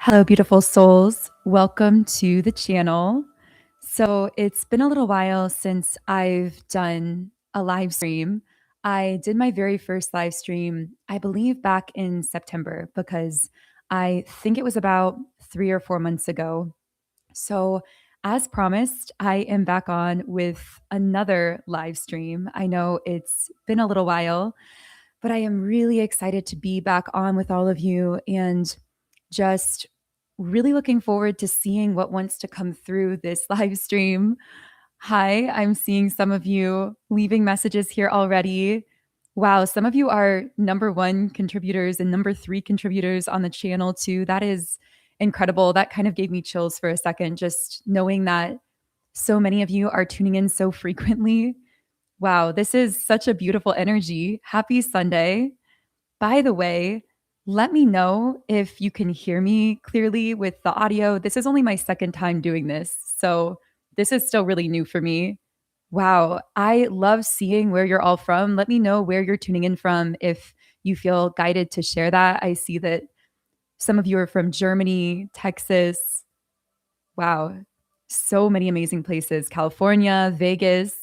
Hello, beautiful souls. Welcome to the channel. So, it's been a little while since I've done a live stream. I did my very first live stream, I believe, back in September, because I think it was about 3 or 4 months ago. So, as promised, I am back on with another live stream. I know it's been a little while, but I am really excited to be back on with all of you and just really looking forward to seeing what wants to come through this live stream. Hi, I'm seeing some of you leaving messages here already. Wow, some of you are number one contributors and number three contributors on the channel too. That is incredible. That kind of gave me chills for a second, just knowing that so many of you are tuning in so frequently. Wow, this is such a beautiful energy. Happy Sunday. By the way, let me know if you can hear me clearly with the audio. This is only my second time doing this, so this is still really new for me. Wow, I love seeing where you're all from. Let me know where you're tuning in from if you feel guided to share that. I see that some of you are from Germany, Texas. Wow, so many amazing places. California, Vegas.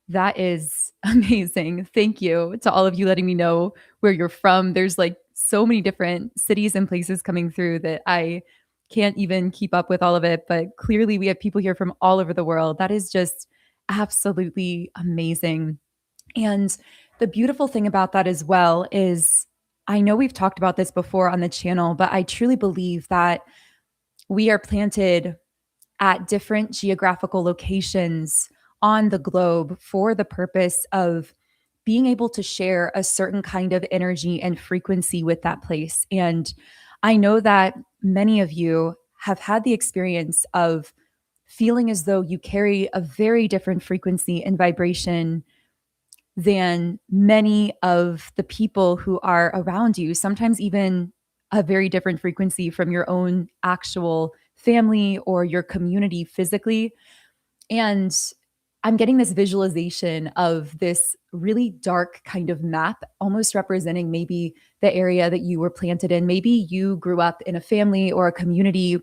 That is amazing. Thank you to all of you letting me know where you're from. There's like so many different cities and places coming through that I can't even keep up with all of it. But clearly, we have people here from all over the world. That is just absolutely amazing. And the beautiful thing about that as well is I know we've talked about this before on the channel, but I truly believe that we are planted at different geographical locations on the globe for the purpose of being able to share a certain kind of energy and frequency with that place. And I know that many of you have had the experience of feeling as though you carry a very different frequency and vibration than many of the people who are around you, sometimes even a very different frequency from your own actual family or your community physically. And I'm getting this visualization of this really dark kind of map, almost representing maybe the area that you were planted in. Maybe you grew up in a family or a community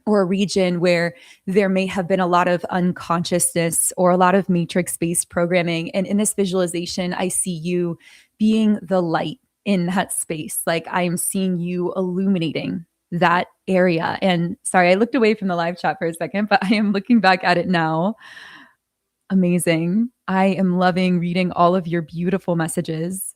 or a region where there may have been a lot of unconsciousness or a lot of matrix based programming. And in this visualization, I see you being the light in that space. Like I'm seeing you illuminating that area. And sorry, I looked away from the live chat for a second, but I am looking back at it now. Amazing. I am loving reading all of your beautiful messages.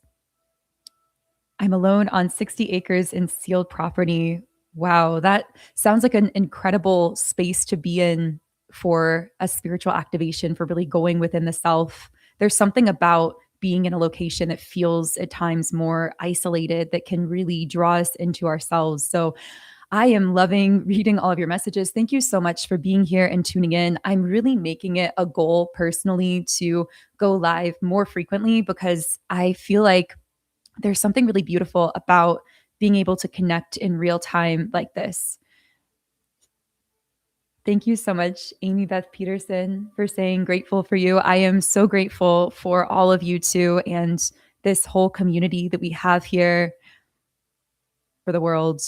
I'm alone on 60 acres in sealed property. Wow, that sounds like an incredible space to be in for a spiritual activation, for really going within the self. There's something about being in a location that feels at times more isolated that can really draw us into ourselves. So I am loving reading all of your messages. Thank you so much for being here and tuning in. I'm really making it a goal personally to go live more frequently because I feel like there's something really beautiful about being able to connect in real time like this. Thank you so much, Amy Beth Peterson, for saying grateful for you. I am so grateful for all of you too, and this whole community that we have here for the world.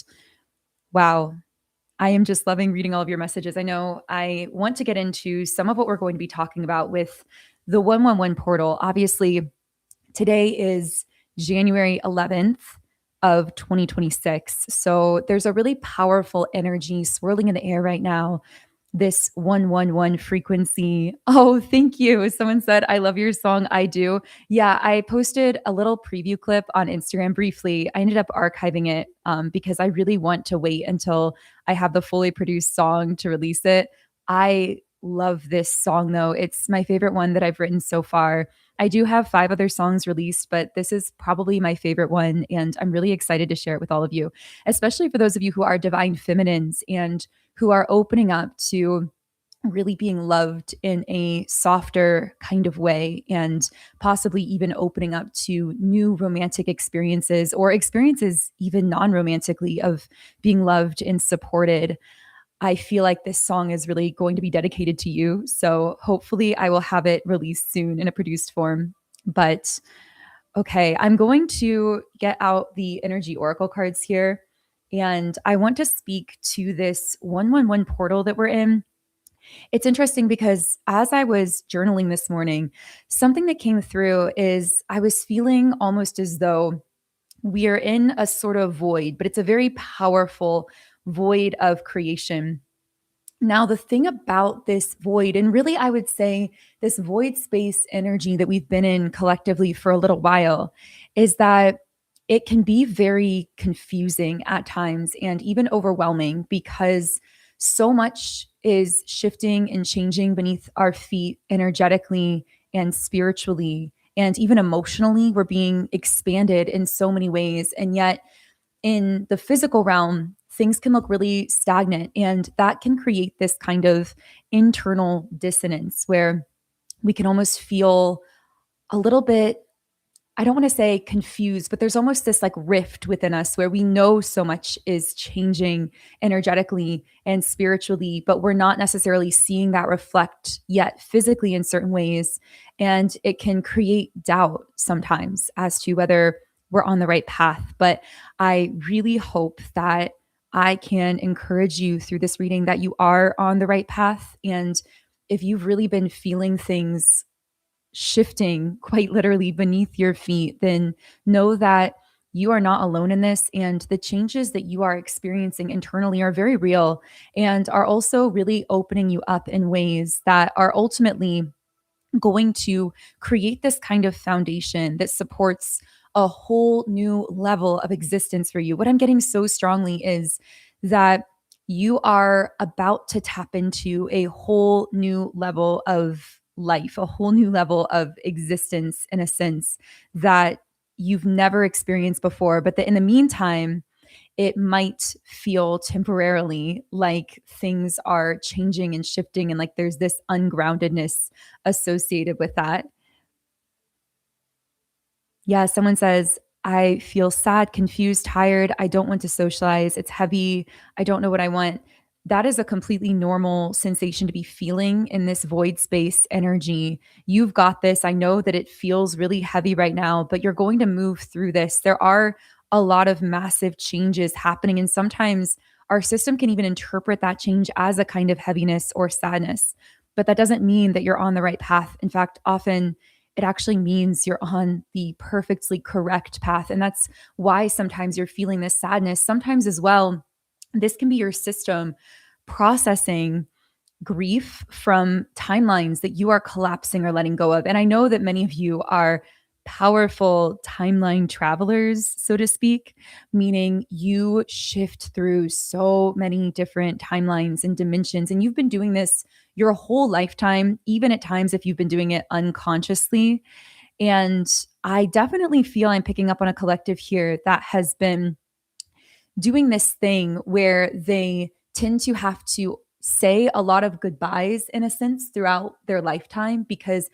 Wow. I am just loving reading all of your messages. I know I want to get into some of what we're going to be talking about with the 111 portal. Obviously, today is January 11th of 2026. So there's a really powerful energy swirling in the air right now. This 111 frequency. Oh, thank you. Someone said, I love your song. I do. Yeah, I posted a little preview clip on Instagram briefly. I ended up archiving it because I really want to wait until I have the fully produced song to release it. I love this song though. It's my favorite one that I've written so far. I do have 5 other songs released, but this is probably my favorite one. And I'm really excited to share it with all of you, especially for those of you who are divine feminines and who are opening up to really being loved in a softer kind of way and possibly even opening up to new romantic experiences or experiences even non-romantically of being loved and supported. I feel like this song is really going to be dedicated to you. So hopefully I will have it released soon in a produced form. But okay, I'm going to get out the energy oracle cards here. And I want to speak to this 111 portal that we're in. It's interesting because as I was journaling this morning, something that came through is I was feeling almost as though we are in a sort of void, but it's a very powerful void of creation. Now, the thing about this void, and really I would say this void space energy that we've been in collectively for a little while, is that it can be very confusing at times and even overwhelming because so much is shifting and changing beneath our feet energetically and spiritually and even emotionally. We're being expanded in so many ways. And yet, in the physical realm, things can look really stagnant. And that can create this kind of internal dissonance where we can almost feel a little bit, I don't want to say confused, but there's almost this like rift within us where we know so much is changing energetically and spiritually, but we're not necessarily seeing that reflect yet physically in certain ways. And it can create doubt sometimes as to whether we're on the right path. But I really hope that I can encourage you through this reading that you are on the right path. And if you've really been feeling things shifting quite literally beneath your feet, then know that you are not alone in this. And the changes that you are experiencing internally are very real and are also really opening you up in ways that are ultimately going to create this kind of foundation that supports a whole new level of existence for you. What I'm getting so strongly is that you are about to tap into a whole new level of life, a whole new level of existence in a sense that you've never experienced before. But that in the meantime, it might feel temporarily like things are changing and shifting and like there's this ungroundedness associated with that. Yeah, someone says, I feel sad, confused, tired. I don't want to socialize. It's heavy. I don't know what I want. That is a completely normal sensation to be feeling in this void space energy. You've got this. I know that it feels really heavy right now, but you're going to move through this. There are a lot of massive changes happening, and sometimes our system can even interpret that change as a kind of heaviness or sadness. But that doesn't mean that you're on the right path. In fact, often it actually means you're on the perfectly correct path. And that's why sometimes you're feeling this sadness. Sometimes, as well, this can be your system processing grief from timelines that you are collapsing or letting go of. And I know that many of you are powerful timeline travelers, so to speak, meaning you shift through so many different timelines and dimensions. And you've been doing this your whole lifetime, even at times if you've been doing it unconsciously. And I definitely feel I'm picking up on a collective here that has been doing this thing where they tend to have to say a lot of goodbyes in a sense throughout their lifetime because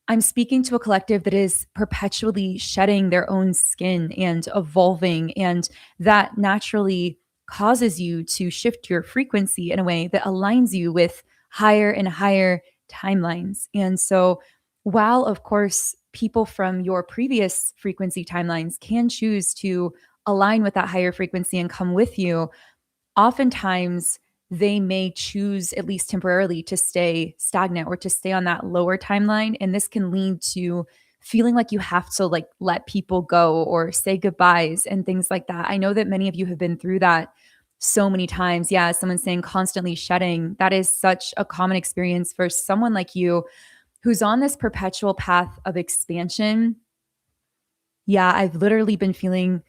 I'm speaking to a collective that is perpetually shedding their own skin and evolving, and that naturally causes you to shift your frequency in a way that aligns you with higher and higher timelines. And so, while of course, people from your previous frequency timelines can choose to align with that higher frequency and come with you, oftentimes they may choose, at least temporarily, to stay stagnant or to stay on that lower timeline. And this can lead to feeling like you have to like let people go or say goodbyes and things like that. I know that many of you have been through that so many times. Yeah, someone's saying constantly shedding. That is such a common experience for someone like you who's on this perpetual path of expansion. Yeah, I've literally been feeling,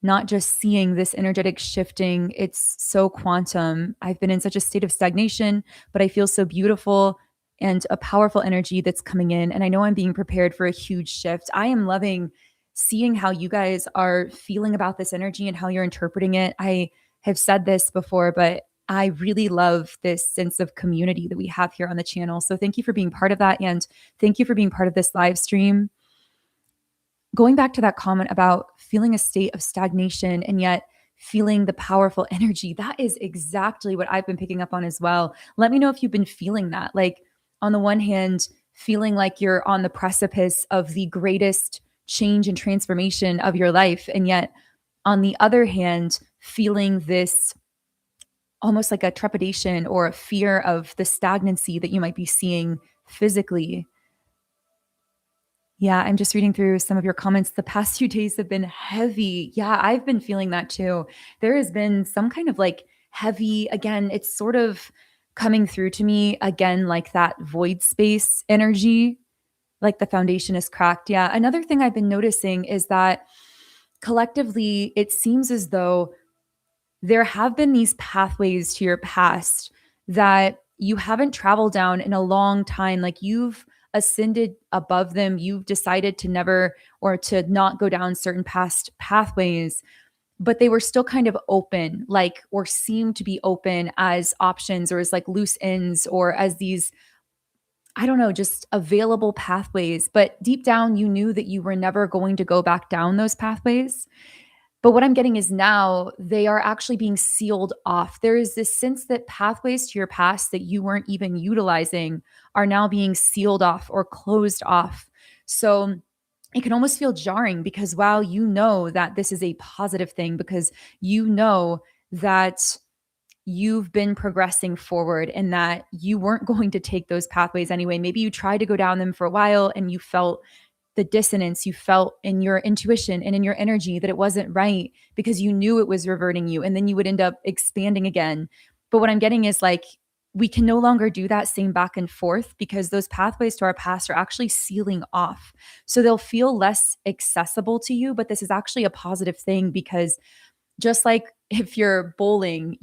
not just seeing this energetic shifting, it's so quantum. I've been in such a state of stagnation, but I feel so beautiful and a powerful energy that's coming in. And I know I'm being prepared for a huge shift. I am loving seeing how you guys are feeling about this energy and how you're interpreting it. I have said this before, but I really love this sense of community that we have here on the channel. So thank you for being part of that. And thank you for being part of this live stream. Going back to that comment about feeling a state of stagnation and yet feeling the powerful energy, that is exactly what I've been picking up on as well. Let me know if you've been feeling that. Like, on the one hand, feeling like you're on the precipice of the greatest change and transformation of your life. And yet, on the other hand, feeling this almost like a trepidation or a fear of the stagnancy that you might be seeing physically. Yeah, I'm just reading through some of your comments. The past few days have been heavy. Yeah, I've been feeling that too. There has been some kind of like heavy, again, it's sort of coming through to me again, like that void space energy, like the foundation is cracked. Yeah. Another thing I've been noticing is that collectively, it seems as though there have been these pathways to your past that you haven't traveled down in a long time. Like you've ascended above them. You've decided to never or to not go down certain past pathways, but they were still kind of open, like, or seemed to be open as options or as like loose ends or as these, I don't know, just available pathways. But deep down, you knew that you were never going to go back down those pathways. But what I'm getting is now they are actually being sealed off. There is this sense that pathways to your past that you weren't even utilizing are now being sealed off or closed off. So it can almost feel jarring because while you know that this is a positive thing, because you know that you've been progressing forward and that you weren't going to take those pathways anyway. Maybe you tried to go down them for a while and you felt the dissonance you felt in your intuition and in your energy that it wasn't right because you knew it was reverting you. And then you would end up expanding again. But what I'm getting is like, we can no longer do that same back and forth because those pathways to our past are actually sealing off. So they'll feel less accessible to you, but this is actually a positive thing because just like if you're bowling,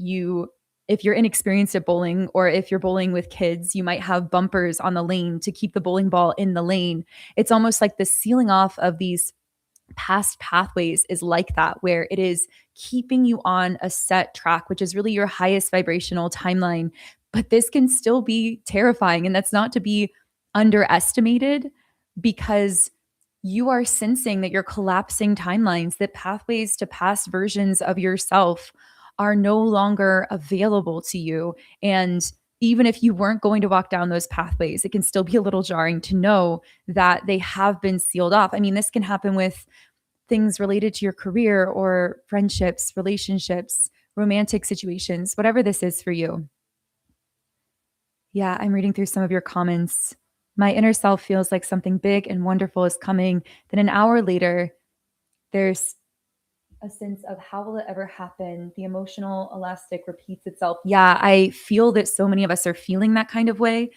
if you're inexperienced at bowling or if you're bowling with kids, you might have bumpers on the lane to keep the bowling ball in the lane. It's almost like the sealing off of these past pathways is like that, where it is keeping you on a set track, which is really your highest vibrational timeline. But this can still be terrifying. And that's not to be underestimated because you are sensing that you're collapsing timelines, that pathways to past versions of yourself are no longer available to you. And even if you weren't going to walk down those pathways, it can still be a little jarring to know that they have been sealed off. I mean, this can happen with things related to your career or friendships, relationships, romantic situations, whatever this is for you. Yeah, I'm reading through some of your comments. My inner self feels like something big and wonderful is coming. Then an hour later, there's a sense of how will it ever happen? The emotional elastic repeats itself. Yeah, I feel that so many of us are feeling that kind of way,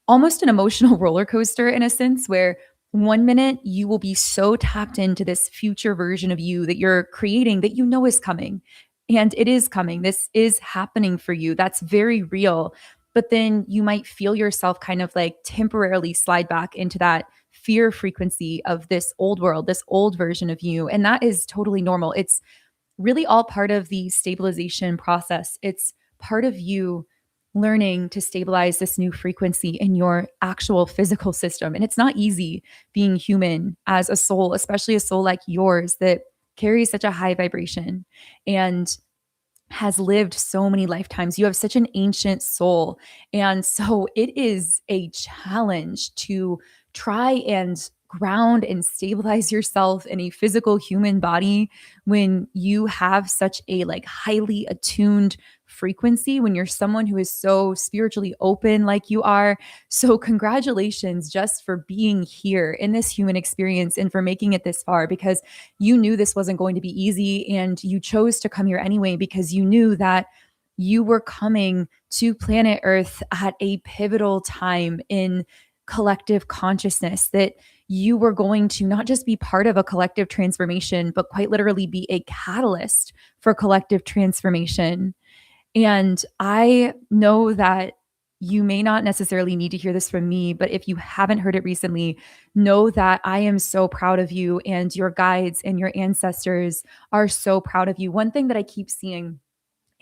almost an emotional roller coaster in a sense, where one minute you will be so tapped into this future version of you that you're creating that you know is coming. And it is coming. This is happening for you. That's very real. But then you might feel yourself kind of like temporarily slide back into that fear frequency of this old world, this old version of you. And that is totally normal. It's really all part of the stabilization process. It's part of you learning to stabilize this new frequency in your actual physical system. And it's not easy being human as a soul, especially a soul like yours that carries such a high vibration and has lived so many lifetimes. You have such an ancient soul. And so it is a challenge to try and ground and stabilize yourself in a physical human body when you have such a like highly attuned frequency, when you're someone who is so spiritually open like you are. So congratulations just for being here in this human experience and for making it this far, because you knew this wasn't going to be easy and you chose to come here anyway because you knew that you were coming to planet Earth at a pivotal time in collective consciousness, that you were going to not just be part of a collective transformation, but quite literally be a catalyst for collective transformation. And I know that you may not necessarily need to hear this from me, but if you haven't heard it recently, know that I am so proud of you and your guides and your ancestors are so proud of you. One thing that I keep seeing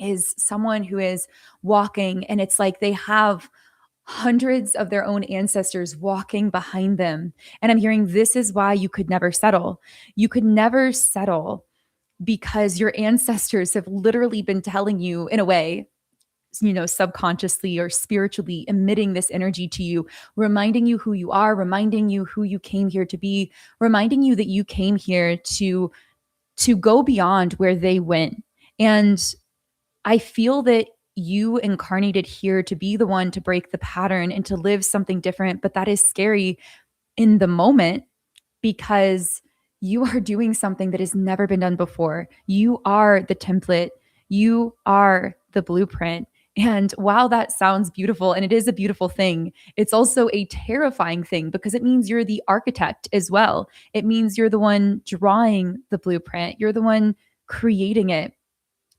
is someone who is walking and it's like they have hundreds of their own ancestors walking behind them. And I'm hearing this is why you could never settle. You could never settle because your ancestors have literally been telling you in a way, subconsciously or spiritually emitting this energy to you, reminding you who you are, reminding you who you came here to be, reminding you that you came here to go beyond where they went. And I feel that you incarnated here to be the one to break the pattern and to live something different, but that is scary in the moment because you are doing something that has never been done before. You are the template, you are the blueprint. And while that sounds beautiful, and it is a beautiful thing, it's also a terrifying thing because it means you're the architect as well. It means you're the one drawing the blueprint, you're the one creating it.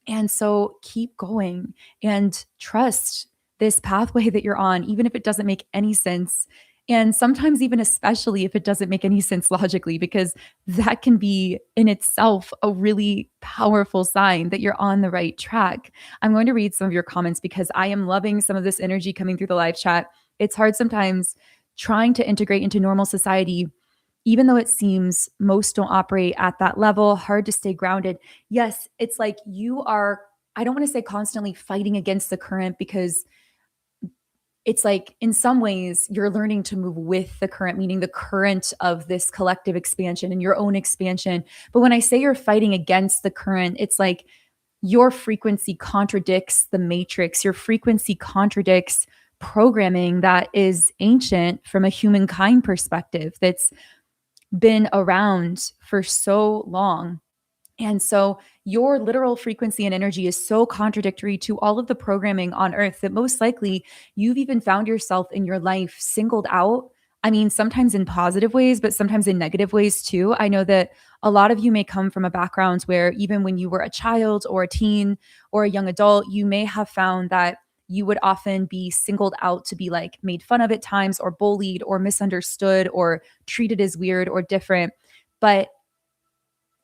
And so keep going and trust this pathway that you're on, even if it doesn't make any sense. And sometimes, even especially if it doesn't make any sense logically, because that can be in itself a really powerful sign that you're on the right track. I'm going to read some of your comments because I am loving some of this energy coming through the live chat. It's hard sometimes trying to integrate into normal society even though it seems most don't operate at that level, hard to stay grounded. Yes, it's like you are, I don't want to say constantly fighting against the current because it's like in some ways you're learning to move with the current, meaning the current of this collective expansion and your own expansion. But when I say you're fighting against the current, it's like your frequency contradicts the matrix. Your frequency contradicts programming that is ancient from a humankind perspective, that's been around for so long. And so your literal frequency and energy is so contradictory to all of the programming on earth that most likely you've even found yourself in your life singled out. I mean, sometimes in positive ways, but sometimes in negative ways too. I know that a lot of you may come from a background where even when you were a child or a teen or a young adult, you may have found that you would often be singled out to be like made fun of at times or bullied or misunderstood or treated as weird or different. But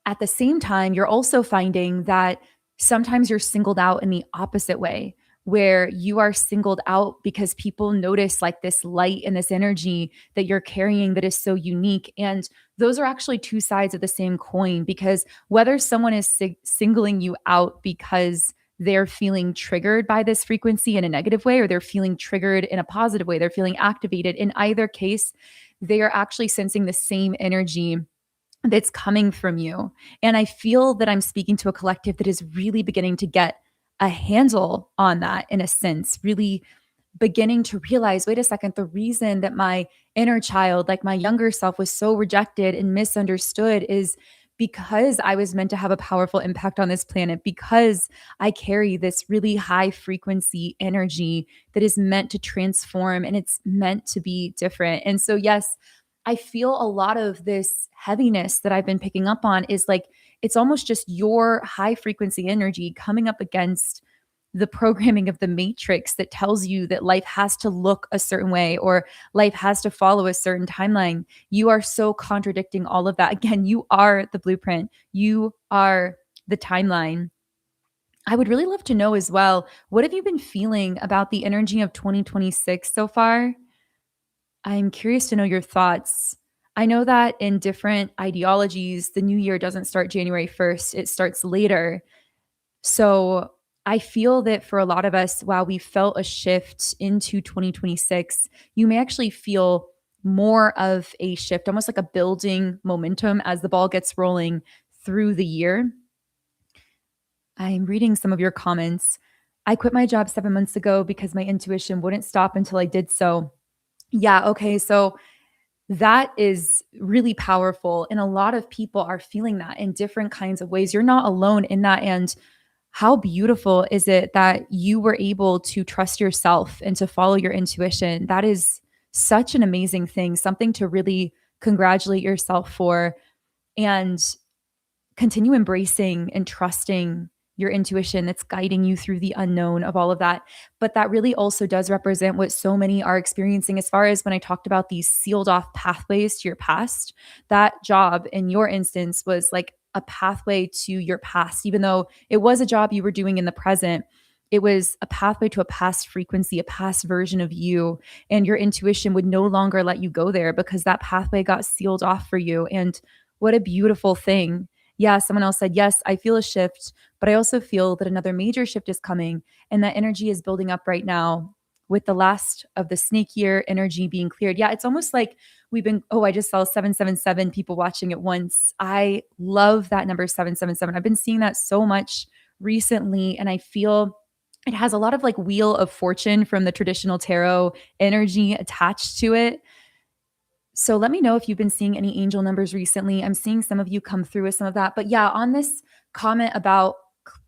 at the same time, you're also finding that sometimes you're singled out in the opposite way, where you are singled out because people notice like this light and this energy that you're carrying that is so unique. And those are actually two sides of the same coin, because whether someone is singling you out because they're feeling triggered by this frequency in a negative way, or they're feeling triggered in a positive way, they're feeling activated. In either case, they are actually sensing the same energy that's coming from you. And I feel that I'm speaking to a collective that is really beginning to get a handle on that in a sense, really beginning to realize, wait a second, the reason that my inner child, like my younger self, was so rejected and misunderstood is because I was meant to have a powerful impact on this planet, because I carry this really high frequency energy that is meant to transform and it's meant to be different. And so, yes, I feel a lot of this heaviness that I've been picking up on is like, it's almost just your high frequency energy coming up against the programming of the matrix that tells you that life has to look a certain way or life has to follow a certain timeline. You are so contradicting all of that. Again, you are the blueprint, you are the timeline. I would really love to know as well, what have you been feeling about the energy of 2026 so far? I'm curious to know your thoughts. I know that in different ideologies, the new year doesn't start January 1st, it starts later. So I feel that for a lot of us, while we felt a shift into 2026, you may actually feel more of a shift, almost like a building momentum as the ball gets rolling through the year. I'm reading some of your comments. I quit my job 7 months ago because my intuition wouldn't stop until I did so. Yeah, okay. So that is really powerful. And a lot of people are feeling that in different kinds of ways. You're not alone in that. And how beautiful is it that you were able to trust yourself and to follow your intuition? That is such an amazing thing, something to really congratulate yourself for. And continue embracing and trusting your intuition that's guiding you through the unknown of all of that. But that really also does represent what so many are experiencing, as far as when I talked about these sealed off pathways to your past. That job in your instance was like a pathway to your past, even though it was a job you were doing in the present. It was a pathway to a past frequency, a past version of you. And your intuition would no longer let you go there because that pathway got sealed off for you. And what a beautiful thing. Yeah, someone else said, yes, I feel a shift, but I also feel that another major shift is coming. And that energy is building up right now with the last of the snake year energy being cleared. Yeah, it's almost like we've been, oh, I just saw 777 people watching at once. I love that number 777. I've been seeing that so much recently, and I feel it has a lot of like Wheel of Fortune from the traditional tarot energy attached to it. So let me know if you've been seeing any angel numbers recently. I'm seeing some of you come through with some of that. But yeah, on this comment about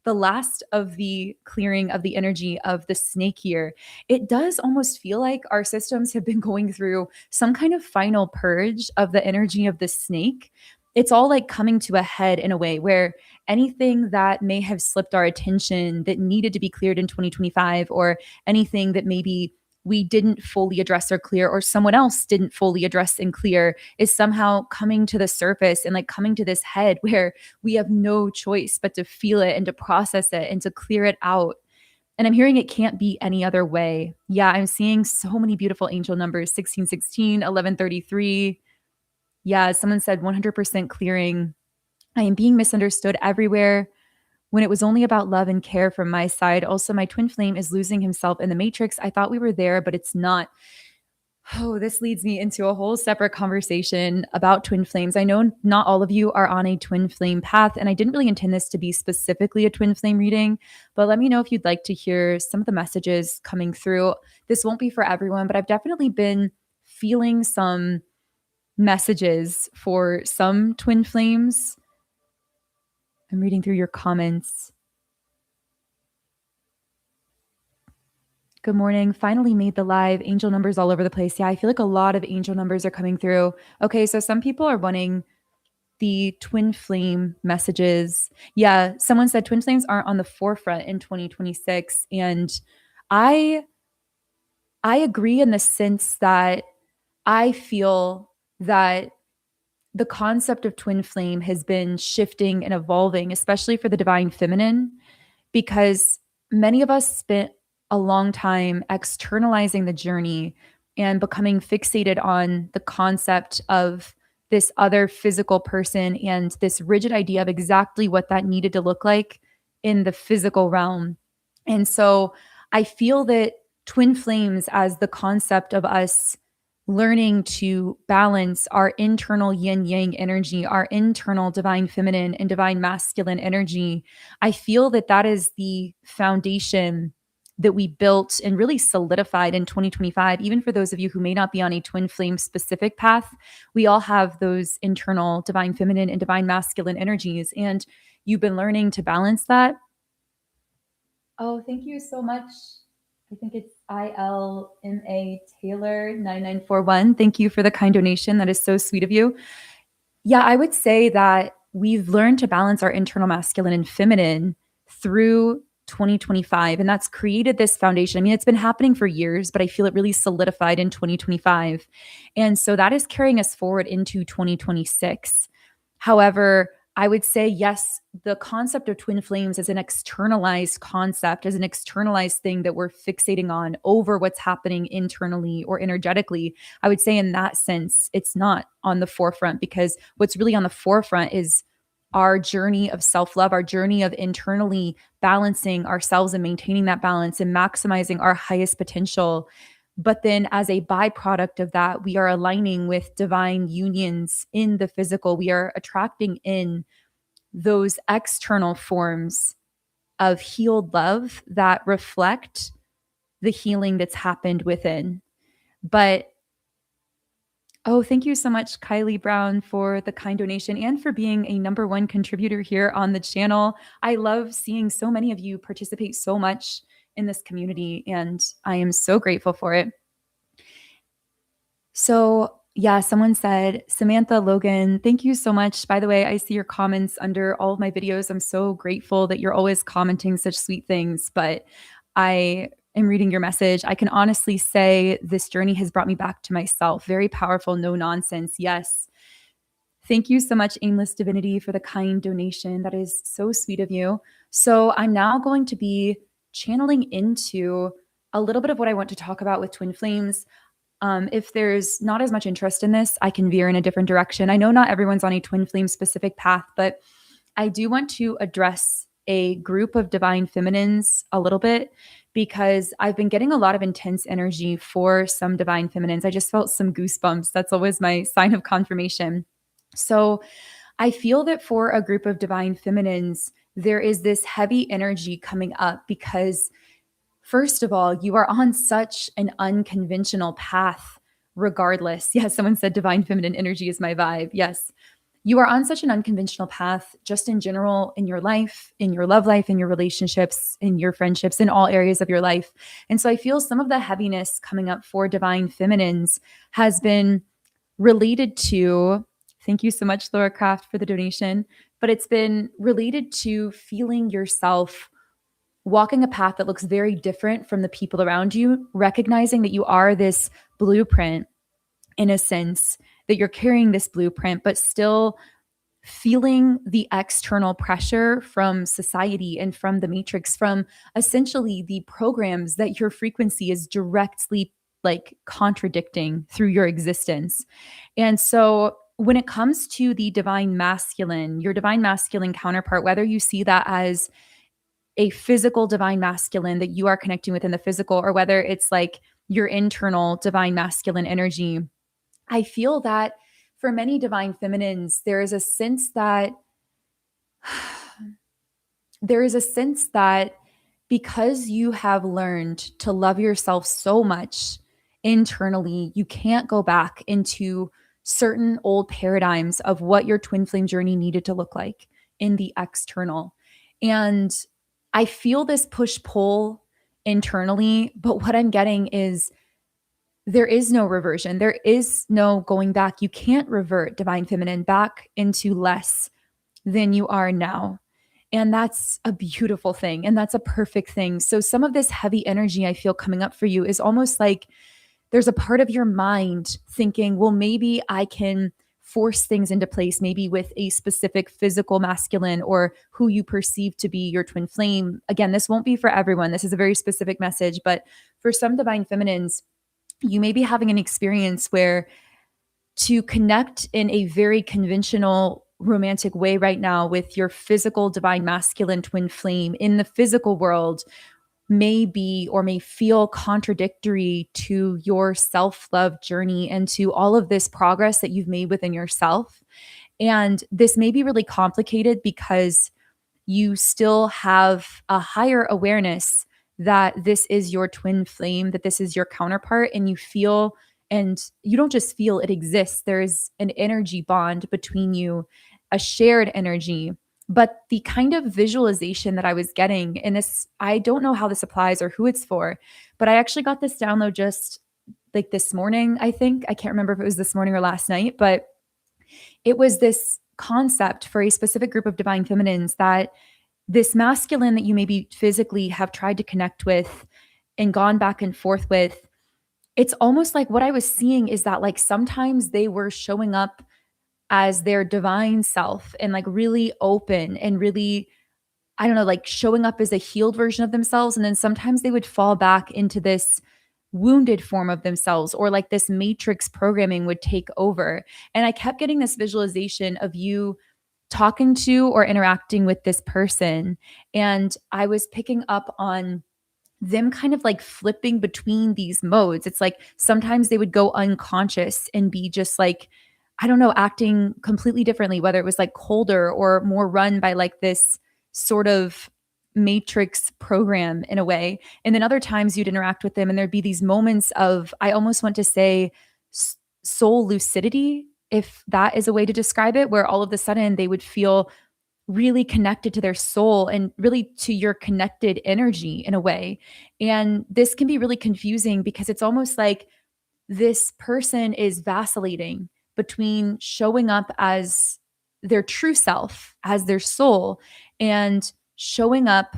the last of the clearing of the energy of the snake here, it does almost feel like our systems have been going through some kind of final purge of the energy of the snake. It's all like coming to a head in a way where anything that may have slipped our attention that needed to be cleared in 2025, or anything that maybe we didn't fully address or clear, or someone else didn't fully address and clear, is somehow coming to the surface and like coming to this head where we have no choice but to feel it and to process it and to clear it out. And I'm hearing it can't be any other way. Yeah, I'm seeing so many beautiful angel numbers: 1616, 1133. Yeah, someone said 100% clearing. I am being misunderstood everywhere when it was only about love and care from my side. Also, my twin flame is losing himself in the matrix. I thought we were there, but it's not. Oh, this leads me into a whole separate conversation about twin flames. I know not all of you are on a twin flame path, and I didn't really intend this to be specifically a twin flame reading, but let me know if you'd like to hear some of the messages coming through. This won't be for everyone, but I've definitely been feeling some messages for some twin flames. I'm reading through your comments. Good morning. Finally made the live. Angel numbers all over the place. Yeah, I feel like a lot of angel numbers are coming through. Okay, so some people are wanting the twin flame messages. Yeah, someone said twin flames aren't on the forefront in 2026, and I I agree in the sense that I feel that the concept of twin flame has been shifting and evolving, especially for the divine feminine, because many of us spent a long time externalizing the journey and becoming fixated on the concept of this other physical person and this rigid idea of exactly what that needed to look like in the physical realm. And so I feel that twin flames, as the concept of us learning to balance our internal yin yang energy, our internal divine feminine and divine masculine energy, I feel that that is the foundation that we built and really solidified in 2025. Even for those of you who may not be on a twin flame specific path, we all have those internal divine feminine and divine masculine energies. And you've been learning to balance that. Oh, thank you so much. I think it's ILMA Taylor 9941. Thank you for the kind donation. That is so sweet of you. Yeah, I would say that we've learned to balance our internal masculine and feminine through 2025, and that's created this foundation. I mean, it's been happening for years, but I feel it really solidified in 2025. And so that is carrying us forward into 2026. However, I would say, yes, the concept of twin flames is an externalized concept, as an externalized thing that we're fixating on over what's happening internally or energetically. I would say in that sense, it's not on the forefront, because what's really on the forefront is our journey of self-love, our journey of internally balancing ourselves and maintaining that balance and maximizing our highest potential. But then, as a byproduct of that, we are aligning with divine unions in the physical. We are attracting in those external forms of healed love that reflect the healing that's happened within. But oh, thank you so much, Kylie Brown, for the kind donation and for being a number one contributor here on the channel. I love seeing so many of you participate so much in this community, and I am so grateful for it. So, yeah, someone said, Samantha Logan, thank you so much. By the way, I see your comments under all of my videos. I'm so grateful that you're always commenting such sweet things, but I am reading your message. I can honestly say this journey has brought me back to myself. Very powerful, no nonsense. Yes. Thank you so much, Aimless Divinity, for the kind donation. That is so sweet of you. So I'm now going to be channeling into a little bit of what I want to talk about with twin flames. If there's not as much interest in this, I can veer in a different direction. I know not everyone's on a twin flame specific path, but I do want to address a group of divine feminines a little bit, because I've been getting a lot of intense energy for some divine feminines. I just felt some goosebumps. That's always my sign of confirmation. So I feel that for a group of divine feminines, there is this heavy energy coming up because, first of all, you are on such an unconventional path, regardless. Yes, someone said divine feminine energy is my vibe. Yes, you are on such an unconventional path, just in general, in your life, in your love life, in your relationships, in your friendships, in all areas of your life. And so I feel some of the heaviness coming up for divine feminines has been related to, thank you so much, Laura Craft, for the donation, but it's been related to feeling yourself walking a path that looks very different from the people around you, recognizing that you are this blueprint in a sense, that you're carrying this blueprint, but still feeling the external pressure from society and from the matrix, from essentially the programs that your frequency is directly like contradicting through your existence. And so when it comes to the divine masculine, your divine masculine counterpart, whether you see that as a physical divine masculine that you are connecting with in the physical, or whether it's like your internal divine masculine energy, I feel that for many divine feminines, there is a sense that because you have learned to love yourself so much internally, you can't go back into certain old paradigms of what your twin flame journey needed to look like in the external. And I feel this push pull internally, but what I'm getting is there is no reversion. There is no going back. You can't revert divine feminine back into less than you are now. And that's a beautiful thing. And that's a perfect thing. So, some of this heavy energy I feel coming up for you is almost like there's a part of your mind thinking, well, maybe I can force things into place, maybe with a specific physical masculine or who you perceive to be your twin flame. Again, this won't be for everyone. This is a very specific message. But for some divine feminines, you may be having an experience where to connect in a very conventional romantic way right now with your physical divine masculine twin flame in the physical world may be or may feel contradictory to your self-love journey and to all of this progress that you've made within yourself. And this may be really complicated because you still have a higher awareness that this is your twin flame, that this is your counterpart, and you feel, and you don't just feel, it exists. There's an energy bond between you, a shared energy. But the kind of visualization that I was getting, and this, I don't know how this applies or who it's for, but I actually got this download just like this morning, I think. I can't remember if it was this morning or last night, but it was this concept for a specific group of divine feminines that this masculine that you maybe physically have tried to connect with and gone back and forth with, it's almost like what I was seeing is that like sometimes they were showing up as their divine self and like really open and really, I don't know, like showing up as a healed version of themselves. And then sometimes they would fall back into this wounded form of themselves, or like this matrix programming would take over. And I kept getting this visualization of you talking to or interacting with this person. And I was picking up on them kind of like flipping between these modes. It's like sometimes they would go unconscious and be just like, I don't know, acting completely differently, whether it was like colder or more run by like this sort of matrix program in a way. And then other times you'd interact with them and there'd be these moments of, I almost want to say, soul lucidity, if that is a way to describe it, where all of a sudden they would feel really connected to their soul and really to your connected energy in a way. And this can be really confusing because it's almost like this person is vacillating between showing up as their true self, as their soul, and showing up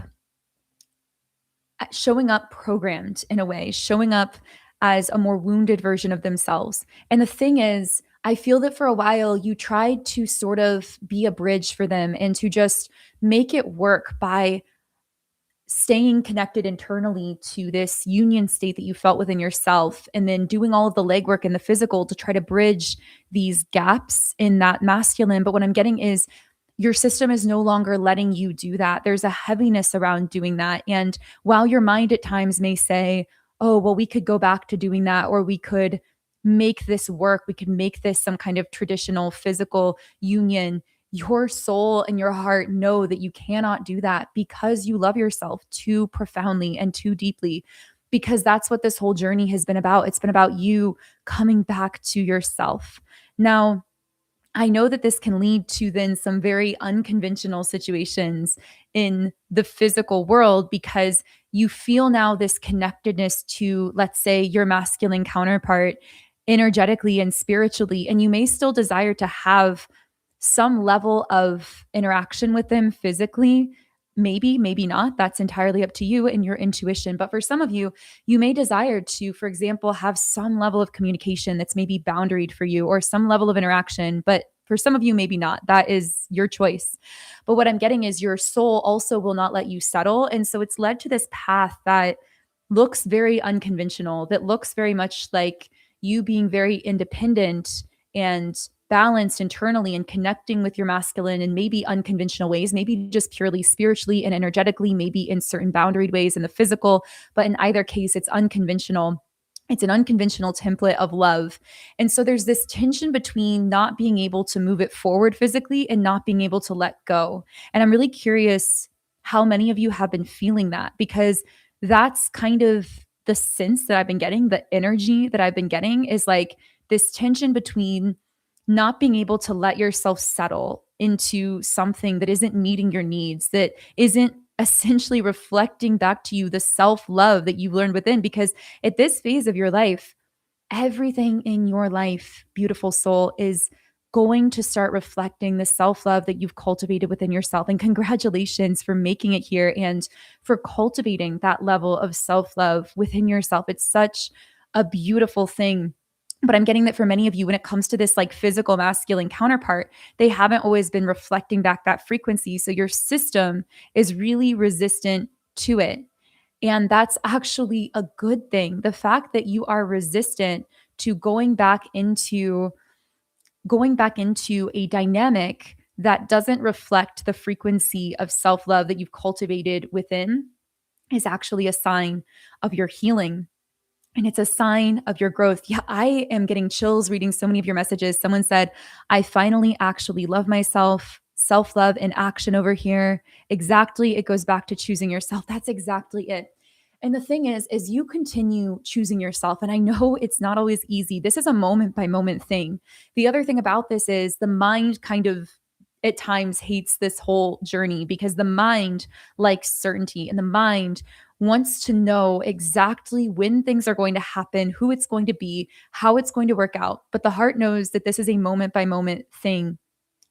programmed in a way, showing up as a more wounded version of themselves. And the thing is, I feel that for a while you tried to sort of be a bridge for them and to just make it work by staying connected internally to this union state that you felt within yourself, and then doing all of the legwork in the physical to try to bridge these gaps in that masculine. But what I'm getting is your system is no longer letting you do that. There's a heaviness around doing that. And while your mind at times may say, oh, well, we could go back to doing that, or we could make this work, we could make this some kind of traditional physical union, your soul and your heart know that you cannot do that because you love yourself too profoundly and too deeply. Because that's what this whole journey has been about. It's been about you coming back to yourself. Now, I know that this can lead to then some very unconventional situations in the physical world because you feel now this connectedness to, let's say, your masculine counterpart energetically and spiritually. And you may still desire to have some level of interaction with them physically. Maybe, maybe not. That's entirely up to you and your intuition. But for some of you, you may desire to, for example, have some level of communication that's maybe boundaried for you or some level of interaction. But for some of you, maybe not. That is your choice. But what I'm getting is your soul also will not let you settle. And so it's led to this path that looks very unconventional, that looks very much like you being very independent and balanced internally and connecting with your masculine in maybe unconventional ways, maybe just purely spiritually and energetically, maybe in certain boundaried ways in the physical. But in either case, it's unconventional. It's an unconventional template of love. And so there's this tension between not being able to move it forward physically and not being able to let go. And I'm really curious how many of you have been feeling that, because that's kind of the sense that I've been getting, the energy that I've been getting is like this tension between not being able to let yourself settle into something that isn't meeting your needs, that isn't essentially reflecting back to you the self-love that you've learned within. Because at this phase of your life, everything in your life, beautiful soul, is going to start reflecting the self-love that you've cultivated within yourself. And congratulations for making it here and for cultivating that level of self-love within yourself. It's such a beautiful thing. But I'm getting that for many of you, when it comes to this like physical masculine counterpart, they haven't always been reflecting back that frequency. So your system is really resistant to it. And that's actually a good thing. The fact that you are resistant to going back into a dynamic that doesn't reflect the frequency of self-love that you've cultivated within is actually a sign of your healing. And it's a sign of your growth. Yeah, I am getting chills reading so many of your messages. Someone said, I finally actually love myself. Self-love in action over here. Exactly. It goes back to choosing yourself. That's exactly it. And the thing is, as you continue choosing yourself, and I know it's not always easy, this is a moment by moment thing. The other thing about this is the mind kind of at times hates this whole journey because the mind likes certainty and the mind wants to know exactly when things are going to happen, who it's going to be, how it's going to work out. But the heart knows that this is a moment by moment thing.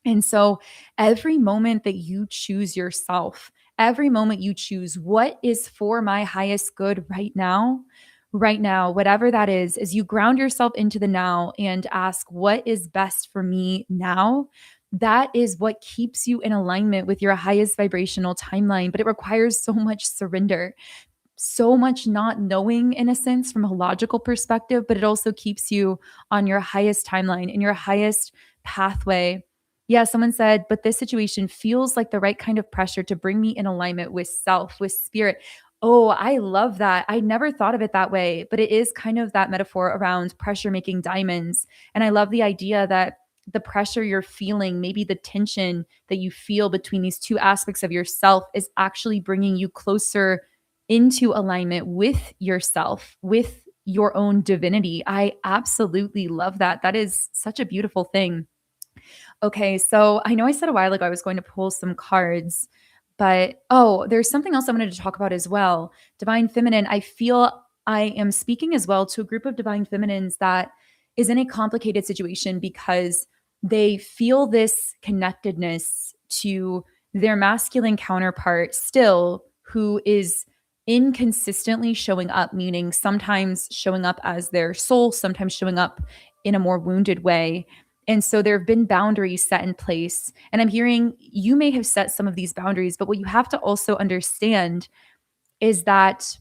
And so every moment that you choose yourself, every moment you choose what is for my highest good right now, whatever that is, as you ground yourself into the now and ask, what is best for me now? That is what keeps you in alignment with your highest vibrational timeline. But it requires so much surrender, so much not knowing in a sense from a logical perspective, but it also keeps you on your highest timeline and your highest pathway. Yeah, someone said, but this situation feels like the right kind of pressure to bring me in alignment with self, with spirit. Oh, I love that. I never thought of it that way, but it is kind of that metaphor around pressure making diamonds. And I love the idea that the pressure you're feeling, maybe the tension that you feel between these two aspects of yourself is actually bringing you closer into alignment with yourself, with your own divinity. I absolutely love that. That is such a beautiful thing. Okay, so I know I said a while ago I was going to pull some cards, but there's something else I wanted to talk about as well. Divine Feminine, I feel I am speaking as well to a group of Divine Feminines that is in a complicated situation because they feel this connectedness to their masculine counterpart still, who is inconsistently showing up, meaning sometimes showing up as their soul, sometimes showing up in a more wounded way. And so there have been boundaries set in place. And I'm hearing you may have set some of these boundaries, but what you have to also understand is that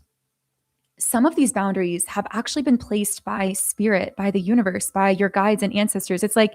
some of these boundaries have actually been placed by spirit, by the universe, by your guides and ancestors. It's like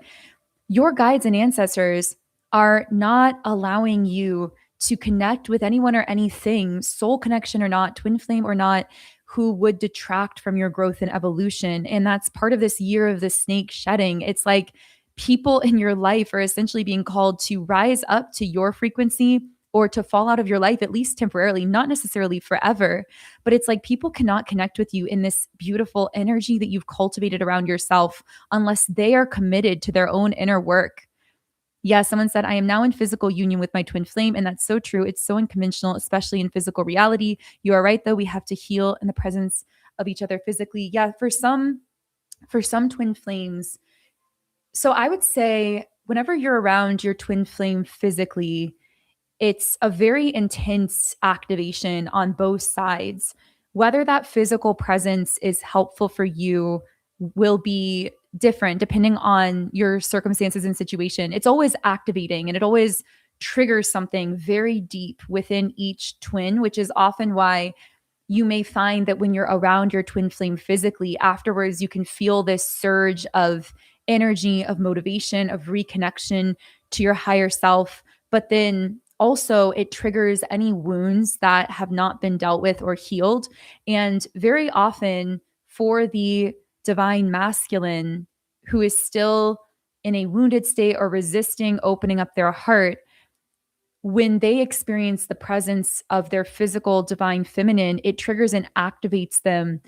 your guides and ancestors are not allowing you to connect with anyone or anything, soul connection or not, twin flame or not, who would detract from your growth and evolution. And that's part of this year of the snake shedding. It's like people in your life are essentially being called to rise up to your frequency or to fall out of your life, at least temporarily, not necessarily forever. But it's like people cannot connect with you in this beautiful energy that you've cultivated around yourself unless they are committed to their own inner work. Yeah, someone said, I am now in physical union with my twin flame. And that's so true. It's so unconventional, especially in physical reality. You are right, though. We have to heal in the presence of each other physically. Yeah, for some twin flames. So I would say whenever you're around your twin flame physically, it's a very intense activation on both sides. Whether that physical presence is helpful for you will be different depending on your circumstances and situation. It's always activating and it always triggers something very deep within each twin, which is often why you may find that when you're around your twin flame physically, afterwards, you can feel this surge of energy, of motivation, of reconnection to your higher self. But then also, it triggers any wounds that have not been dealt with or healed. And very often, for the divine masculine who is still in a wounded state or resisting opening up their heart, when they experience the presence of their physical divine feminine, it triggers and activates them.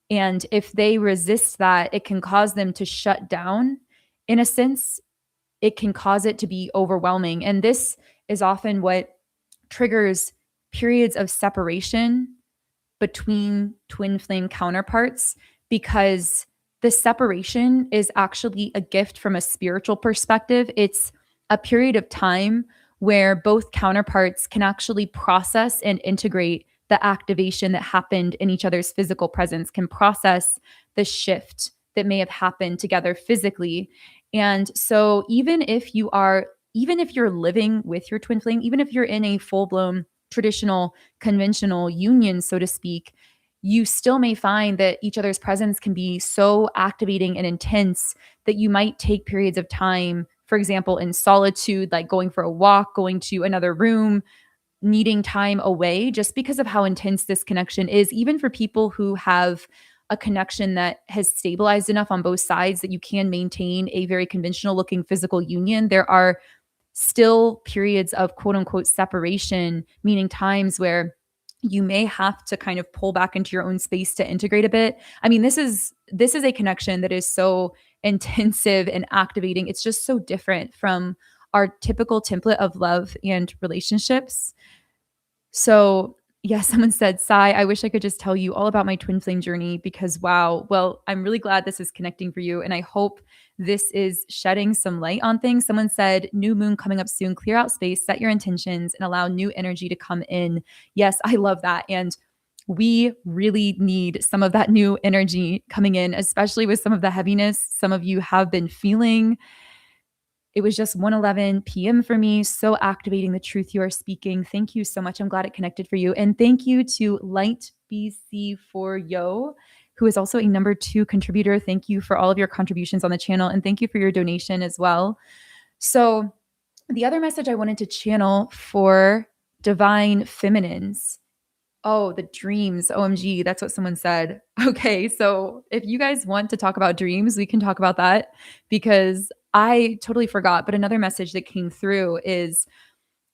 And if they resist that, it can cause them to shut down. In a sense, it can cause it to be overwhelming. And this is often what triggers periods of separation between twin flame counterparts, because the separation is actually a gift from a spiritual perspective. It's a period of time where both counterparts can actually process and integrate the activation that happened in each other's physical presence, can process the shift that may have happened together physically. And so even if you're living with your twin flame, even if you're in a full-blown traditional conventional union, so to speak, you still may find that each other's presence can be so activating and intense that you might take periods of time, for example, in solitude, like going for a walk, going to another room, needing time away, just because of how intense this connection is, even for people who have a connection that has stabilized enough on both sides that you can maintain a very conventional looking physical union. There are still periods of quote unquote separation, meaning times where you may have to kind of pull back into your own space to integrate a bit. I mean, this is a connection that is so intensive and activating. It's just so different from our typical template of love and relationships. So, yeah, someone said, Sai, I wish I could just tell you all about my twin flame journey because wow. Well, I'm really glad this is connecting for you. And I hope this is shedding some light on things. Someone said, new moon coming up soon, clear out space, set your intentions, and allow new energy to come in. Yes, I love that. And we really need some of that new energy coming in, especially with some of the heaviness some of you have been feeling. It was just 1:11 p.m. for me. So activating the truth you are speaking. Thank you so much. I'm glad it connected for you. And thank you to Light BC for Yo, who is also a number 2 contributor. Thank you for all of your contributions on the channel. And thank you for your donation as well. So the other message I wanted to channel for divine feminines. Oh, the dreams. OMG, that's what someone said. Okay, so if you guys want to talk about dreams, we can talk about that because I totally forgot. But another message that came through is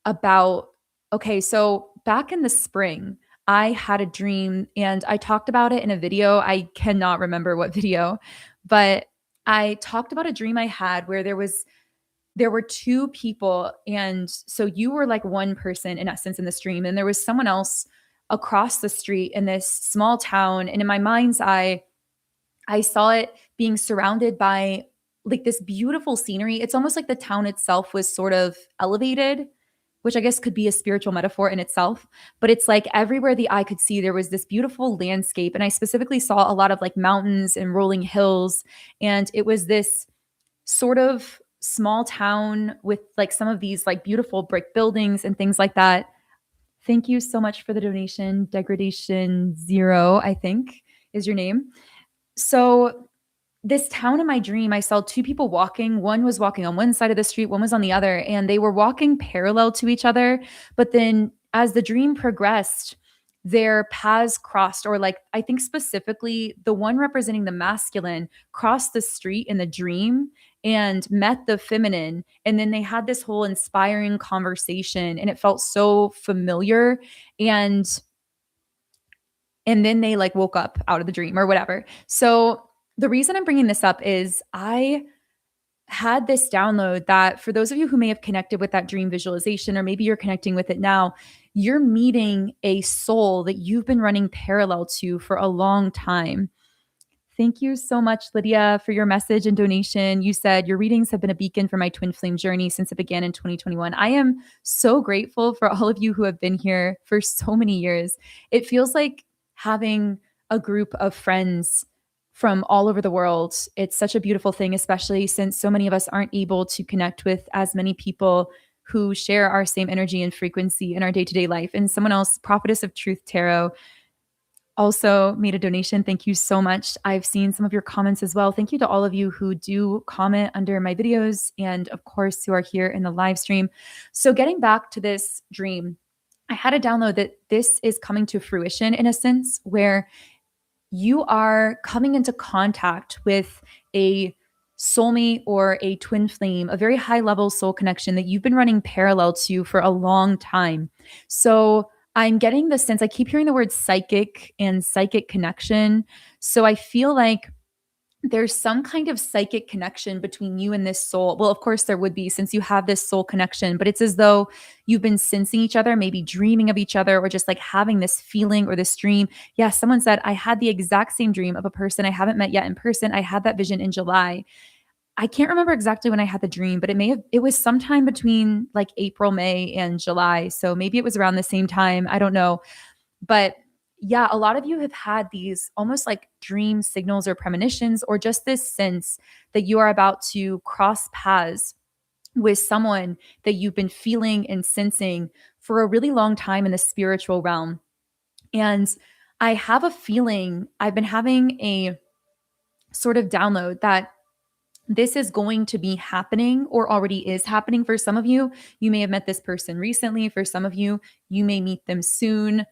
about okay, so back in the spring, I had a dream and I talked about it in a video. I cannot remember what video, but I talked about a dream I had where there were 2 people, and so you were like one person in essence in the stream, and there was someone else across the street in this small town. And in my mind's eye, I saw it being surrounded by like this beautiful scenery. It's almost like the town itself was sort of elevated, which I guess could be a spiritual metaphor in itself. But it's like everywhere the eye could see, there was this beautiful landscape. And I specifically saw a lot of like mountains and rolling hills. And it was this sort of small town with like some of these like beautiful brick buildings and things like that. Thank you so much for the donation. Degradation Zero, I think, is your name. So this town in my dream, I saw 2 people walking. One was walking on one side of the street, one was on the other, and they were walking parallel to each other. But then as the dream progressed, their paths crossed, or like I think specifically the one representing the masculine crossed the street in the dream. and met the feminine. And then they had this whole inspiring conversation and it felt so familiar. And then they like woke up out of the dream or whatever. So the reason I'm bringing this up is I had this download that for those of you who may have connected with that dream visualization, or maybe you're connecting with it now, you're meeting a soul that you've been running parallel to for a long time. Thank you so much, Lydia, for your message and donation. You said your readings have been a beacon for my twin flame journey since it began in 2021. I am so grateful for all of you who have been here for so many years. It feels like having a group of friends from all over the world. It's such a beautiful thing, especially since so many of us aren't able to connect with as many people who share our same energy and frequency in our day-to-day life. And someone else, Prophetess of Truth Tarot, also made a donation. Thank you so much. I've seen some of your comments as well. Thank you to all of you who do comment under my videos and, of course, who are here in the live stream. So, getting back to this dream, I had a download that this is coming to fruition in a sense where you are coming into contact with a soulmate or a twin flame, a very high level soul connection that you've been running parallel to for a long time. So I'm getting the sense, I keep hearing the word psychic and psychic connection. So I feel like there's some kind of psychic connection between you and this soul. Well, of course, there would be since you have this soul connection, but it's as though you've been sensing each other, maybe dreaming of each other, or just like having this feeling or this dream. Yeah, someone said, I had the exact same dream of a person I haven't met yet in person. I had that vision in July. I can't remember exactly when I had the dream, but it was sometime between like April, May, and July. So maybe it was around the same time. I don't know. But yeah, a lot of you have had these almost like dream signals or premonitions, or just this sense that you are about to cross paths with someone that you've been feeling and sensing for a really long time in the spiritual realm. And I have a feeling I've been having a sort of download that this is going to be happening or already is happening for some of you. You may have met this person recently. For some of you, you may meet them soon.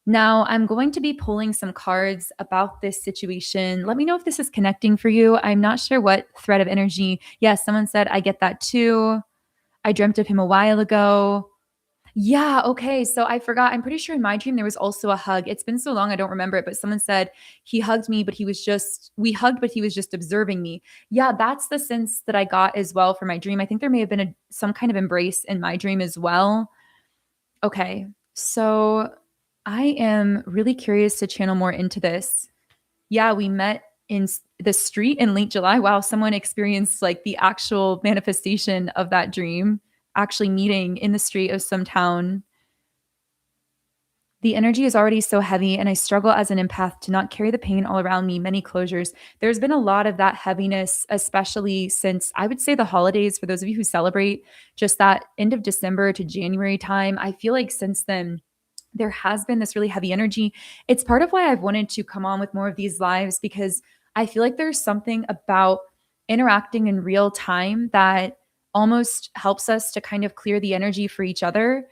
Now, I'm going to be pulling some cards about this situation. Let me know if this is connecting for you. I'm not sure what thread of energy. Yes, someone said, I get that too. I dreamt of him a while ago. Yeah, okay. So I forgot. I'm pretty sure in my dream there was also a hug. It's been so long I don't remember it, but someone said he hugged me, but we hugged, but he was just observing me. Yeah, that's the sense that I got as well for my dream. I think there may have been some kind of embrace in my dream as well. Okay. So I am really curious to channel more into this. Yeah, we met in the street in late July. Wow, someone experienced like the actual manifestation of that dream, actually meeting in the street of some town. The energy is already so heavy, and I struggle as an empath to not carry the pain all around me. Many closures. There's been a lot of that heaviness, especially since I would say the holidays, for those of you who celebrate just that end of December to January time. I feel like since then, there has been this really heavy energy. It's part of why I've wanted to come on with more of these lives, because I feel like there's something about interacting in real time that almost helps us to kind of clear the energy for each other,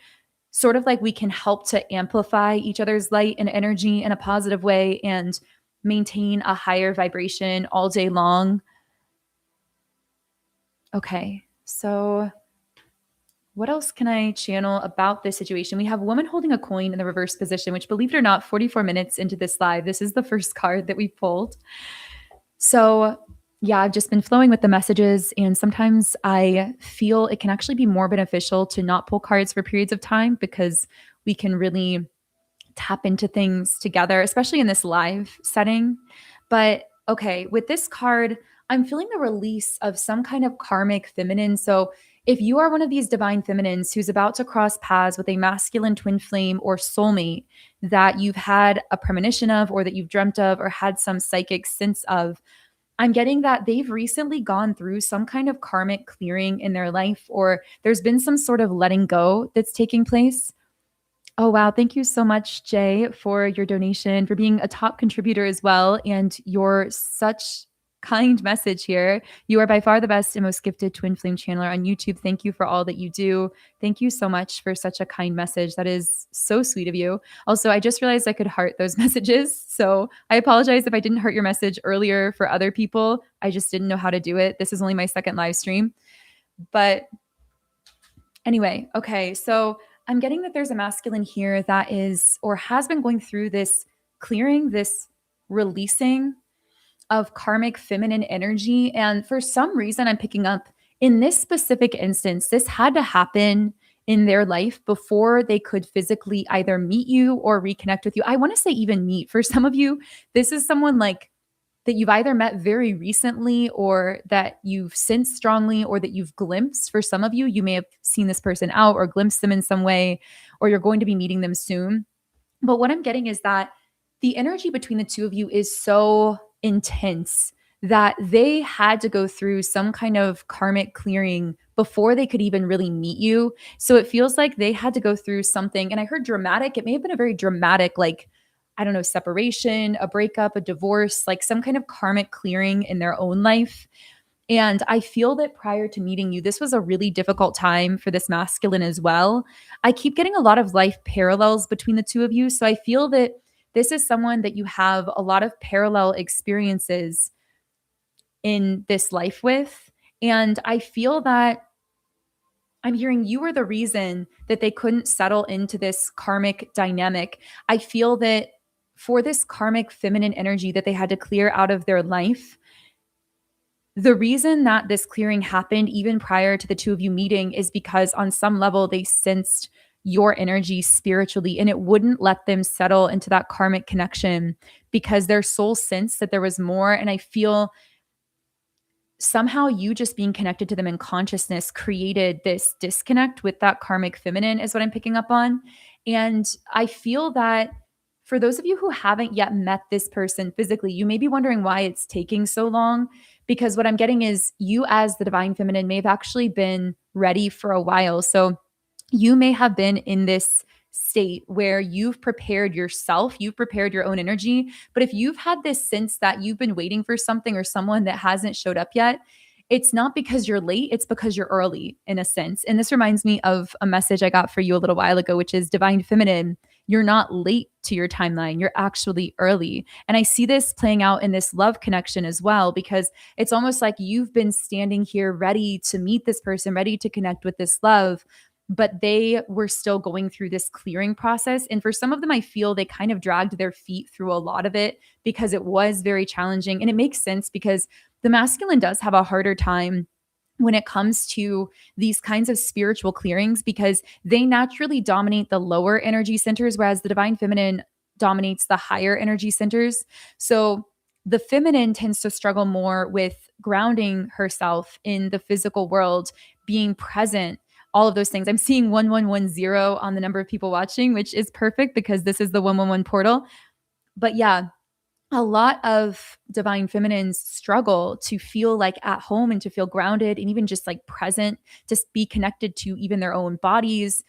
sort of like we can help to amplify each other's light and energy in a positive way and maintain a higher vibration all day long. Okay, so what else can I channel about this situation? We have a woman holding a coin in the reverse position, which, believe it or not, 44 minutes into this live, this is the first card that we pulled. So yeah, I've just been flowing with the messages, and sometimes I feel it can actually be more beneficial to not pull cards for periods of time, because we can really tap into things together, especially in this live setting. But okay, with this card, I'm feeling the release of some kind of karmic feminine. So if you are one of these divine feminines who's about to cross paths with a masculine twin flame or soulmate that you've had a premonition of, or that you've dreamt of, or had some psychic sense of, I'm getting that they've recently gone through some kind of karmic clearing in their life, or there's been some sort of letting go that's taking place. Oh, wow. Thank you so much, Jay, for your donation, for being a top contributor as well. And you're such kind message here. You are by far the best and most gifted twin flame channeler on YouTube. Thank you for all that you do. Thank you so much for such a kind message. That is so sweet of you. Also, I just realized I could heart those messages. So I apologize if I didn't heart your message earlier for other people. I just didn't know how to do it. This is only my second live stream. But anyway, okay. So I'm getting that there's a masculine here that is or has been going through this clearing, this releasing of karmic feminine energy. And for some reason, I'm picking up in this specific instance, this had to happen in their life before they could physically either meet you or reconnect with you. I want to say even meet. For some of you, this is someone like that you've either met very recently or that you've sensed strongly or that you've glimpsed. For some of you, you may have seen this person out or glimpsed them in some way, or you're going to be meeting them soon. But what I'm getting is that the energy between the two of you is so intense that they had to go through some kind of karmic clearing before they could even really meet you. So it feels like they had to go through something. And I heard dramatic. It may have been a very dramatic, like, I don't know, separation, a breakup, a divorce, like some kind of karmic clearing in their own life. And I feel that prior to meeting you, this was a really difficult time for this masculine as well. I keep getting a lot of life parallels between the two of you. So I feel that this is someone that you have a lot of parallel experiences in this life with. And I feel that I'm hearing you were the reason that they couldn't settle into this karmic dynamic. I feel that for this karmic feminine energy that they had to clear out of their life, the reason that this clearing happened even prior to the two of you meeting is because on some level they sensed your energy spiritually and it wouldn't let them settle into that karmic connection because their soul sensed that there was more. And I feel somehow you just being connected to them in consciousness created this disconnect with that karmic feminine is what I'm picking up on. And I feel that for those of you who haven't yet met this person physically, you may be wondering why it's taking so long, because what I'm getting is you as the divine feminine may have actually been ready for a while. So you may have been in this state where you've prepared yourself, you've prepared your own energy. But if you've had this sense that you've been waiting for something or someone that hasn't showed up yet, it's not because you're late, it's because you're early in a sense. And this reminds me of a message I got for you a little while ago, which is divine feminine. You're not late to your timeline, you're actually early. And I see this playing out in this love connection as well, because it's almost like you've been standing here ready to meet this person, ready to connect with this love, but they were still going through this clearing process. And for some of them, I feel they kind of dragged their feet through a lot of it because it was very challenging. And it makes sense because the masculine does have a harder time when it comes to these kinds of spiritual clearings because they naturally dominate the lower energy centers, whereas the divine feminine dominates the higher energy centers. So the feminine tends to struggle more with grounding herself in the physical world, being present, all of those things. I'm seeing 1110 on the number of people watching, which is perfect because this is the 111 portal. But yeah, a lot of divine feminines struggle to feel like at home and to feel grounded and even just like present, to be connected to even their own bodies,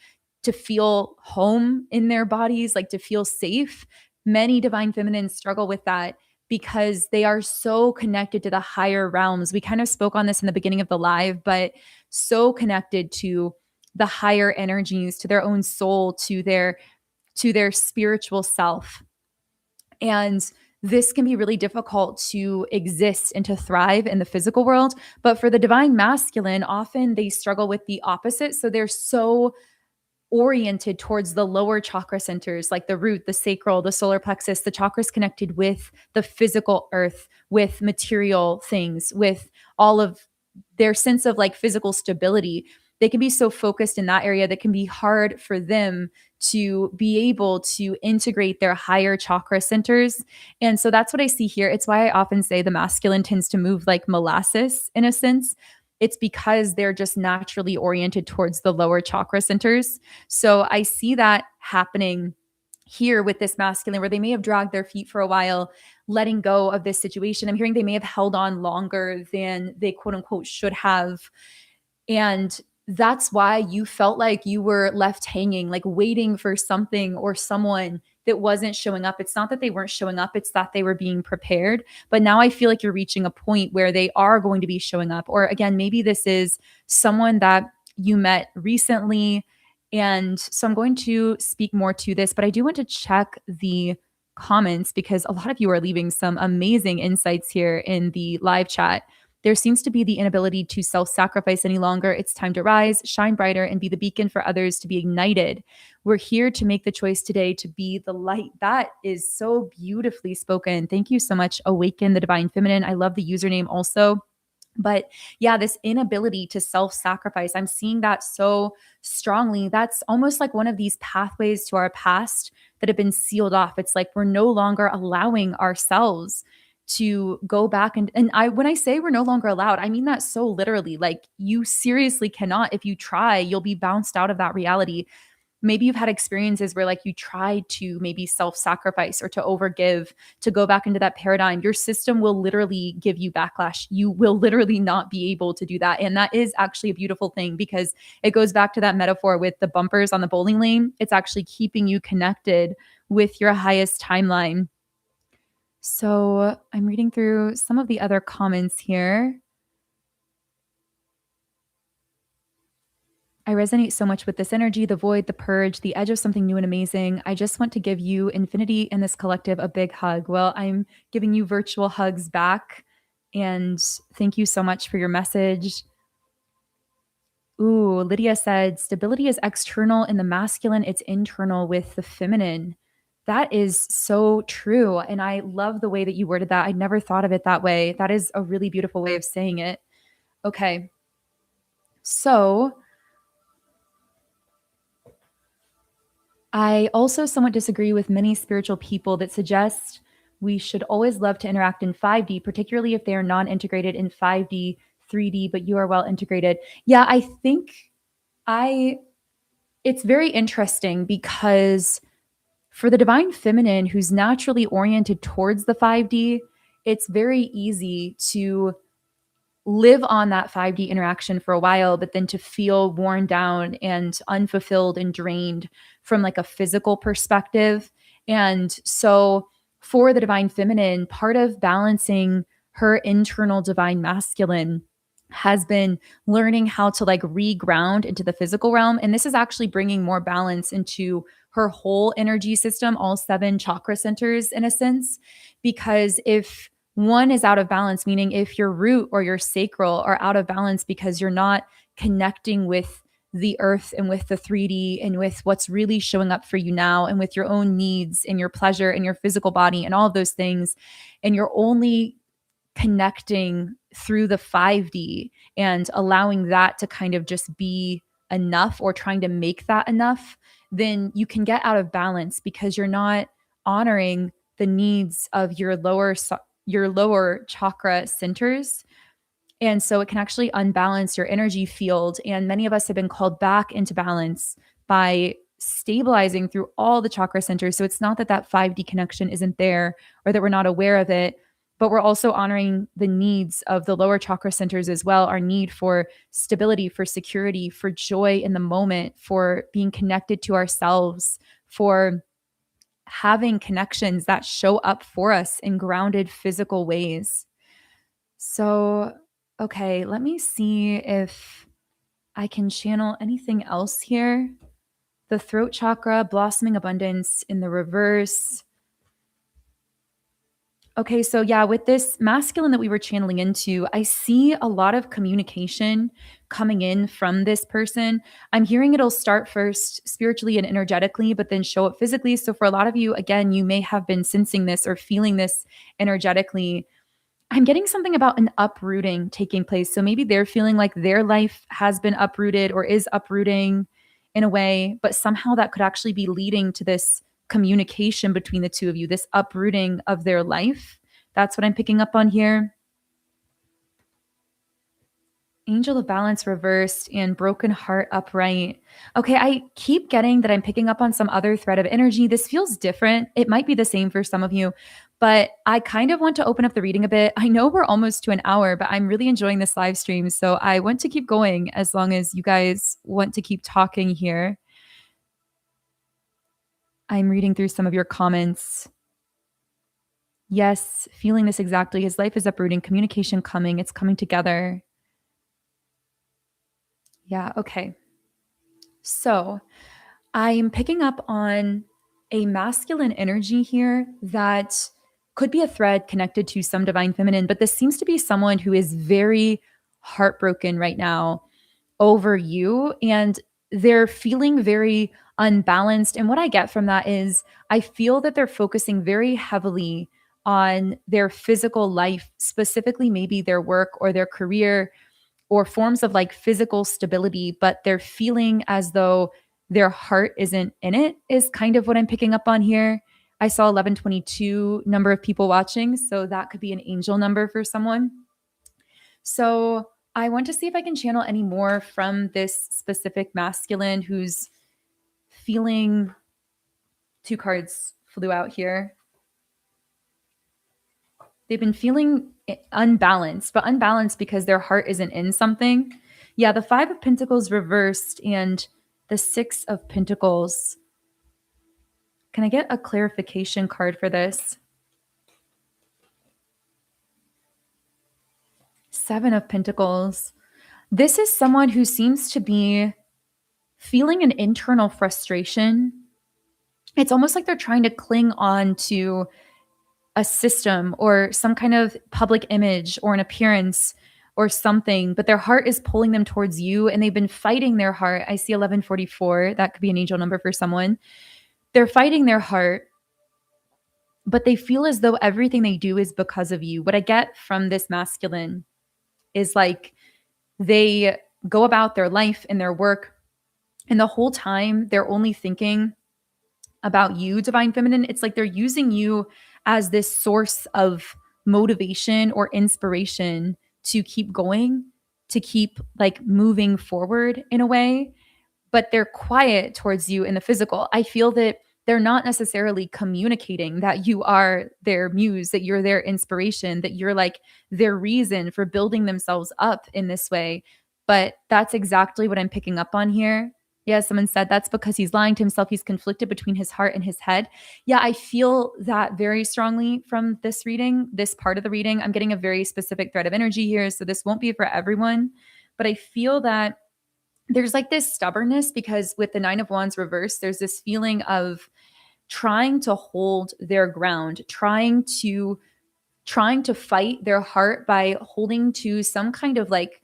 to feel home in their bodies, like to feel safe. Many divine feminines struggle with that because they are so connected to the higher realms. We kind of spoke on this in the beginning of the live, but so connected to the higher energies, to their own soul, to their spiritual self. And this can be really difficult to exist and to thrive in the physical world. But for the divine masculine, often they struggle with the opposite. So they're so oriented towards the lower chakra centers, like the root, the sacral, the solar plexus, the chakras connected with the physical earth, with material things, with all of their sense of like physical stability. They can be so focused in that area that can be hard for them to be able to integrate their higher chakra centers. And so that's what I see here. It's why I often say the masculine tends to move like molasses in a sense. It's because they're just naturally oriented towards the lower chakra centers. So I see that happening here with this masculine where they may have dragged their feet for a while, letting go of this situation. I'm hearing they may have held on longer than they quote unquote should have. And that's why you felt like you were left hanging, like waiting for something or someone that wasn't showing up. It's not that they weren't showing up, it's that they were being prepared. But now I feel like you're reaching a point where they are going to be showing up. Or again, maybe this is someone that you met recently. And so I'm going to speak more to this, but I do want to check the comments because a lot of you are leaving some amazing insights here in the live chat. There seems to be the inability to self sacrifice any longer. It's time to rise, shine brighter, and be the beacon for others to be ignited. We're here to make the choice today to be the light. That is so beautifully spoken. Thank you so much, Awaken the Divine Feminine. I love the username also. But yeah, this inability to self sacrifice, I'm seeing that so strongly. That's almost like one of these pathways to our past that have been sealed off. It's like we're no longer allowing ourselves to go back and I when I say we're no longer allowed, I mean that so literally. Like you seriously cannot. If you try, you'll be bounced out of that reality. Maybe you've had experiences where like you tried to maybe self-sacrifice or to overgive, to go back into that paradigm. Your system will literally give you backlash. You will literally not be able to do that. And that is actually a beautiful thing because it goes back to that metaphor with the bumpers on the bowling lane. It's actually keeping you connected with your highest timeline. So I'm reading through some of the other comments here. I resonate so much with this energy, the void, the purge, the edge of something new and amazing. I just want to give you, infinity and this collective, a big hug. Well, I'm giving you virtual hugs back. And thank you so much for your message. Ooh, Lydia said, stability is external in the masculine, it's internal with the feminine. That is so true. And I love the way that you worded that. I never thought of it that way. That is a really beautiful way of saying it. Okay. So I also somewhat disagree with many spiritual people that suggest we should always love to interact in 5D, particularly if they are non-integrated in 5D, 3D, but you are well integrated. Yeah, I think I it's very interesting because for the divine feminine who's naturally oriented towards the 5D, it's very easy to live on that 5D interaction for a while, but then to feel worn down and unfulfilled and drained from like a physical perspective. And so for the divine feminine, part of balancing her internal divine masculine has been learning how to like reground into the physical realm. And this is actually bringing more balance into her whole energy system, all 7 chakra centers in a sense, because if one is out of balance, meaning if your root or your sacral are out of balance because you're not connecting with the earth and with the 3D and with what's really showing up for you now and with your own needs and your pleasure and your physical body and all of those things, and you're only connecting through the 5D and allowing that to kind of just be enough or trying to make that enough, then you can get out of balance because you're not honoring the needs of your lower chakra centers. And so it can actually unbalance your energy field. And many of us have been called back into balance by stabilizing through all the chakra centers. So it's not that that 5D connection isn't there or that we're not aware of it, but we're also honoring the needs of the lower chakra centers as well. Our need for stability, for security, for joy in the moment, for being connected to ourselves, for having connections that show up for us in grounded physical ways. So, okay, let me see if I can channel anything else here. The throat chakra, blossoming abundance in the reverse. Okay, so yeah, with this masculine that we were channeling into, I see a lot of communication coming in from this person. I'm hearing it'll start first spiritually and energetically, but then show up physically. So for a lot of you, again, you may have been sensing this or feeling this energetically. I'm getting something about an uprooting taking place. So maybe they're feeling like their life has been uprooted or is uprooting in a way, but somehow that could actually be leading to this communication between the two of you, this uprooting of their life. That's what I'm picking up on here. Angel of balance reversed and broken heart upright. Okay, I keep getting that I'm picking up on some other thread of energy. This feels different. It might be the same for some of you, but I kind of want to open up the reading a bit. I know we're almost to an hour, but I'm really enjoying this live stream. So I want to keep going as long as you guys want to keep talking here. I'm reading through some of your comments. Yes, feeling this exactly. His life is uprooting, communication coming, it's coming together. Yeah, okay. So I'm picking up on a masculine energy here that could be a thread connected to some divine feminine, but this seems to be someone who is very heartbroken right now over you, and they're feeling very unbalanced. And what I get from that is I feel that they're focusing very heavily on their physical life, specifically maybe their work or their career or forms of like physical stability, but they're feeling as though their heart isn't in it, is kind of what I'm picking up on here. I saw 1122 number of people watching, so that could be an angel number for someone. So I want to see if I can channel any more from this specific masculine who's feeling. Two cards flew out here. They've been feeling unbalanced, but unbalanced because their heart isn't in something. Yeah, the Five of Pentacles reversed and the Six of Pentacles. Can I get a clarification card for this? Seven of Pentacles. This is someone who seems to be feeling an internal frustration. It's almost like they're trying to cling on to a system or some kind of public image or an appearance or something, but their heart is pulling them towards you and they've been fighting their heart. I see 1144. That could be an angel number for someone. They're fighting their heart, but they feel as though everything they do is because of you. What I get from this masculine is like they go about their life and their work, and the whole time they're only thinking about you, divine feminine. It's like they're using you as this source of motivation or inspiration to keep going, to keep like moving forward in a way, but they're quiet towards you in the physical. I feel that they're not necessarily communicating that you are their muse, that you're their inspiration, that you're like their reason for building themselves up in this way. But that's exactly what I'm picking up on here. Yeah, someone said that's because he's lying to himself. He's conflicted between his heart and his head. Yeah, I feel that very strongly from this reading, this part of the reading. I'm getting a very specific thread of energy here. So this won't be for everyone. But I feel that there's like this stubbornness because with the Nine of Wands reversed, there's this feeling of trying to hold their ground, trying to fight their heart by holding to some kind of like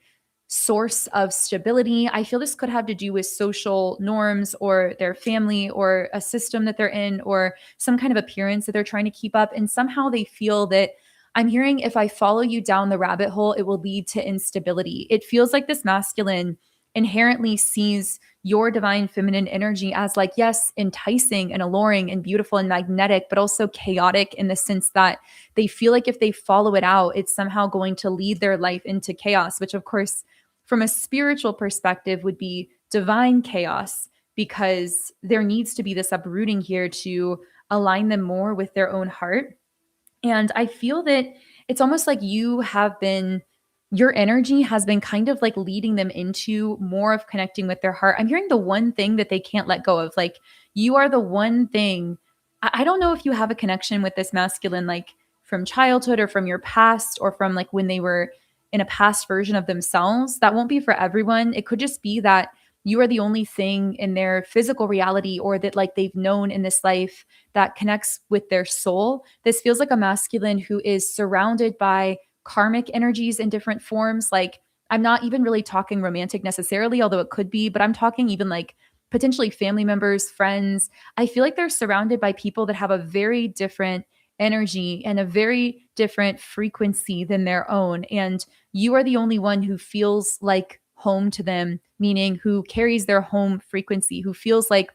source of stability. I feel this could have to do with social norms or their family or a system that they're in or some kind of appearance that they're trying to keep up. And somehow they feel that I'm hearing if I follow you down the rabbit hole, it will lead to instability. It feels like this masculine inherently sees your divine feminine energy as like, yes, enticing and alluring and beautiful and magnetic, but also chaotic in the sense that they feel like if they follow it out, it's somehow going to lead their life into chaos, which of course, from a spiritual perspective, would be divine chaos because there needs to be this uprooting here to align them more with their own heart. And I feel that it's almost like your energy has been kind of like leading them into more of connecting with their heart. I'm hearing the one thing that they can't let go of. Like you are the one thing. I don't know if you have a connection with this masculine, like from childhood or from your past or from like when they were in a past version of themselves. That won't be for everyone. It could just be that you are the only thing in their physical reality or that like they've known in this life that connects with their soul. This feels like a masculine who is surrounded by karmic energies in different forms. Like, I'm not even really talking romantic necessarily, although it could be, but I'm talking even like potentially family members, friends. I feel like they're surrounded by people that have a very different energy and a very different frequency than their own. And you are the only one who feels like home to them, meaning who carries their home frequency, who feels like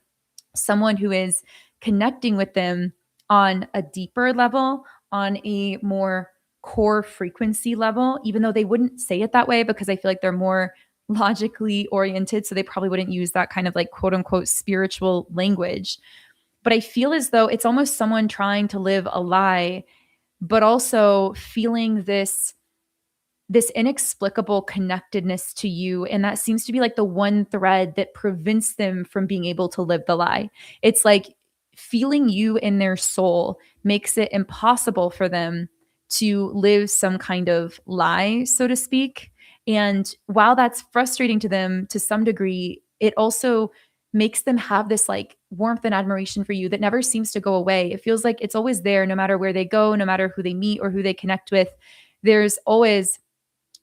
someone who is connecting with them on a deeper level, on a more core frequency level, even though they wouldn't say it that way because I feel like they're more logically oriented. So they probably wouldn't use that kind of like quote unquote spiritual language. But I feel as though it's almost someone trying to live a lie, but also feeling this inexplicable connectedness to you. And that seems to be like the one thread that prevents them from being able to live the lie. It's like feeling you in their soul makes it impossible for them to live some kind of lie, so to speak. And while that's frustrating to them to some degree, it also makes them have this like warmth and admiration for you that never seems to go away. It feels like it's always there no matter where they go, no matter who they meet or who they connect with. There's always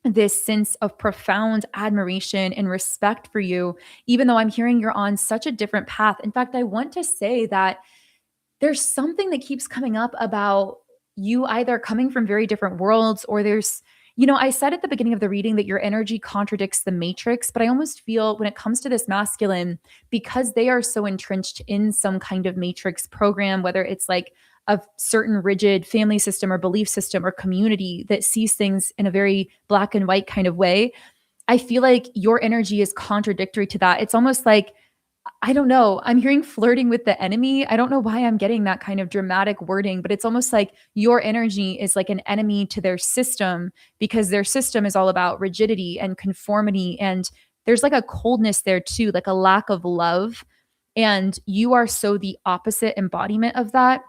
this sense of profound admiration and respect for you, even though I'm hearing you're on such a different path. In fact, I want to say that there's something that keeps coming up about you either coming from very different worlds or I said at the beginning of the reading that your energy contradicts the matrix, but I almost feel when it comes to this masculine, because they are so entrenched in some kind of matrix program, whether it's like a certain rigid family system or belief system or community that sees things in a very black and white kind of way, I feel like your energy is contradictory to that. It's almost like, I don't know. I'm hearing flirting with the enemy. I don't know why I'm getting that kind of dramatic wording, but it's almost like your energy is like an enemy to their system because their system is all about rigidity and conformity. And there's like a coldness there too, like a lack of love. And you are so the opposite embodiment of that.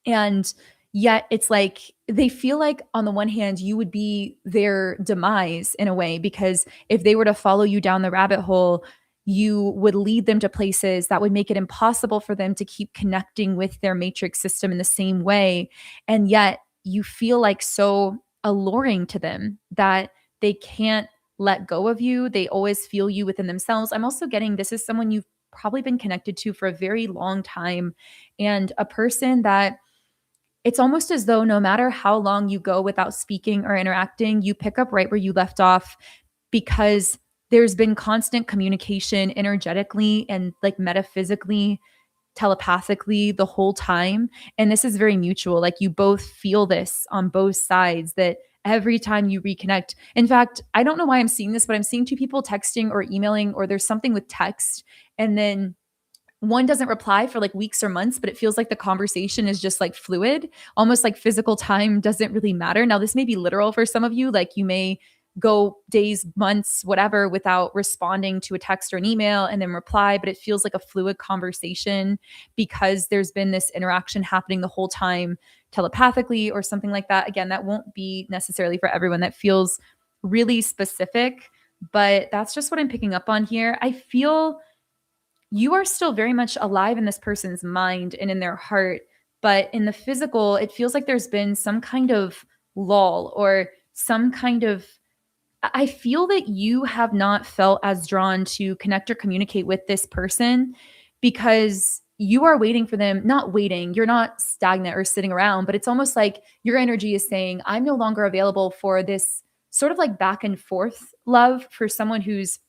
And yet it's like they feel like on the one hand you would be their demise in a way, because if they were to follow you down the rabbit hole, you would lead them to places that would make it impossible for them to keep connecting with their matrix system in the same way. And yet you feel like so alluring to them that they can't let go of you. They always feel you within themselves. I'm also getting this is someone you've probably been connected to for a very long time, and a person that it's almost as though no matter how long you go without speaking or interacting, you pick up right where you left off because there's been constant communication energetically and like metaphysically, telepathically the whole time. And this is very mutual. Like you both feel this on both sides that every time you reconnect. In fact, I don't know why I'm seeing this, but I'm seeing two people texting or emailing, or there's something with text. And then one doesn't reply for like weeks or months, but it feels like the conversation is just like fluid, almost like physical time doesn't really matter. Now, this may be literal for some of you, like you may go days, months, whatever, without responding to a text or an email and then reply, but it feels like a fluid conversation because there's been this interaction happening the whole time telepathically or something like that. Again, that won't be necessarily for everyone. That feels really specific, but that's just what I'm picking up on here. I feel you are still very much alive in this person's mind and in their heart. But in the physical, it feels like there's been some kind of lull or some kind of. I feel that you have not felt as drawn to connect or communicate with this person because you are waiting for them, not waiting. You're not stagnant or sitting around, but it's almost like your energy is saying, I'm no longer available for this sort of like back and forth love for someone who's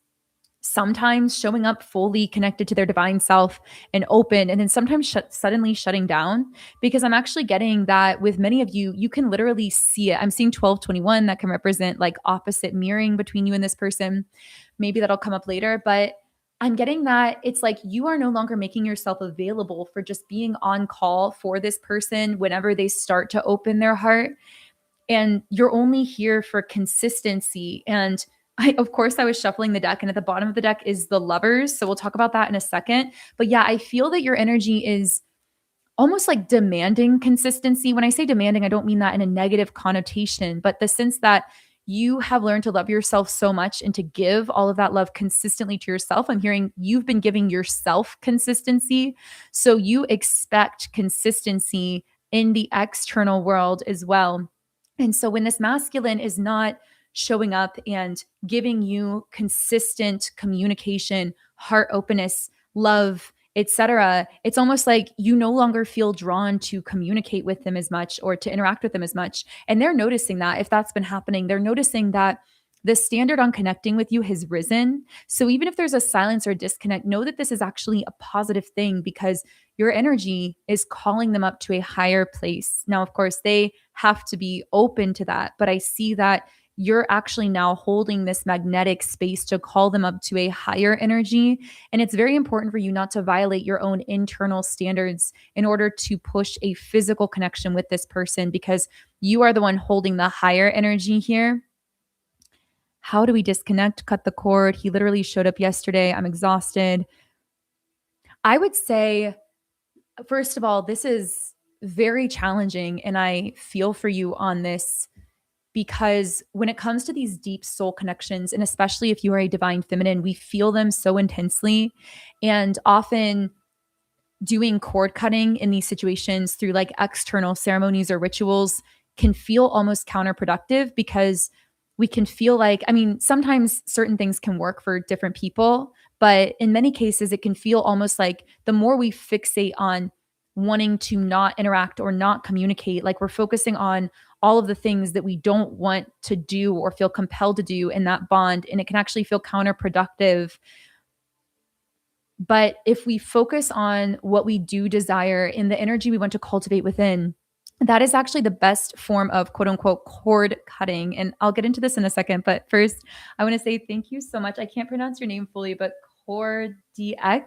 sometimes showing up fully connected to their divine self and open, and then sometimes suddenly shutting down. Because I'm actually getting that with many of you, you can literally see it. I'm seeing 1221 that can represent like opposite mirroring between you and this person. Maybe that'll come up later, but I'm getting that it's like you are no longer making yourself available for just being on call for this person whenever they start to open their heart, and you're only here for consistency. And of course, I was shuffling the deck, and at the bottom of the deck is the Lovers. So we'll talk about that in a second. But yeah, I feel that your energy is almost like demanding consistency. When I say demanding, I don't mean that in a negative connotation, but the sense that you have learned to love yourself so much and to give all of that love consistently to yourself. I'm hearing you've been giving yourself consistency. So you expect consistency in the external world as well. And so when this masculine is not showing up and giving you consistent communication, heart openness, love, etc., it's almost like you no longer feel drawn to communicate with them as much or to interact with them as much. And they're noticing that. If that's been happening, they're noticing that the standard on connecting with you has risen. So even if there's a silence or disconnect, know that this is actually a positive thing because your energy is calling them up to a higher place. Now, of course, they have to be open to that, but I see that you're actually now holding this magnetic space to call them up to a higher energy. And it's very important for you not to violate your own internal standards in order to push a physical connection with this person, because you are the one holding the higher energy here. How do we disconnect? Cut the cord. He literally showed up yesterday. I'm exhausted. I would say First of all, this is very challenging, and I feel for you on this because when it comes to these deep soul connections, and especially if you are a divine feminine, we feel them so intensely. And often doing cord cutting in these situations through like external ceremonies or rituals can feel almost counterproductive because we can feel like, I mean, sometimes certain things can work for different people, but in many cases, it can feel almost like the more we fixate on wanting to not interact or not communicate, like we're focusing on all of the things that we don't want to do or feel compelled to do in that bond. And it can actually feel counterproductive. But if we focus on what we do desire and the energy we want to cultivate within, that is actually the best form of quote unquote cord cutting. And I'll get into this in a second. But first, I want to say thank you so much. I can't pronounce your name fully, but Core DX.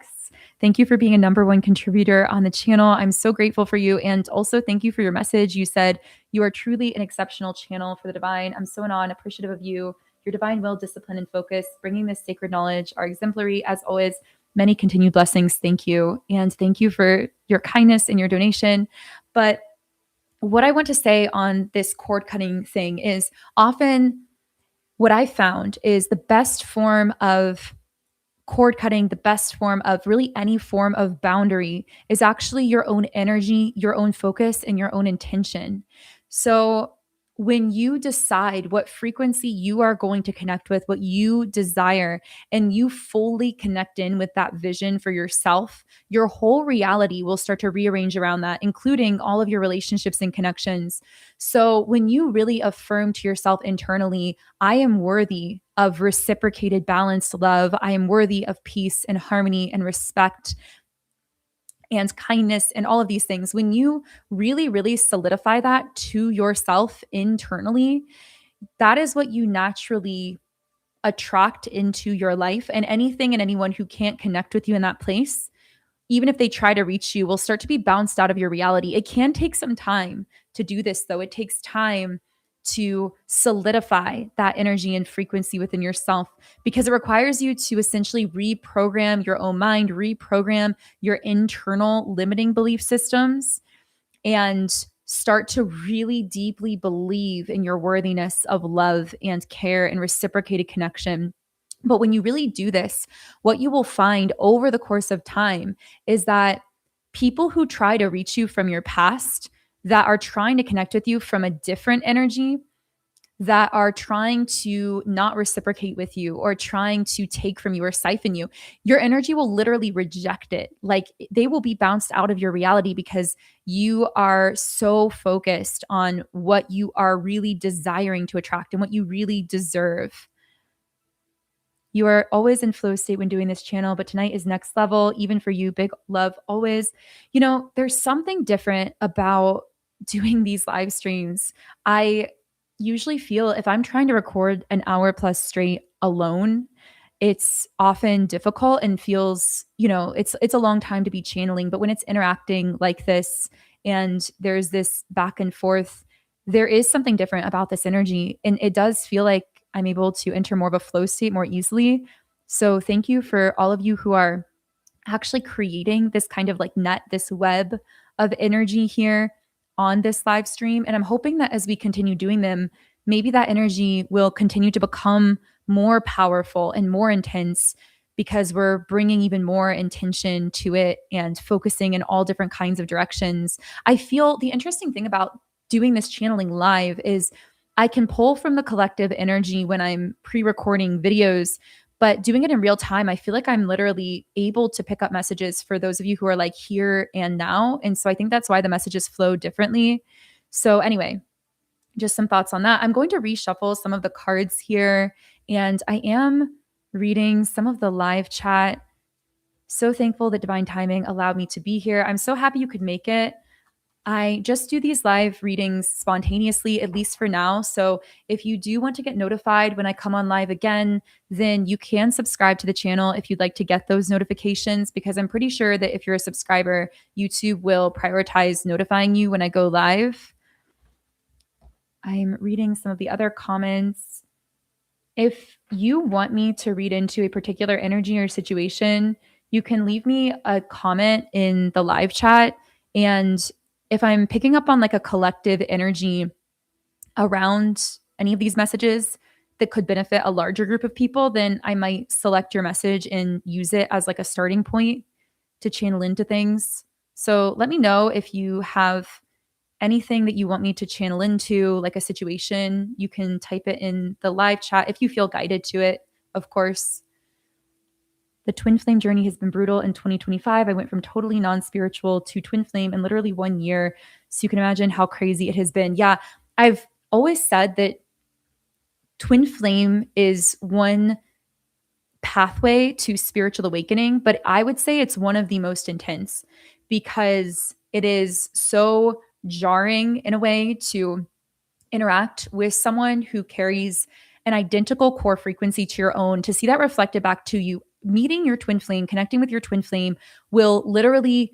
Thank you for being a number one contributor on the channel. I'm so grateful for you. And also, thank you for your message. You said you are truly an exceptional channel for the divine. I'm so in awe and appreciative of you. Your divine will, discipline, and focus, bringing this sacred knowledge are exemplary as always. Many continued blessings. Thank you. And thank you for your kindness and your donation. But what I want to say on this cord cutting thing is often what I found is the best form of cord cutting, the best form of really any form of boundary is actually your own energy, your own focus, and your own intention. So when you decide what frequency you are going to connect with, what you desire, and you fully connect in with that vision for yourself, your whole reality will start to rearrange around that, including all of your relationships and connections. So when you really affirm to yourself internally, I am worthy of reciprocated, balanced love. I am worthy of peace and harmony and respect and kindness and all of these things. When you really, really solidify that to yourself internally, that is what you naturally attract into your life. And anything and anyone who can't connect with you in that place, even if they try to reach you, will start to be bounced out of your reality. It can take some time to do this, though. It takes time to solidify that energy and frequency within yourself because it requires you to essentially reprogram your own mind, reprogram your internal limiting belief systems, and start to really deeply believe in your worthiness of love and care and reciprocated connection. But when you really do this, what you will find over the course of time is that people who try to reach you from your past, that are trying to connect with you from a different energy, that are trying to not reciprocate with you or trying to take from you or siphon you, your energy will literally reject it. Like they will be bounced out of your reality because you are so focused on what you are really desiring to attract and what you really deserve. You are always in flow state when doing this channel, but tonight is next level, even for you. Big love always. You know, there's something different about doing these live streams. I usually feel if I'm trying to record an hour plus straight alone, it's often difficult and feels, you know, it's a long time to be channeling, but when it's interacting like this and there's this back and forth, there is something different about this energy and it does feel like I'm able to enter more of a flow state more easily. So thank you for all of you who are actually creating this kind of like net, this web of energy here on this live stream. And I'm hoping that as we continue doing them, maybe that energy will continue to become more powerful and more intense because we're bringing even more intention to it and focusing in all different kinds of directions. I feel the interesting thing about doing this channeling live is I can pull from the collective energy when I'm pre-recording videos, but doing it in real time, I feel like I'm literally able to pick up messages for those of you who are like here and now. And so I think that's why the messages flow differently. So anyway, just some thoughts on that. I'm going to reshuffle some of the cards here, and I am reading some of the live chat. So thankful that divine timing allowed me to be here. I'm so happy you could make it. I just do these live readings spontaneously, at least for now. So if you do want to get notified when I come on live again, then you can subscribe to the channel if you'd like to get those notifications, because I'm pretty sure that if you're a subscriber, YouTube will prioritize notifying you when I go live. I'm reading some of the other comments. If you want me to read into a particular energy or situation, you can leave me a comment in the live chat. And if I'm picking up on like a collective energy around any of these messages that could benefit a larger group of people, then I might select your message and use it as like a starting point to channel into things. So let me know if you have anything that you want me to channel into, like a situation. You can type it in the live chat if you feel guided to it, of course. The twin flame journey has been brutal in 2025. I went from totally non spiritual to twin flame in literally 1 year. So you can imagine how crazy it has been. Yeah, I've always said that twin flame is one pathway to spiritual awakening, but I would say it's one of the most intense because it is so jarring in a way to interact with someone who carries an identical core frequency to your own, to see that reflected back to you. Meeting your twin flame, connecting with your twin flame will literally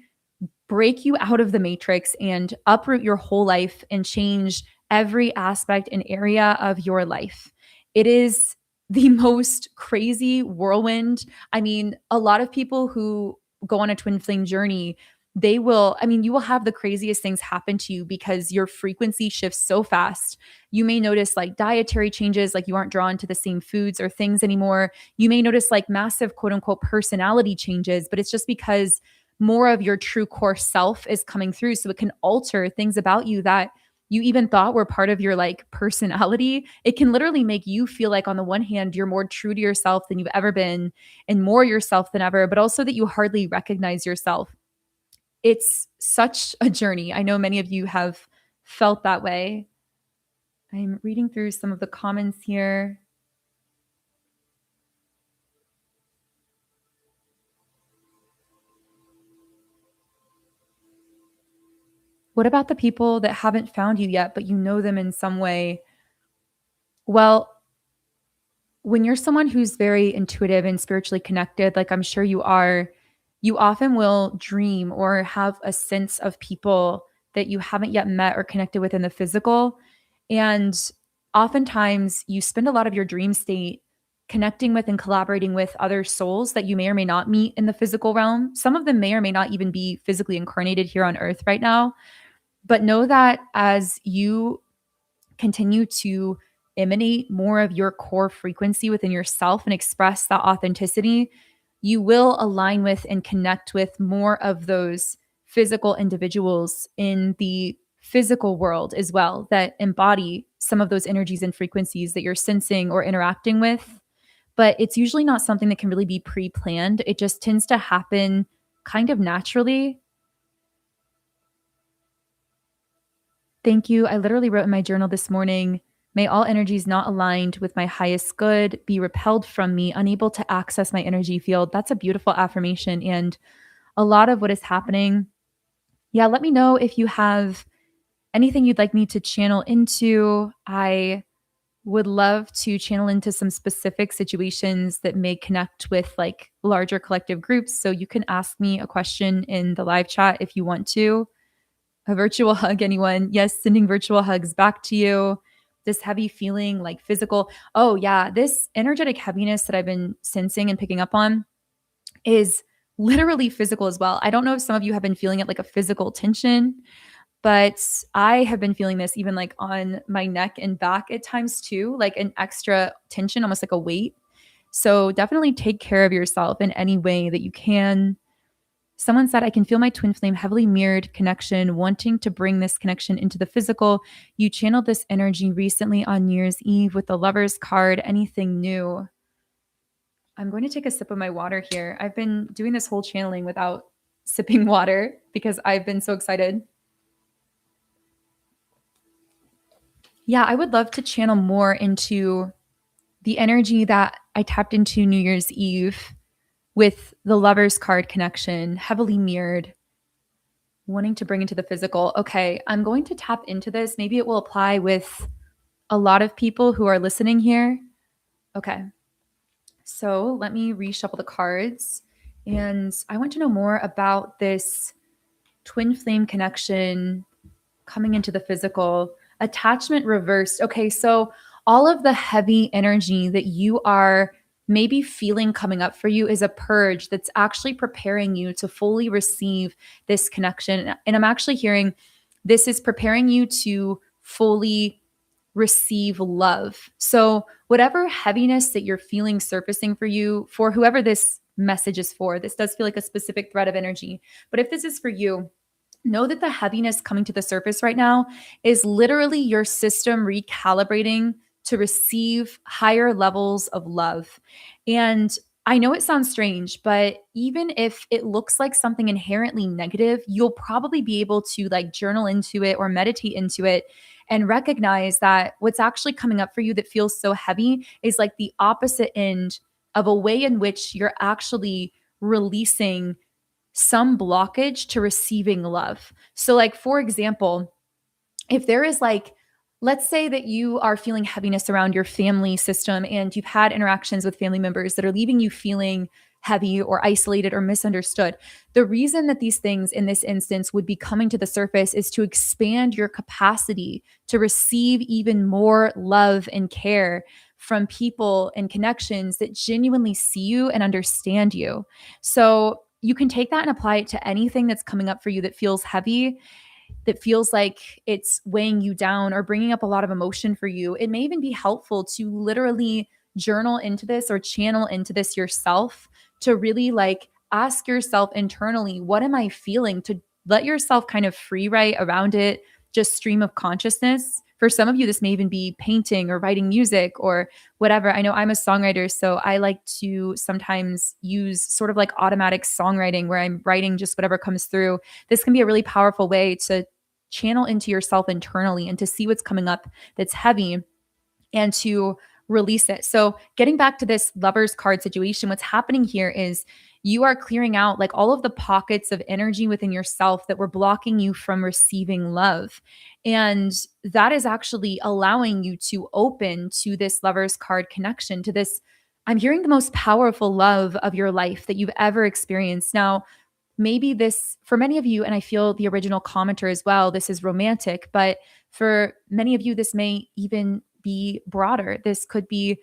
break you out of the matrix and uproot your whole life and change every aspect and area of your life. It is the most crazy whirlwind. I mean, a lot of people who go on a twin flame journey, you will have the craziest things happen to you because your frequency shifts so fast. You may notice like dietary changes, like you aren't drawn to the same foods or things anymore. You may notice like massive quote unquote personality changes, but it's just because more of your true core self is coming through. So it can alter things about you that you even thought were part of your like personality. It can literally make you feel like, on the one hand, you're more true to yourself than you've ever been and more yourself than ever, but also that you hardly recognize yourself. It's such a journey. I know many of you have felt that way. I'm reading through some of the comments here. What about the people that haven't found you yet, but you know them in some way? Well, when you're someone who's very intuitive and spiritually connected, like I'm sure you are, you often will dream or have a sense of people that you haven't yet met or connected with in the physical. And oftentimes you spend a lot of your dream state connecting with and collaborating with other souls that you may or may not meet in the physical realm. Some of them may or may not even be physically incarnated here on earth right now. But know that as you continue to emanate more of your core frequency within yourself and express that authenticity, you will align with and connect with more of those physical individuals in the physical world as well that embody some of those energies and frequencies that you're sensing or interacting with. But it's usually not something that can really be pre planned. It just tends to happen kind of naturally. Thank you. I literally wrote in my journal this morning, may all energies not aligned with my highest good be repelled from me, unable to access my energy field. That's a beautiful affirmation. And a lot of what is happening. Yeah, let me know if you have anything you'd like me to channel into. I would love to channel into some specific situations that may connect with like larger collective groups. So you can ask me a question in the live chat if you want to. A virtual hug, anyone? Yes, sending virtual hugs back to you. This heavy feeling, like physical. Oh, yeah. This energetic heaviness that I've been sensing and picking up on is literally physical as well. I don't know if some of you have been feeling it like a physical tension, but I have been feeling this even like on my neck and back at times too, like an extra tension, almost like a weight. So definitely take care of yourself in any way that you can. Someone said, I can feel my twin flame heavily mirrored connection, wanting to bring this connection into the physical. You channeled this energy recently on New Year's Eve with the Lover's card. Anything new? I'm going to take a sip of my water here. I've been doing this whole channeling without sipping water because I've been so excited. Yeah, I would love to channel more into the energy that I tapped into New Year's Eve with the Lover's card connection, heavily mirrored, wanting to bring into the physical. Okay, I'm going to tap into this. Maybe it will apply with a lot of people who are listening here. Okay, so let me reshuffle the cards. And I want to know more about this twin flame connection coming into the physical. Attachment reversed. Okay, so all of the heavy energy that you are maybe feeling coming up for you is a purge that's actually preparing you to fully receive this connection. And I'm actually hearing this is preparing you to fully receive love. So, whatever heaviness that you're feeling surfacing for you, for whoever this message is for, this does feel like a specific thread of energy. But if this is for you, know that the heaviness coming to the surface right now is literally your system recalibrating to receive higher levels of love. And I know it sounds strange, but even if it looks like something inherently negative, you'll probably be able to like journal into it or meditate into it and recognize that what's actually coming up for you that feels so heavy is like the opposite end of a way in which you're actually releasing some blockage to receiving love. So, like, for example, if there is like, let's say that you are feeling heaviness around your family system and you've had interactions with family members that are leaving you feeling heavy or isolated or misunderstood. The reason that these things in this instance would be coming to the surface is to expand your capacity to receive even more love and care from people and connections that genuinely see you and understand you. So you can take that and apply it to anything that's coming up for you that feels heavy, that feels like it's weighing you down or bringing up a lot of emotion for you. It may even be helpful to literally journal into this or channel into this yourself to really like ask yourself internally, what am I feeling? To let yourself kind of free write around it, just stream of consciousness. For some of you, this may even be painting or writing music or whatever. I know I'm a songwriter, so I like to sometimes use sort of like automatic songwriting where I'm writing just whatever comes through. This can be a really powerful way to channel into yourself internally and to see what's coming up that's heavy and to release it. So, getting back to this lover's card situation, what's happening here is you are clearing out like all of the pockets of energy within yourself that were blocking you from receiving love. And that is actually allowing you to open to this lover's card connection, to this. I'm hearing the most powerful love of your life that you've ever experienced. Now, maybe this for many of you, and I feel the original commenter as well, this is romantic, but for many of you, this may even be broader. This could be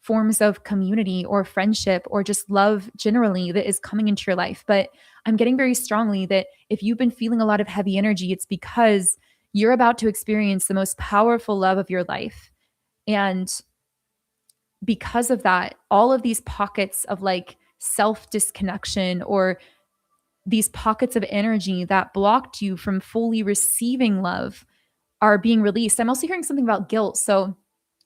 forms of community or friendship or just love generally that is coming into your life. But I'm getting very strongly that if you've been feeling a lot of heavy energy, it's because you're about to experience the most powerful love of your life. And because of that, all of these pockets of like self disconnection or these pockets of energy that blocked you from fully receiving love are being released. I'm also hearing something about guilt. So,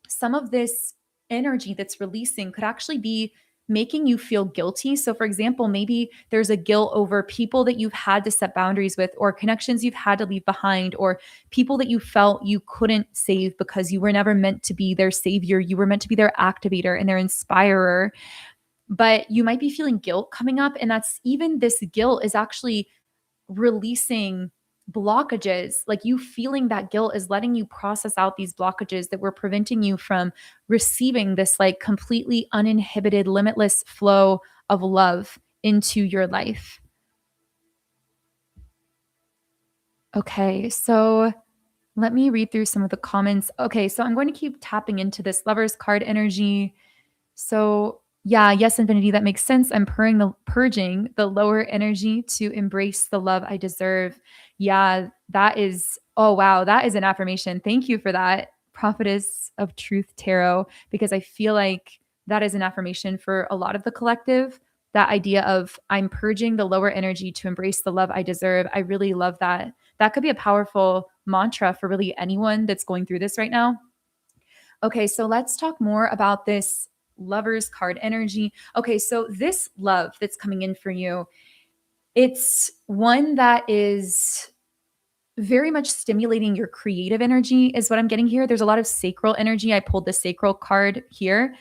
some of this energy that's releasing could actually be making you feel guilty. So, for example, maybe there's a guilt over people that you've had to set boundaries with, or connections you've had to leave behind, or people that you felt you couldn't save because you were never meant to be their savior. You were meant to be their activator and their inspirer, but you might be feeling guilt coming up. And that's even this guilt is actually releasing blockages. Like you feeling that guilt is letting you process out these blockages that were preventing you from receiving this like completely uninhibited, limitless flow of love into your life. Okay, so let me read through some of the comments. Okay, so I'm going to keep tapping into this lover's card energy. So, yeah, yes, infinity, that makes sense. I'm purging the lower energy to embrace the love I deserve. Yeah, that is, oh, wow, that is an affirmation. Thank you for that, Prophetess of Truth Tarot, because I feel like that is an affirmation for a lot of the collective. That idea of I'm purging the lower energy to embrace the love I deserve. I really love that. That could be a powerful mantra for really anyone that's going through this right now. Okay, so let's talk more about this lover's card energy. Okay, so this love that's coming in for you, it's one that is very much stimulating your creative energy, is what I'm getting here. There's a lot of sacral energy. I pulled the sacral card here,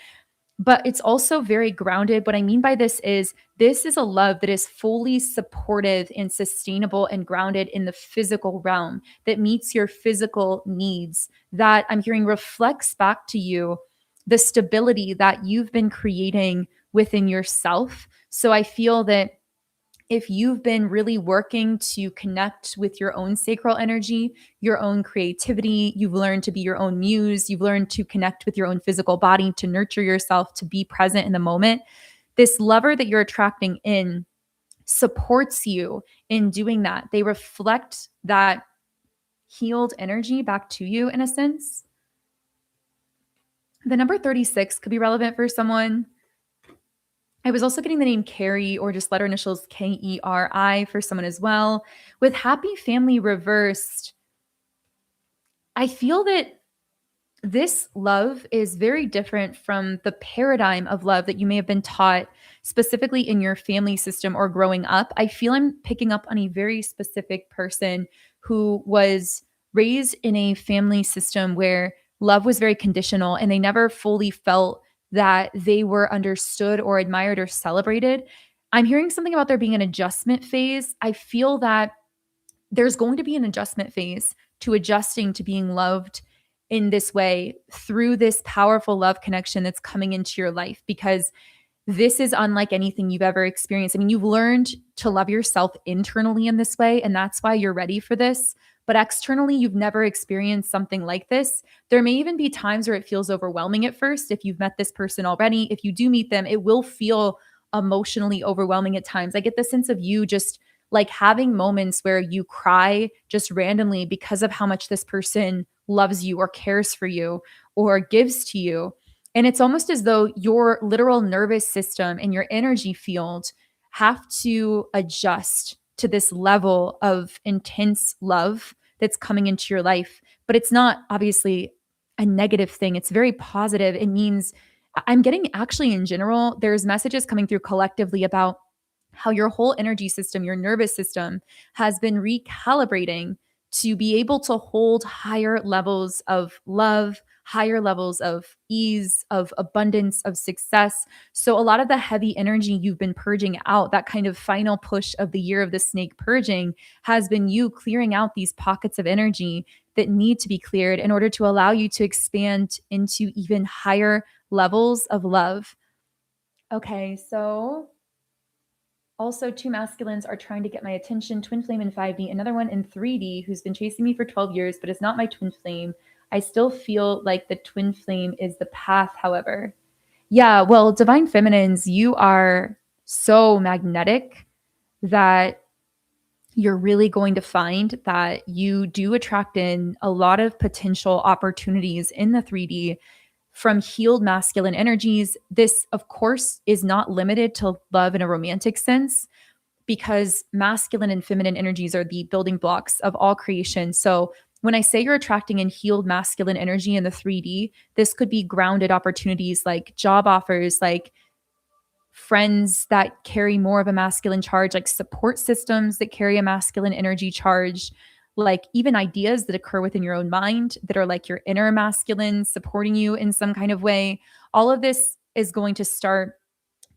but it's also very grounded. What I mean by this is a love that is fully supportive and sustainable and grounded in the physical realm that meets your physical needs, that I'm hearing reflects back to you the stability that you've been creating within yourself. So I feel that if you've been really working to connect with your own sacral energy, your own creativity, you've learned to be your own muse, you've learned to connect with your own physical body, to nurture yourself, to be present in the moment, this lover that you're attracting in supports you in doing that. They reflect that healed energy back to you in a sense. The number 36 could be relevant for someone. I was also getting the name Carrie or just letter initials Keri for someone as well. With happy family reversed, I feel that this love is very different from the paradigm of love that you may have been taught specifically in your family system or growing up. I feel I'm picking up on a very specific person who was raised in a family system where love was very conditional and they never fully felt that they were understood or admired or celebrated. I'm hearing something about there being an adjustment phase. I feel that there's going to be an adjustment phase to adjusting to being loved in this way through this powerful love connection that's coming into your life, because this is unlike anything you've ever experienced. I mean, you've learned to love yourself internally in this way, and that's why you're ready for this. But externally, you've never experienced something like this. There may even be times where it feels overwhelming at first. If you've met this person already, if you do meet them, it will feel emotionally overwhelming at times. I get the sense of you just like having moments where you cry just randomly because of how much this person loves you or cares for you or gives to you. And it's almost as though your literal nervous system and your energy field have to adjust to this level of intense love that's coming into your life. But it's not obviously a negative thing, it's very positive. It means I'm getting actually in general, there's messages coming through collectively about how your whole energy system, your nervous system has been recalibrating to be able to hold higher levels of love, higher levels of ease, of abundance, of success. So, a lot of the heavy energy you've been purging out, that kind of final push of the year of the snake purging, has been you clearing out these pockets of energy that need to be cleared in order to allow you to expand into even higher levels of love. Okay, so also, two masculines are trying to get my attention, twin flame in 5D, another one in 3D who's been chasing me for 12 years, but is not my twin flame. I still feel like the twin flame is the path, however. Yeah, well, divine feminines, you are so magnetic that you're really going to find that you do attract in a lot of potential opportunities in the 3D from healed masculine energies. This, of course, is not limited to love in a romantic sense, because masculine and feminine energies are the building blocks of all creation. So when I say you're attracting in healed masculine energy in the 3D, this could be grounded opportunities like job offers, like friends that carry more of a masculine charge, like support systems that carry a masculine energy charge, like even ideas that occur within your own mind that are like your inner masculine supporting you in some kind of way. All of this is going to start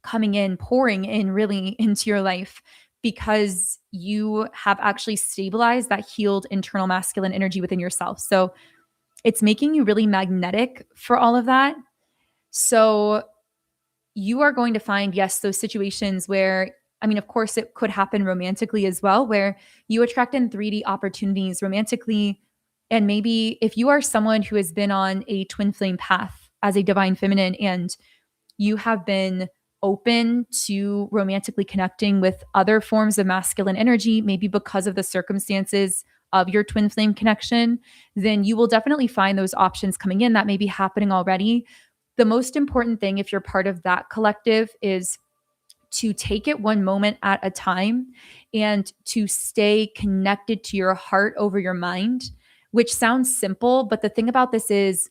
coming in, pouring in really into your life because you have actually stabilized that healed internal masculine energy within yourself. So it's making you really magnetic for all of that. So you are going to find, yes, those situations where, I mean, of course, it could happen romantically as well, where you attract in 3D opportunities romantically. And maybe if you are someone who has been on a twin flame path as a divine feminine and you have been open to romantically connecting with other forms of masculine energy, maybe because of the circumstances of your twin flame connection, then you will definitely find those options coming in that may be happening already. The most important thing, if you're part of that collective, is to take it one moment at a time and to stay connected to your heart over your mind, which sounds simple. But the thing about this is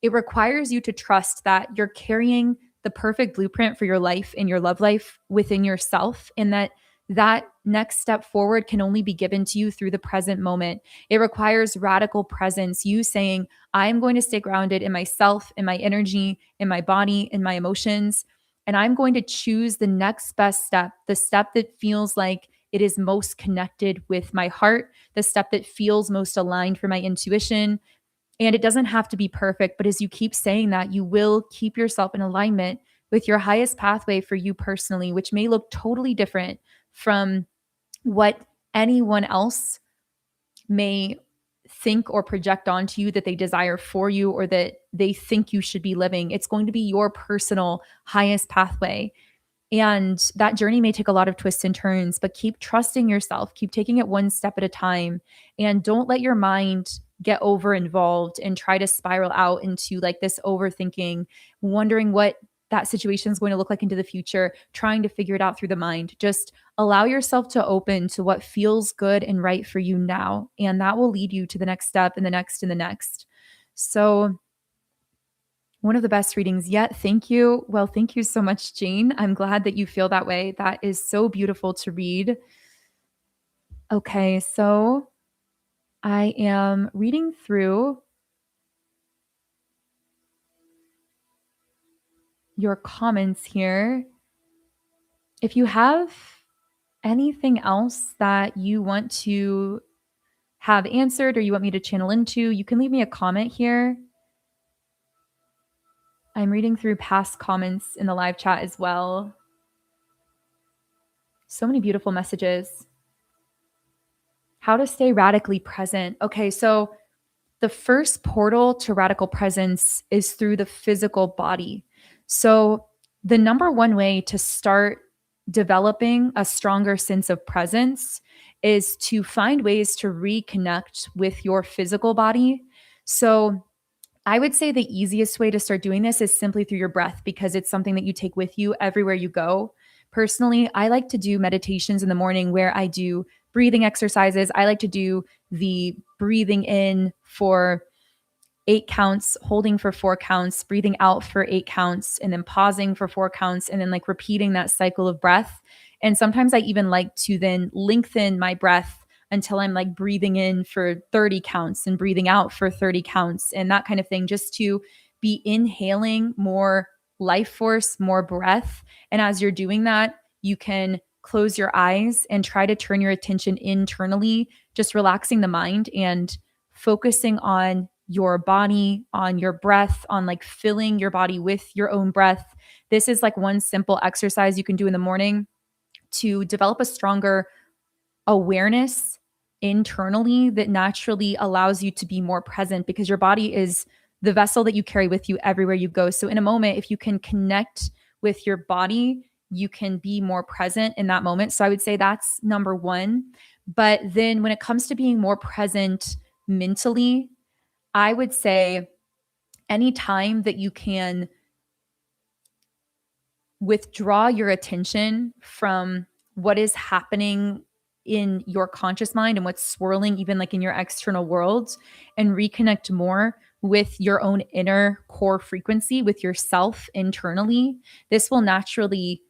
it requires you to trust that you're carrying the perfect blueprint for your life and your love life within yourself, and that that next step forward can only be given to you through the present moment. It requires radical presence, you saying, I'm going to stay grounded in myself, in my energy, in my body, in my emotions. And I'm going to choose the next best step, the step that feels like it is most connected with my heart, the step that feels most aligned for my intuition. And it doesn't have to be perfect, but as you keep saying that, you will keep yourself in alignment with your highest pathway for you personally, which may look totally different from what anyone else may think or project onto you that they desire for you or that they think you should be living. It's going to be your personal highest pathway. And that journey may take a lot of twists and turns, but keep trusting yourself, keep taking it one step at a time, and don't let your mind get over involved and try to spiral out into like this overthinking, wondering what that situation is going to look like into the future, trying to figure it out through the mind. Just allow yourself to open to what feels good and right for you now. And that will lead you to the next step and the next and the next. So, one of the best readings yet. Thank you. Well, thank you so much, Jane. I'm glad that you feel that way. That is so beautiful to read. Okay, so I am reading through your comments here. If you have anything else that you want to have answered or you want me to channel into, you can leave me a comment here. I'm reading through past comments in the live chat as well. So many beautiful messages. How to stay radically present. Okay, so the first portal to radical presence is through the physical body. So, the number one way to start developing a stronger sense of presence is to find ways to reconnect with your physical body. So, I would say the easiest way to start doing this is simply through your breath because it's something that you take with you everywhere you go. Personally, I like to do meditations in the morning where I do breathing exercises. I like to do the breathing in for 8 counts, holding for 4 counts, breathing out for 8 counts, and then pausing for 4 counts, and then like repeating that cycle of breath. And sometimes I even like to then lengthen my breath until I'm like breathing in for 30 counts and breathing out for 30 counts and that kind of thing, just to be inhaling more life force, more breath. And as you're doing that, you can close your eyes and try to turn your attention internally, just relaxing the mind and focusing on your body, on your breath, on like filling your body with your own breath. This is like one simple exercise you can do in the morning to develop a stronger awareness internally that naturally allows you to be more present because your body is the vessel that you carry with you everywhere you go. So in a moment, if you can connect with your body, you can be more present in that moment. So I would say that's number one. But then when it comes to being more present mentally, I would say anytime that you can withdraw your attention from what is happening in your conscious mind and what's swirling even like in your external world and reconnect more with your own inner core frequency with yourself internally, this will naturally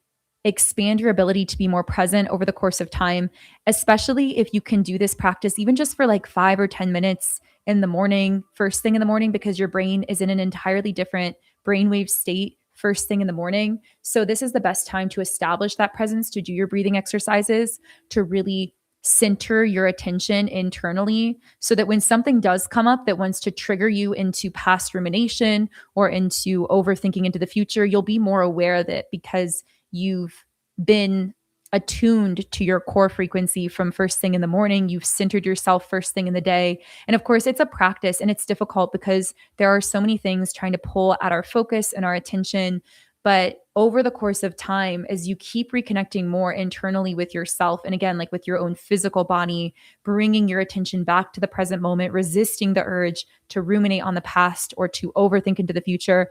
expand your ability to be more present over the course of time, especially if you can do this practice even just for like 5 or 10 minutes in the morning, first thing in the morning, because your brain is in an entirely different brainwave state first thing in the morning. So this is the best time to establish that presence, to do your breathing exercises, to really center your attention internally so that when something does come up that wants to trigger you into past rumination or into overthinking into the future, you'll be more aware of it because you've been attuned to your core frequency from first thing in the morning. You've centered yourself first thing in the day. And of course, it's a practice and it's difficult because there are so many things trying to pull at our focus and our attention. But over the course of time, as you keep reconnecting more internally with yourself, and again, like with your own physical body, bringing your attention back to the present moment, resisting the urge to ruminate on the past or to overthink into the future,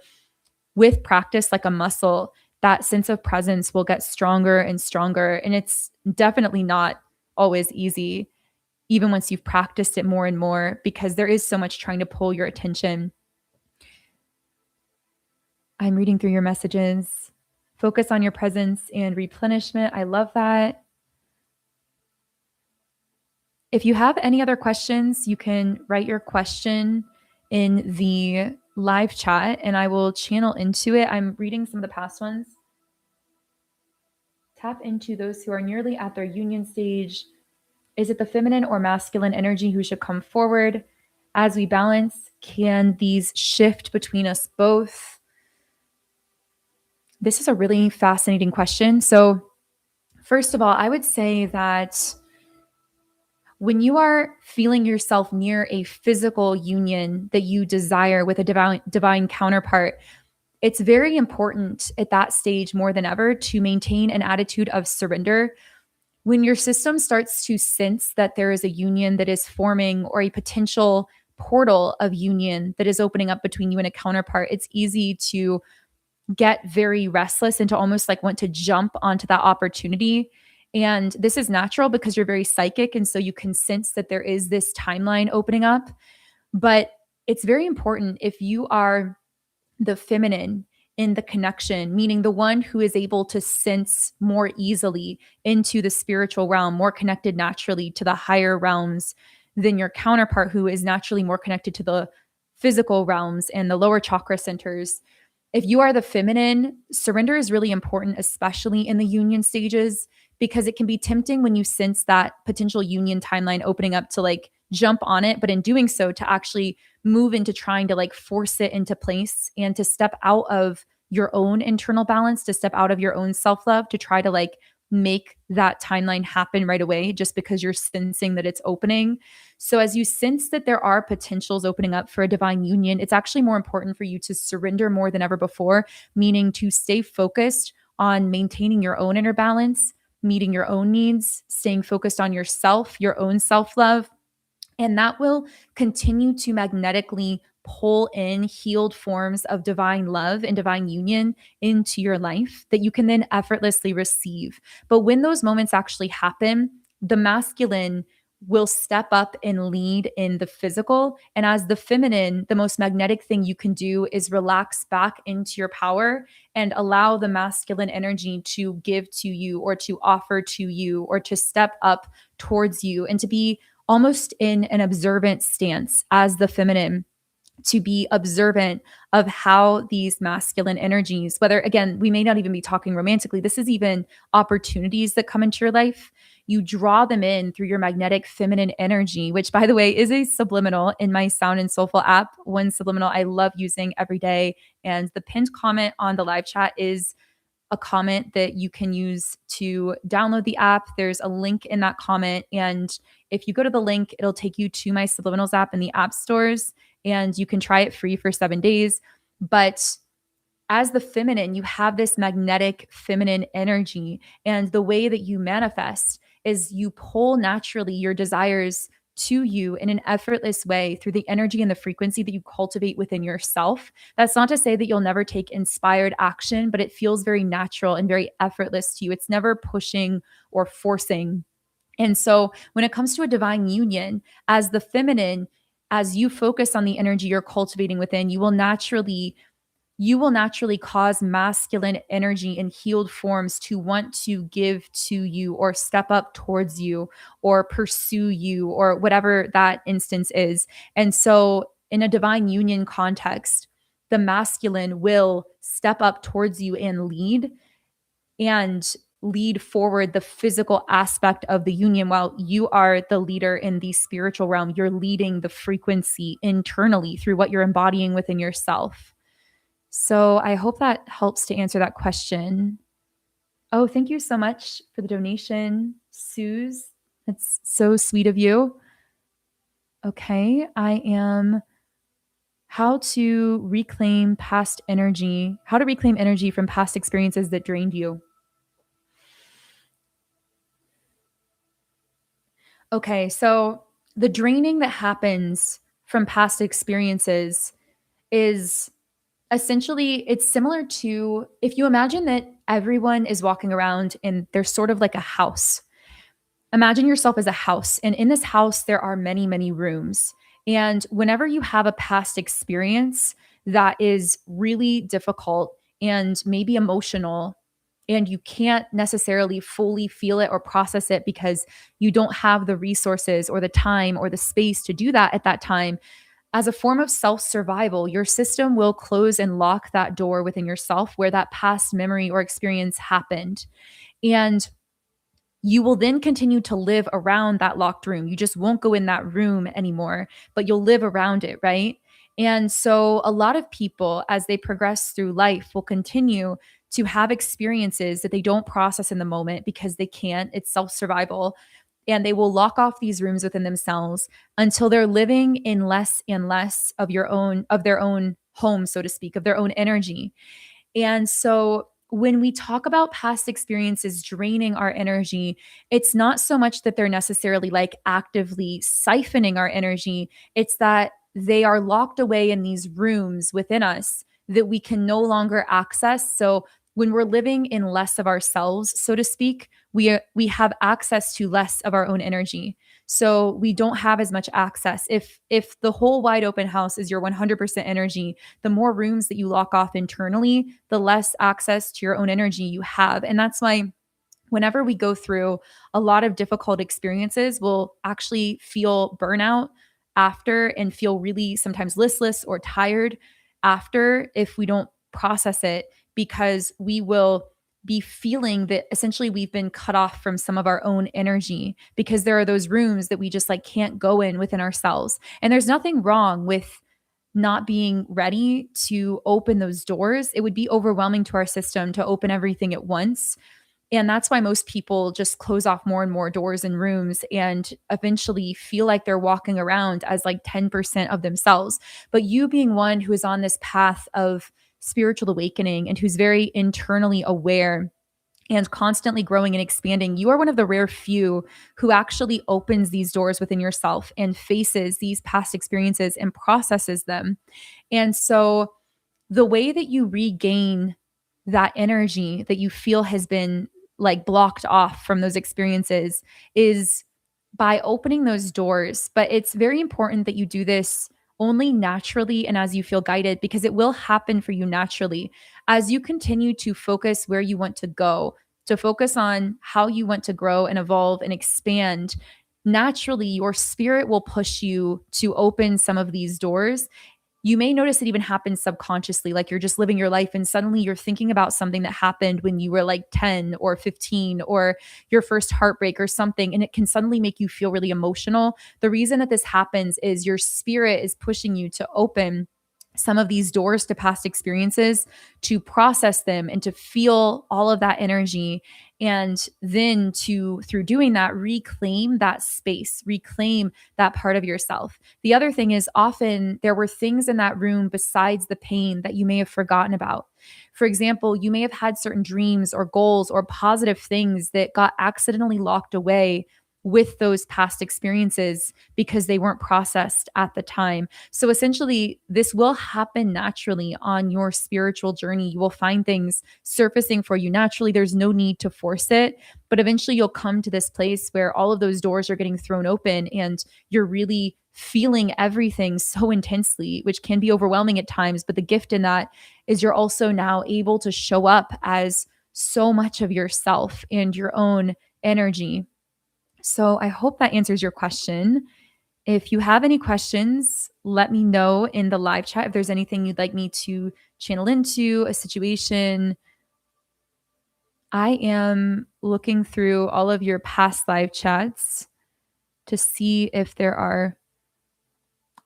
with practice like a muscle, that sense of presence will get stronger and stronger. And it's definitely not always easy, even once you've practiced it more and more, because there is so much trying to pull your attention. I'm reading through your messages. Focus on your presence and replenishment. I love that. If you have any other questions, you can write your question in the live chat and I will channel into it. I'm reading some of the past ones. Tap into those who are nearly at their union stage. Is it the feminine or masculine energy who should come forward? As we balance, can these shift between us both? This is a really fascinating question. So First of all, I would say that when you are feeling yourself near a physical union that you desire with a divine counterpart, it's very important at that stage more than ever to maintain an attitude of surrender. When your system starts to sense that there is a union that is forming or a potential portal of union that is opening up between you and a counterpart, it's easy to get very restless and to almost like want to jump onto that opportunity. And this is natural because you're very psychic. And so you can sense that there is this timeline opening up. But it's very important if you are the feminine in the connection, meaning the one who is able to sense more easily into the spiritual realm, more connected naturally to the higher realms than your counterpart, who is naturally more connected to the physical realms and the lower chakra centers. If you are the feminine, surrender is really important, especially in the union stages, because it can be tempting when you sense that potential union timeline opening up to like jump on it. But in doing so, to actually move into trying to like force it into place and to step out of your own internal balance, to step out of your own self love, to try to like make that timeline happen right away just because you're sensing that it's opening. So, as you sense that there are potentials opening up for a divine union, it's actually more important for you to surrender more than ever before, meaning to stay focused on maintaining your own inner balance, meeting your own needs, staying focused on yourself, your own self love, and that will continue to magnetically pull in healed forms of divine love and divine union into your life that you can then effortlessly receive. But when those moments actually happen, the masculine will step up and lead in the physical. And as the feminine, the most magnetic thing you can do is relax back into your power and allow the masculine energy to give to you or to offer to you or to step up towards you and to be almost in an observant stance as the feminine, to be observant of how these masculine energies, whether again, we may not even be talking romantically, this is even opportunities that come into your life. You draw them in through your magnetic feminine energy, which by the way is a subliminal in my Sound and Soulful app. One subliminal I love using every day. And the pinned comment on the live chat is a comment that you can use to download the app. There's a link in that comment. And if you go to the link, it'll take you to my Subliminals app in the app stores and you can try it free for 7 days. But as the feminine, you have this magnetic feminine energy. And the way that you manifest is you pull naturally your desires to you in an effortless way through the energy and the frequency that you cultivate within yourself. That's not to say that you'll never take inspired action, but it feels very natural and very effortless to you. It's never pushing or forcing. And so when it comes to a divine union, as the feminine, as you focus on the energy you're cultivating within, you will naturally cause masculine energy in healed forms to want to give to you or step up towards you or pursue you or whatever that instance is. And so, in a divine union context, the masculine will step up towards you and lead forward the physical aspect of the union while you are the leader in the spiritual realm. You're leading the frequency internally through what you're embodying within yourself. So I hope that helps to answer that question. Oh, thank you so much for the donation, Suze. That's so sweet of you. Okay, I am how to reclaim energy from past experiences that drained you. Okay, so the draining that happens from past experiences is essentially, it's similar to if you imagine that everyone is walking around and there's sort of like a house. Imagine yourself as a house, and in this house, there are many, many rooms. And whenever you have a past experience that is really difficult and maybe emotional, and you can't necessarily fully feel it or process it because you don't have the resources or the time or the space to do that at that time, as a form of self survival, your system will close and lock that door within yourself where that past memory or experience happened. And you will then continue to live around that locked room. You just won't go in that room anymore, but you'll live around it, right? And so a lot of people, as they progress through life, will continue to have experiences that they don't process in the moment because they can't. It's self survival. And they will lock off these rooms within themselves until they're living in less and less of their own home, so to speak, of their own energy. And so when we talk about past experiences draining our energy, it's not so much that they're necessarily like actively siphoning our energy, it's that they are locked away in these rooms within us that we can no longer access. So when we're living in less of ourselves, so to speak, we have access to less of our own energy. So we don't have as much access. If the whole wide open house is your 100% energy, the more rooms that you lock off internally, the less access to your own energy you have. And that's why whenever we go through a lot of difficult experiences, we'll actually feel burnout after and feel really sometimes listless or tired after if we don't process it, because we will be feeling that essentially we've been cut off from some of our own energy because there are those rooms that we just like can't go in within ourselves. And there's nothing wrong with not being ready to open those doors. It would be overwhelming to our system to open everything at once. And that's why most people just close off more and more doors and rooms and eventually feel like they're walking around as like 10% of themselves. But you being one who is on this path of spiritual awakening and who's very internally aware and constantly growing and expanding, you are one of the rare few who actually opens these doors within yourself and faces these past experiences and processes them. And so the way that you regain that energy that you feel has been like blocked off from those experiences is by opening those doors. But it's very important that you do this only naturally and as you feel guided, because it will happen for you naturally as you continue to focus where you want to go, to focus on how you want to grow and evolve and expand. Naturally, your spirit will push you to open some of these doors. You may notice it even happens subconsciously, like you're just living your life and suddenly you're thinking about something that happened when you were like 10 or 15 or your first heartbreak or something, and it can suddenly make you feel really emotional. The reason that this happens is your spirit is pushing you to open some of these doors to past experiences, to process them and to feel all of that energy, and then to, through doing that, reclaim that space, reclaim that part of yourself. The other thing is often there were things in that room besides the pain that you may have forgotten about. For example, you may have had certain dreams or goals or positive things that got accidentally locked away with those past experiences because they weren't processed at the time. So essentially, this will happen naturally on your spiritual journey. You will find things surfacing for you naturally. There's no need to force it, but eventually you'll come to this place where all of those doors are getting thrown open and you're really feeling everything so intensely, which can be overwhelming at times. But the gift in that is you're also now able to show up as so much of yourself and your own energy. So I hope that answers your question. If you have any questions, let me know in the live chat if there's anything you'd like me to channel into, a situation. I am looking through all of your past live chats to see if there are.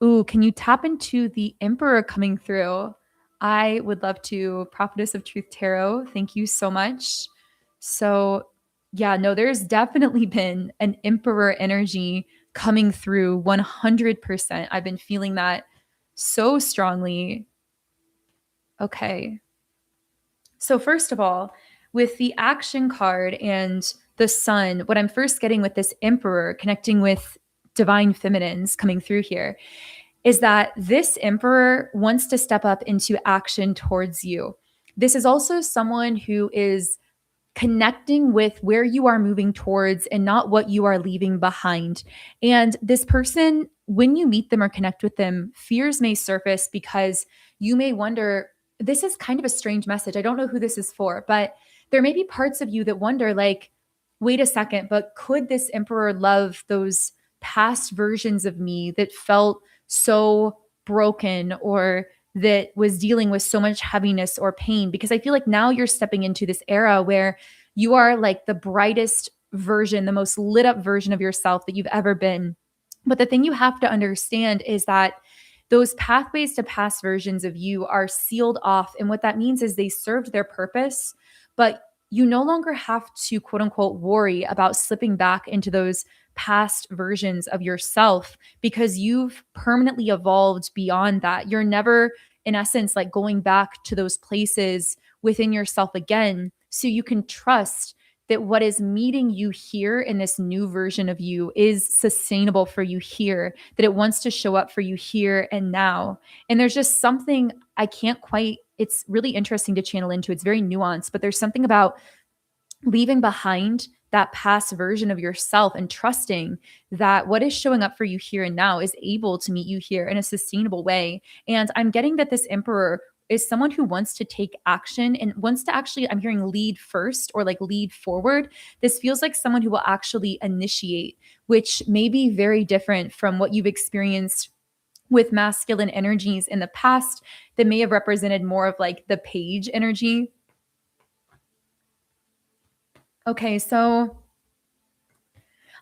Ooh, can you tap into the Emperor coming through? I would love to. Prophetess of Truth Tarot, thank you so much. So, yeah, no, there's definitely been an Emperor energy coming through 100%. I've been feeling that so strongly. Okay. So, first of all, with the action card and the sun, what I'm first getting with this Emperor connecting with divine feminines coming through here is that this emperor wants to step up into action towards you. This is also someone who is connecting with where you are moving towards and not what you are leaving behind. And this person, when you meet them or connect with them, fears may surface because you may wonder, this is kind of a strange message. I don't know who this is for, but there may be parts of you that wonder, like, wait a second, but could this emperor love those past versions of me that felt so broken or that was dealing with so much heaviness or pain? Because I feel like now you're stepping into this era where you are like the brightest version, the most lit up version of yourself that you've ever been. But the thing you have to understand is that those pathways to past versions of you are sealed off. And what that means is they served their purpose, but you no longer have to quote unquote worry about slipping back into those past versions of yourself because you've permanently evolved beyond that. You're never, in essence, like going back to those places within yourself again. So you can trust that what is meeting you here in this new version of you is sustainable for you here, that it wants to show up for you here and now. And there's just something I can't quite, it's really interesting to channel into. It's very nuanced, but there's something about leaving behind that past version of yourself and trusting that what is showing up for you here and now is able to meet you here in a sustainable way. And I'm getting that this emperor is someone who wants to take action and wants to actually, I'm hearing lead first or like lead forward. This feels like someone who will actually initiate, which may be very different from what you've experienced with masculine energies in the past that may have represented more of like the page energy. Okay, so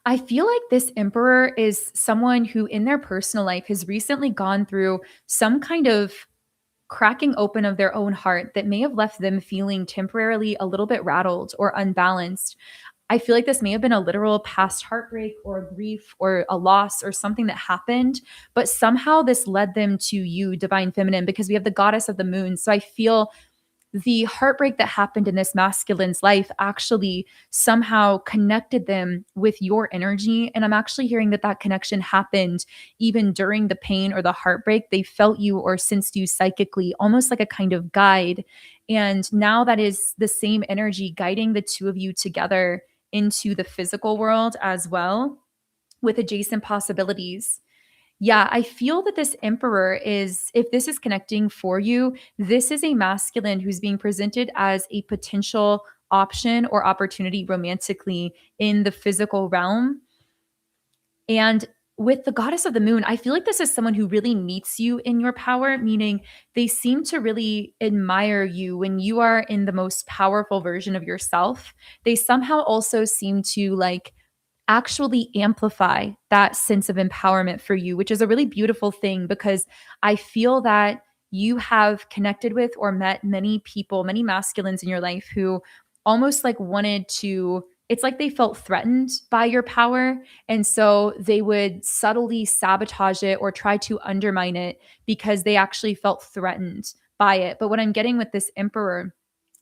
I feel like this emperor is someone who in their personal life has recently gone through some kind of cracking open of their own heart that may have left them feeling temporarily a little bit rattled or unbalanced. I feel like this may have been a literal past heartbreak or grief or a loss or something that happened, but somehow this led them to you, divine feminine, because we have the goddess of the moon. So I feel the heartbreak that happened in this masculine's life actually somehow connected them with your energy. And I'm actually hearing that that connection happened even during the pain or the heartbreak. They felt you or sensed you psychically, almost like a kind of guide. And now that is the same energy guiding the two of you together into the physical world as well with adjacent possibilities. Yeah, I feel that this emperor is, if this is connecting for you, this is a masculine who's being presented as a potential option or opportunity romantically in the physical realm. And with the goddess of the moon, I feel like this is someone who really meets you in your power, meaning they seem to really admire you when you are in the most powerful version of yourself. They somehow also seem to like actually amplify that sense of empowerment for you, which is a really beautiful thing because I feel that you have connected with or met many people, many masculines in your life who almost like wanted to, it's like they felt threatened by your power. And so they would subtly sabotage it or try to undermine it because they actually felt threatened by it. But what I'm getting with this emperor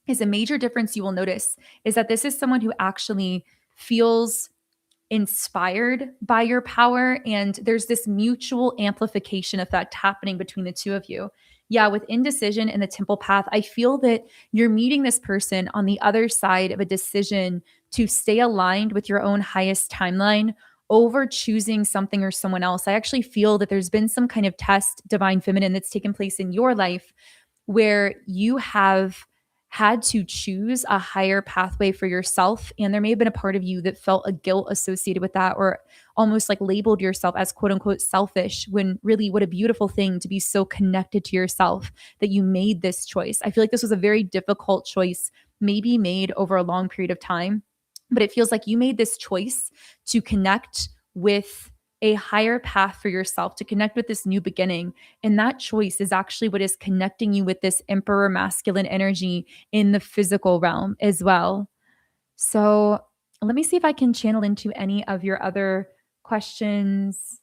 is a major difference you will notice is that this is someone who actually feels inspired by your power. And there's this mutual amplification effect happening between the two of you. Yeah, with indecision in the temple path, I feel that you're meeting this person on the other side of a decision to stay aligned with your own highest timeline over choosing something or someone else. I actually feel that there's been some kind of test, divine feminine, that's taken place in your life where you have had to choose a higher pathway for yourself. And there may have been a part of you that felt a guilt associated with that, or almost like labeled yourself as quote unquote selfish, when really what a beautiful thing to be so connected to yourself that you made this choice. I feel like this was a very difficult choice, maybe made over a long period of time, but it feels like you made this choice to connect with a higher path for yourself, to connect with this new beginning. And that choice is actually what is connecting you with this emperor masculine energy in the physical realm as well. So let me see if I can channel into any of your other questions.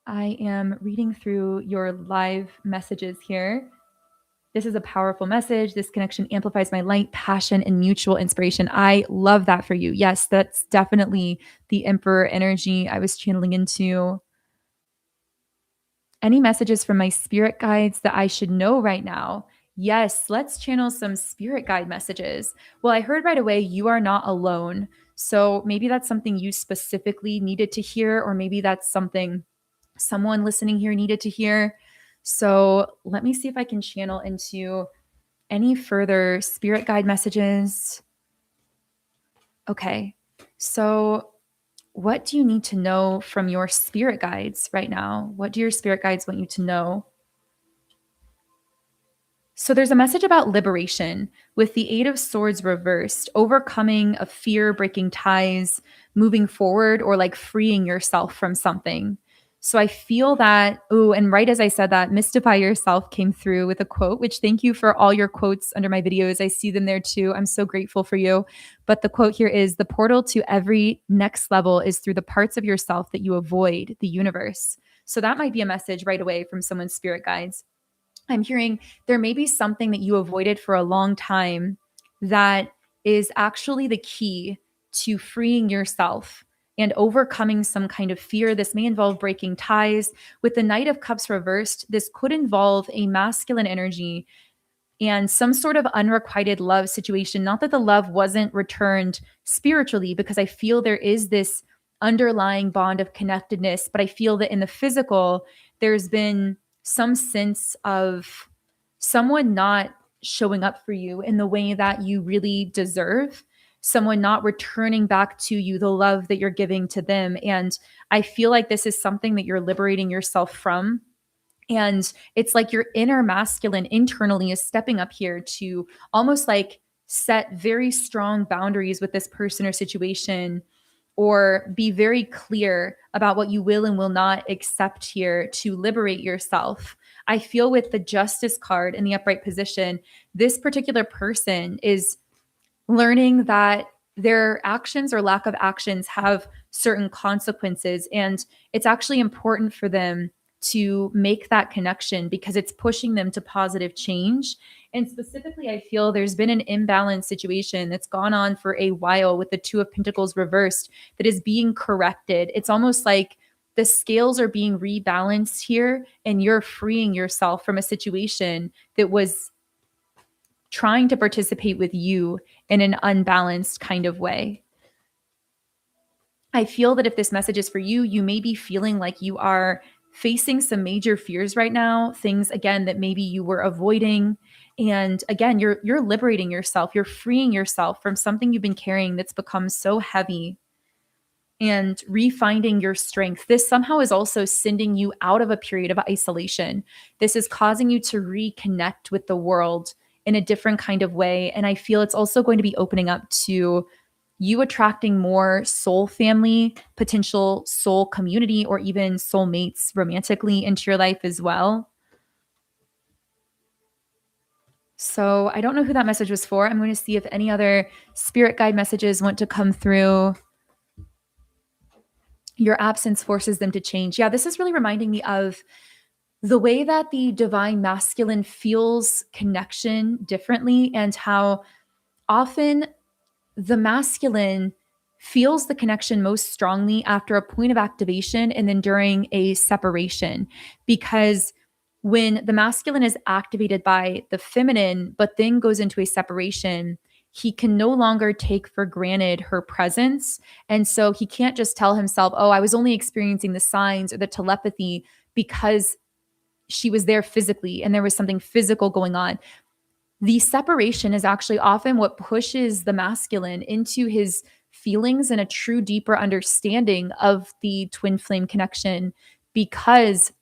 I am reading through your live messages here. This is a powerful message. This connection amplifies my light, passion, and mutual inspiration. I love that for you. Yes, that's definitely the emperor energy I was channeling into. Any messages from my spirit guides that I should know right now? Yes, let's channel some spirit guide messages. Well, I heard right away you are not alone. So maybe that's something you specifically needed to hear, or maybe that's something someone listening here needed to hear. So let me see if I can channel into any further spirit guide messages. Okay. So what do you need to know from your spirit guides right now? What do your spirit guides want you to know? So there's a message about liberation with the Eight of Swords reversed, overcoming a fear, breaking ties, moving forward, or like freeing yourself from something. So I feel that, ooh, and right as I said that, Mystify Yourself came through with a quote, which thank you for all your quotes under my videos. I see them there too. I'm so grateful for you. But the quote here is: the portal to every next level is through the parts of yourself that you avoid, the universe. So that might be a message right away from someone's spirit guides. I'm hearing there may be something that you avoided for a long time that is actually the key to freeing yourself and overcoming some kind of fear. This may involve breaking ties. With the Knight of Cups reversed, this could involve a masculine energy and some sort of unrequited love situation. Not that the love wasn't returned spiritually, because I feel there is this underlying bond of connectedness, but I feel that in the physical, there's been some sense of someone not showing up for you in the way that you really deserve, someone not returning back to you the love that you're giving to them. And I feel like this is something that you're liberating yourself from. And it's like your inner masculine internally is stepping up here to almost like set very strong boundaries with this person or situation, or be very clear about what you will and will not accept here to liberate yourself. I feel with the Justice card in the upright position, this particular person is learning that their actions or lack of actions have certain consequences. And it's actually important for them to make that connection because it's pushing them to positive change. And specifically, I feel there's been an imbalanced situation that's gone on for a while with the Two of Pentacles reversed that is being corrected. It's almost like the scales are being rebalanced here, and you're freeing yourself from a situation that was trying to participate with you in an unbalanced kind of way. I feel that if this message is for you, you may be feeling like you are facing some major fears right now, things again that maybe you were avoiding. And again, you're liberating yourself, you're freeing yourself from something you've been carrying that's become so heavy, and refinding your strength. This somehow is also sending you out of a period of isolation. This is causing you to reconnect with the world in a different kind of way. And I feel it's also going to be opening up to you attracting more soul family, potential soul community, or even soulmates romantically into your life as well. So I don't know who that message was for. I'm going to see if any other spirit guide messages want to come through. Your absence forces them to change. Yeah, this is really reminding me of the way that the divine masculine feels connection differently, and how often the masculine feels the connection most strongly after a point of activation and then during a separation. Because when the masculine is activated by the feminine, but then goes into a separation, he can no longer take for granted her presence. And so he can't just tell himself, oh, I was only experiencing the signs or the telepathy because she was there physically and there was something physical going on. The separation is actually often what pushes the masculine into his feelings and a true deeper understanding of the twin flame connection, because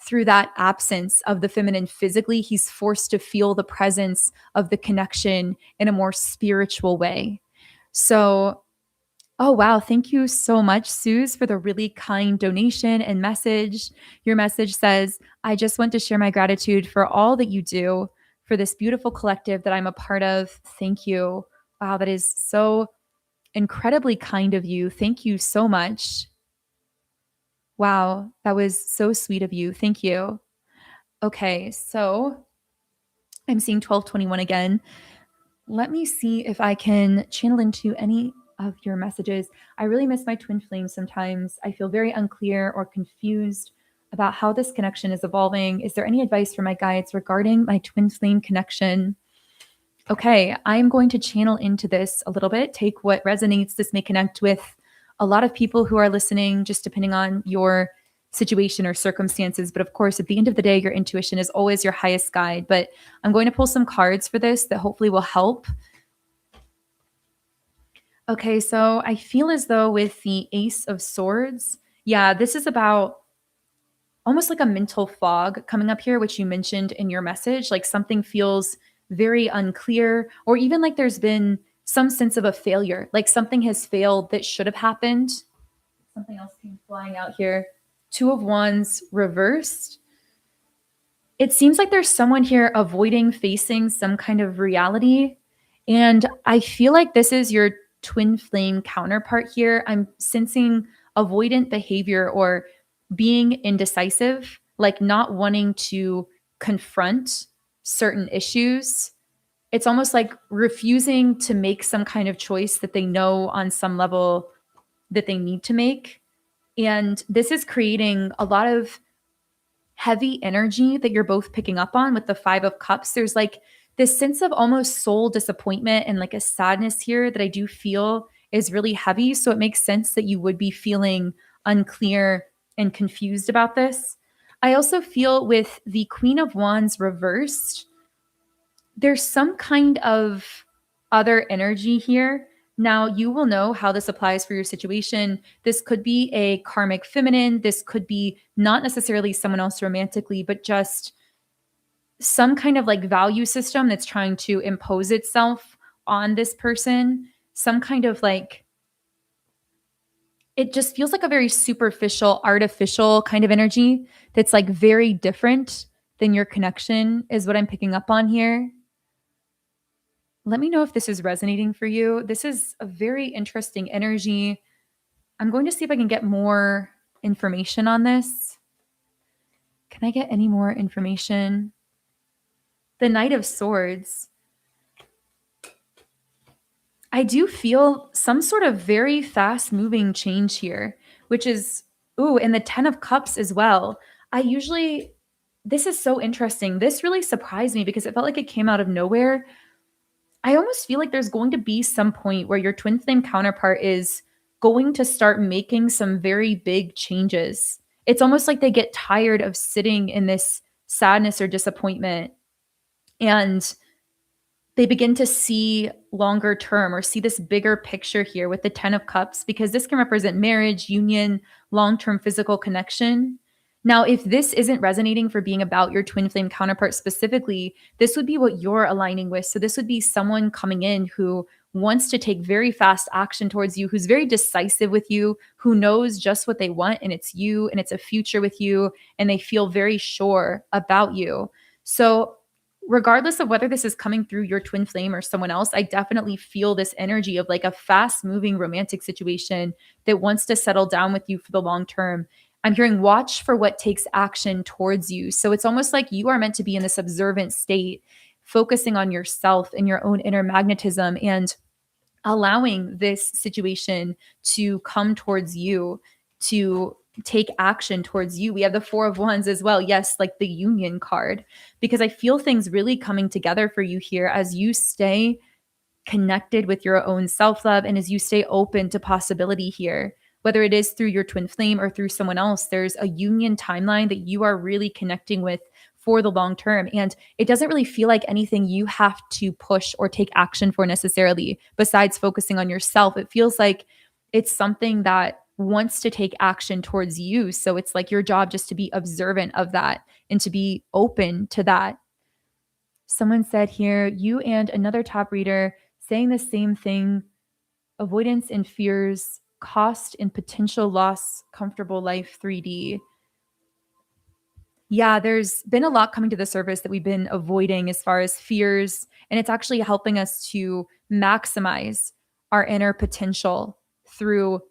through that absence of the feminine physically, he's forced to feel the presence of the connection in a more spiritual way. So, oh, wow. Thank you so much, Suze, for the really kind donation and message. Your message says, I just want to share my gratitude for all that you do for this beautiful collective that I'm a part of. Thank you. Wow, that is so incredibly kind of you. Thank you so much. Wow, that was so sweet of you. Thank you. Okay, so I'm seeing 1221 again. Let me see if I can channel into any of your messages. I really miss my twin flames sometimes. I feel very unclear or confused about how this connection is evolving. Is there any advice from my guides regarding my twin flame connection? Okay, I'm going to channel into this a little bit, take what resonates. This may connect with a lot of people who are listening, just depending on your situation or circumstances. But of course, at the end of the day, your intuition is always your highest guide. But I'm going to pull some cards for this that hopefully will help. Okay, so I feel as though with the Ace of Swords, yeah, this is about almost like a mental fog coming up here, which you mentioned in your message. Like something feels very unclear, or even like there's been some sense of a failure, like something has failed that should have happened. Something else came flying out here. Two of Wands reversed. It seems like there's someone here avoiding facing some kind of reality. And I feel like this is your twin flame counterpart here. I'm sensing avoidant behavior or being indecisive, like not wanting to confront certain issues. It's almost like refusing to make some kind of choice that they know on some level that they need to make. And this is creating a lot of heavy energy that you're both picking up on with the Five of Cups. There's like this sense of almost soul disappointment and like a sadness here that I do feel is really heavy. So it makes sense that you would be feeling unclear and confused about this. I also feel with the Queen of Wands reversed, there's some kind of other energy here. Now, you will know how this applies for your situation. This could be a karmic feminine. This could be not necessarily someone else romantically, but just some kind of like value system that's trying to impose itself on this person. Some kind of like, it just feels like a very superficial, artificial kind of energy that's like very different than your connection, is what I'm picking up on here. Let me know if this is resonating for you. This is a very interesting energy. I'm going to see if I can get more information on this. Can I get any more information? The Knight of Swords. I do feel some sort of very fast moving change here, which is, ooh, and the 10 of Cups as well. This is so interesting. This really surprised me because it felt like it came out of nowhere. I almost feel like there's going to be some point where your twin flame counterpart is going to start making some very big changes. It's almost like they get tired of sitting in this sadness or disappointment, and they begin to see longer term or see this bigger picture here with the 10 of Cups, because this can represent marriage, union, long-term physical connection. Now, if this isn't resonating for being about your twin flame counterpart specifically, this would be what you're aligning with. So this would be someone coming in who wants to take very fast action towards you, who's very decisive with you, who knows just what they want, and it's you, and it's a future with you, and they feel very sure about you. So regardless of whether this is coming through your twin flame or someone else, I definitely feel this energy of like a fast moving romantic situation that wants to settle down with you for the long term. I'm hearing watch for what takes action towards you. So it's almost like you are meant to be in this observant state, focusing on yourself and your own inner magnetism and allowing this situation to come towards you, to take action towards you. We have the Four of Wands as well. Yes, like the union card, because I feel things really coming together for you here as you stay connected with your own self-love and as you stay open to possibility here. Whether it is through your twin flame or through someone else, there's a union timeline that you are really connecting with for the long term. And it doesn't really feel like anything you have to push or take action for necessarily, besides focusing on yourself. It feels like it's something that wants to take action towards you. So it's like your job just to be observant of that and to be open to that. Someone said here, you and another top reader saying the same thing: avoidance and fears, cost and potential loss, comfortable life 3D. Yeah, there's been a lot coming to the surface that we've been avoiding as far as fears, and it's actually helping us to maximize our inner potential through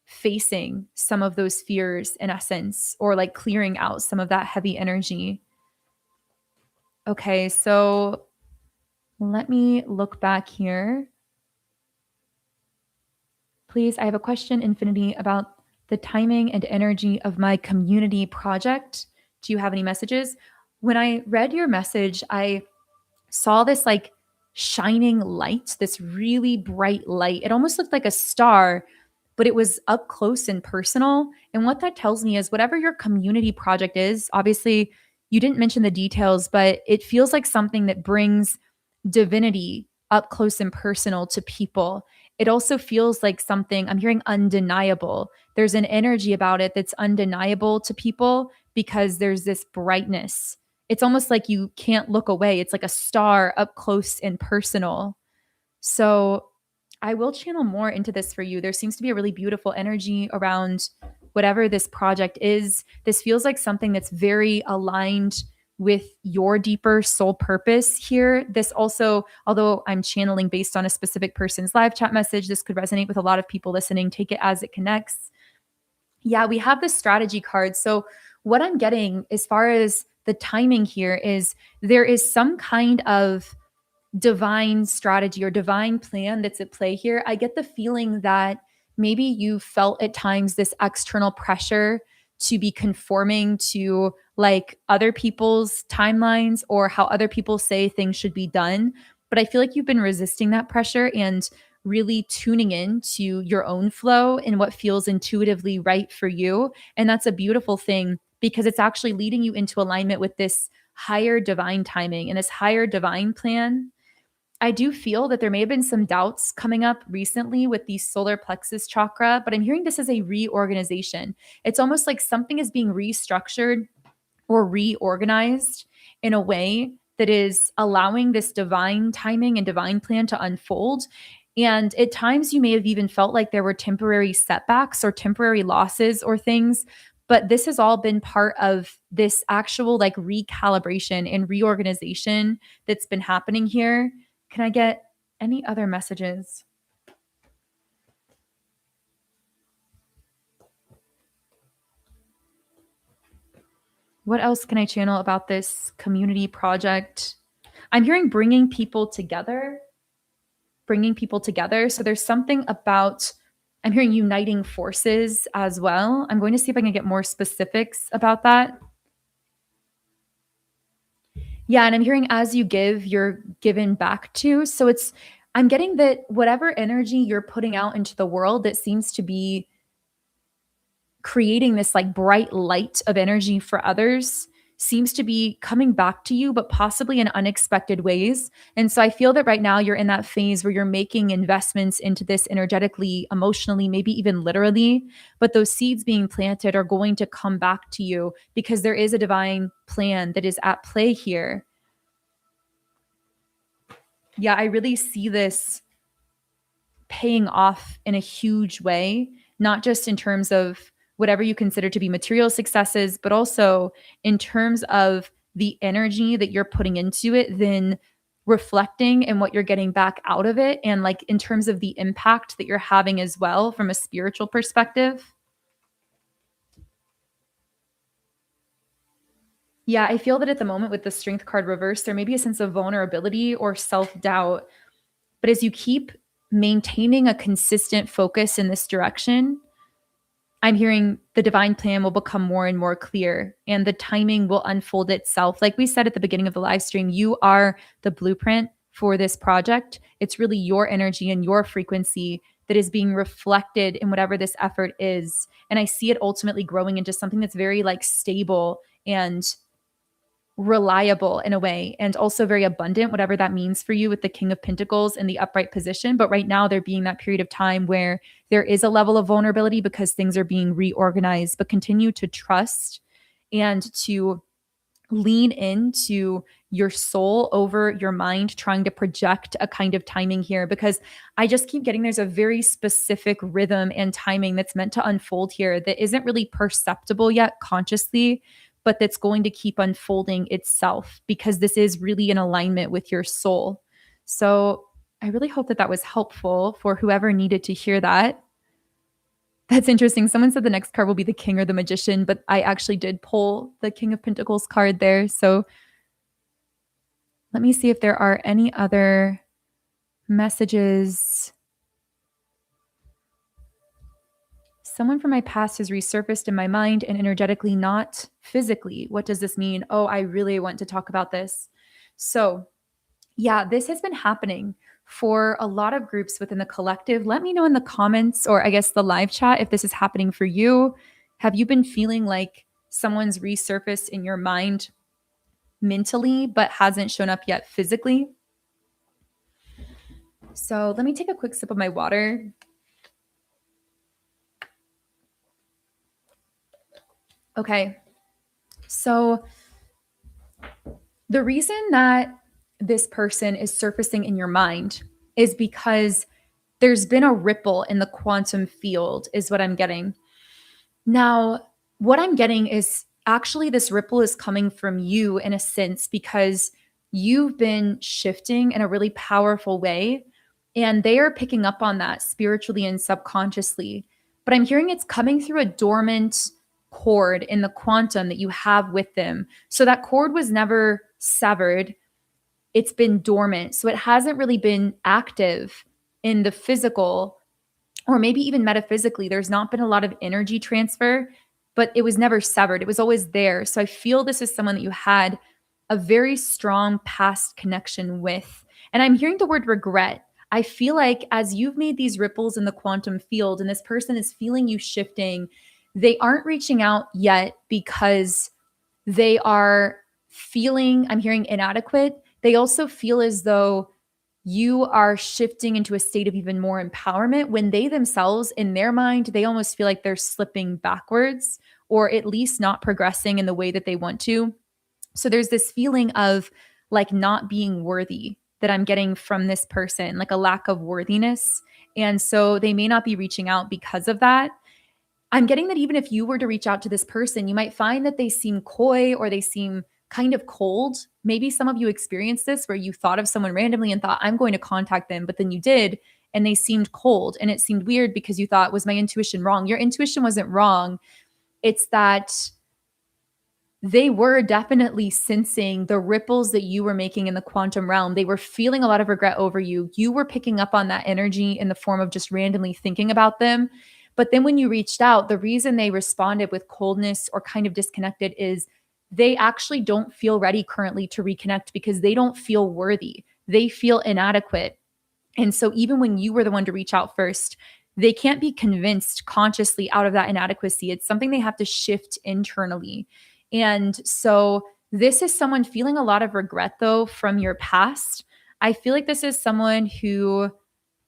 facing some of those fears in essence, or like clearing out some of that heavy energy. Okay, so let me look back here. Please, I have a question, Infinity, about the timing and energy of my community project. Do you have any messages? When I read your message, I saw this like shining light, this really bright light. It almost looked like a star, but it was up close and personal. And what that tells me is whatever your community project is, obviously, you didn't mention the details, but it feels like something that brings divinity up close and personal to people. It also feels like something, I'm hearing undeniable. There's an energy about it that's undeniable to people because there's this brightness. It's almost like you can't look away. It's like a star up close and personal. So I will channel more into this for you. There seems to be a really beautiful energy around whatever this project is. This feels like something that's very aligned with your deeper soul purpose here. This also, although I'm channeling based on a specific person's live chat message, this could resonate with a lot of people listening. Take it as it connects. Yeah, we have the strategy card. So, what I'm getting as far as the timing here is there is some kind of divine strategy or divine plan that's at play here. I get the feeling that maybe you felt at times this external pressure to be conforming to like other people's timelines or how other people say things should be done. But I feel like you've been resisting that pressure and really tuning in to your own flow and what feels intuitively right for you. And that's a beautiful thing because it's actually leading you into alignment with this higher divine timing and this higher divine plan. I do feel that there may have been some doubts coming up recently with the solar plexus chakra, but I'm hearing this as a reorganization. It's almost like something is being restructured or reorganized in a way that is allowing this divine timing and divine plan to unfold. And at times, you may have even felt like there were temporary setbacks or temporary losses or things. But this has all been part of this actual like recalibration and reorganization that's been happening here. Can I get any other messages? What else can I channel about this community project? I'm hearing bringing people together. So there's something about, I'm hearing uniting forces as well. I'm going to see if I can get more specifics about that. Yeah. And I'm hearing as you give, you're given back to. So I'm getting that whatever energy you're putting out into the world that seems to be creating this like bright light of energy for others seems to be coming back to you, but possibly in unexpected ways. And so I feel that right now you're in that phase where you're making investments into this energetically, emotionally, maybe even literally. But those seeds being planted are going to come back to you because there is a divine plan that is at play here. Yeah, I really see this paying off in a huge way, not just in terms of whatever you consider to be material successes, but also in terms of the energy that you're putting into it, then reflecting and what you're getting back out of it. And like in terms of the impact that you're having as well from a spiritual perspective. Yeah, I feel that at the moment with the strength card reverse, there may be a sense of vulnerability or self doubt. But as you keep maintaining a consistent focus in this direction, I'm hearing the divine plan will become more and more clear and the timing will unfold itself. Like we said at the beginning of the live stream, you are the blueprint for this project. It's really your energy and your frequency that is being reflected in whatever this effort is. And I see it ultimately growing into something that's very like stable and reliable in a way and also very abundant, whatever that means for you with the King of Pentacles in the upright position. But right now, there being that period of time where there is a level of vulnerability because things are being reorganized, but continue to trust and to lean into your soul over your mind, trying to project a kind of timing here because I just keep getting there's a very specific rhythm and timing that's meant to unfold here that isn't really perceptible yet consciously, but that's going to keep unfolding itself because this is really in alignment with your soul. So I really hope that that was helpful for whoever needed to hear that. That's interesting. Someone said the next card will be the King or the Magician, but I actually did pull the King of Pentacles card there. So let me see if there are any other messages. Someone from my past has resurfaced in my mind and energetically, not physically. What does this mean? Oh, I really want to talk about this. So, yeah, this has been happening for a lot of groups within the collective. Let me know in the comments or I guess the live chat if this is happening for you. Have you been feeling like someone's resurfaced in your mind mentally but hasn't shown up yet physically? So let me take a quick sip of my water. Okay. So the reason that this person is surfacing in your mind is because there's been a ripple in the quantum field, is what I'm getting. Now, what I'm getting is actually this ripple is coming from you in a sense because you've been shifting in a really powerful way. And they are picking up on that spiritually and subconsciously. But I'm hearing it's coming through a dormant cord in the quantum that you have with them. So that cord was never severed, it's been dormant. So it hasn't really been active in the physical or maybe even metaphysically. There's not been a lot of energy transfer, but it was never severed. It was always there. So I feel this is someone that you had a very strong past connection with. And I'm hearing the word regret. I feel like as you've made these ripples in the quantum field and this person is feeling you shifting, they aren't reaching out yet because they are feeling, I'm hearing inadequate. They also feel as though you are shifting into a state of even more empowerment when they themselves, in their mind, they almost feel like they're slipping backwards or at least not progressing in the way that they want to. So there's this feeling of like not being worthy that I'm getting from this person, like a lack of worthiness. And so they may not be reaching out because of that. I'm getting that even if you were to reach out to this person, you might find that they seem coy or they seem kind of cold. Maybe some of you experienced this where you thought of someone randomly and thought, I'm going to contact them, but then you did and they seemed cold. And it seemed weird because you thought, was my intuition wrong? Your intuition wasn't wrong. It's that they were definitely sensing the ripples that you were making in the quantum realm. They were feeling a lot of regret over you. You were picking up on that energy in the form of just randomly thinking about them. But then when you reached out, the reason they responded with coldness or kind of disconnected is they actually don't feel ready currently to reconnect because they don't feel worthy. They feel inadequate. And so even when you were the one to reach out first, they can't be convinced consciously out of that inadequacy. It's something they have to shift internally. And so this is someone feeling a lot of regret though from your past. I feel like this is someone who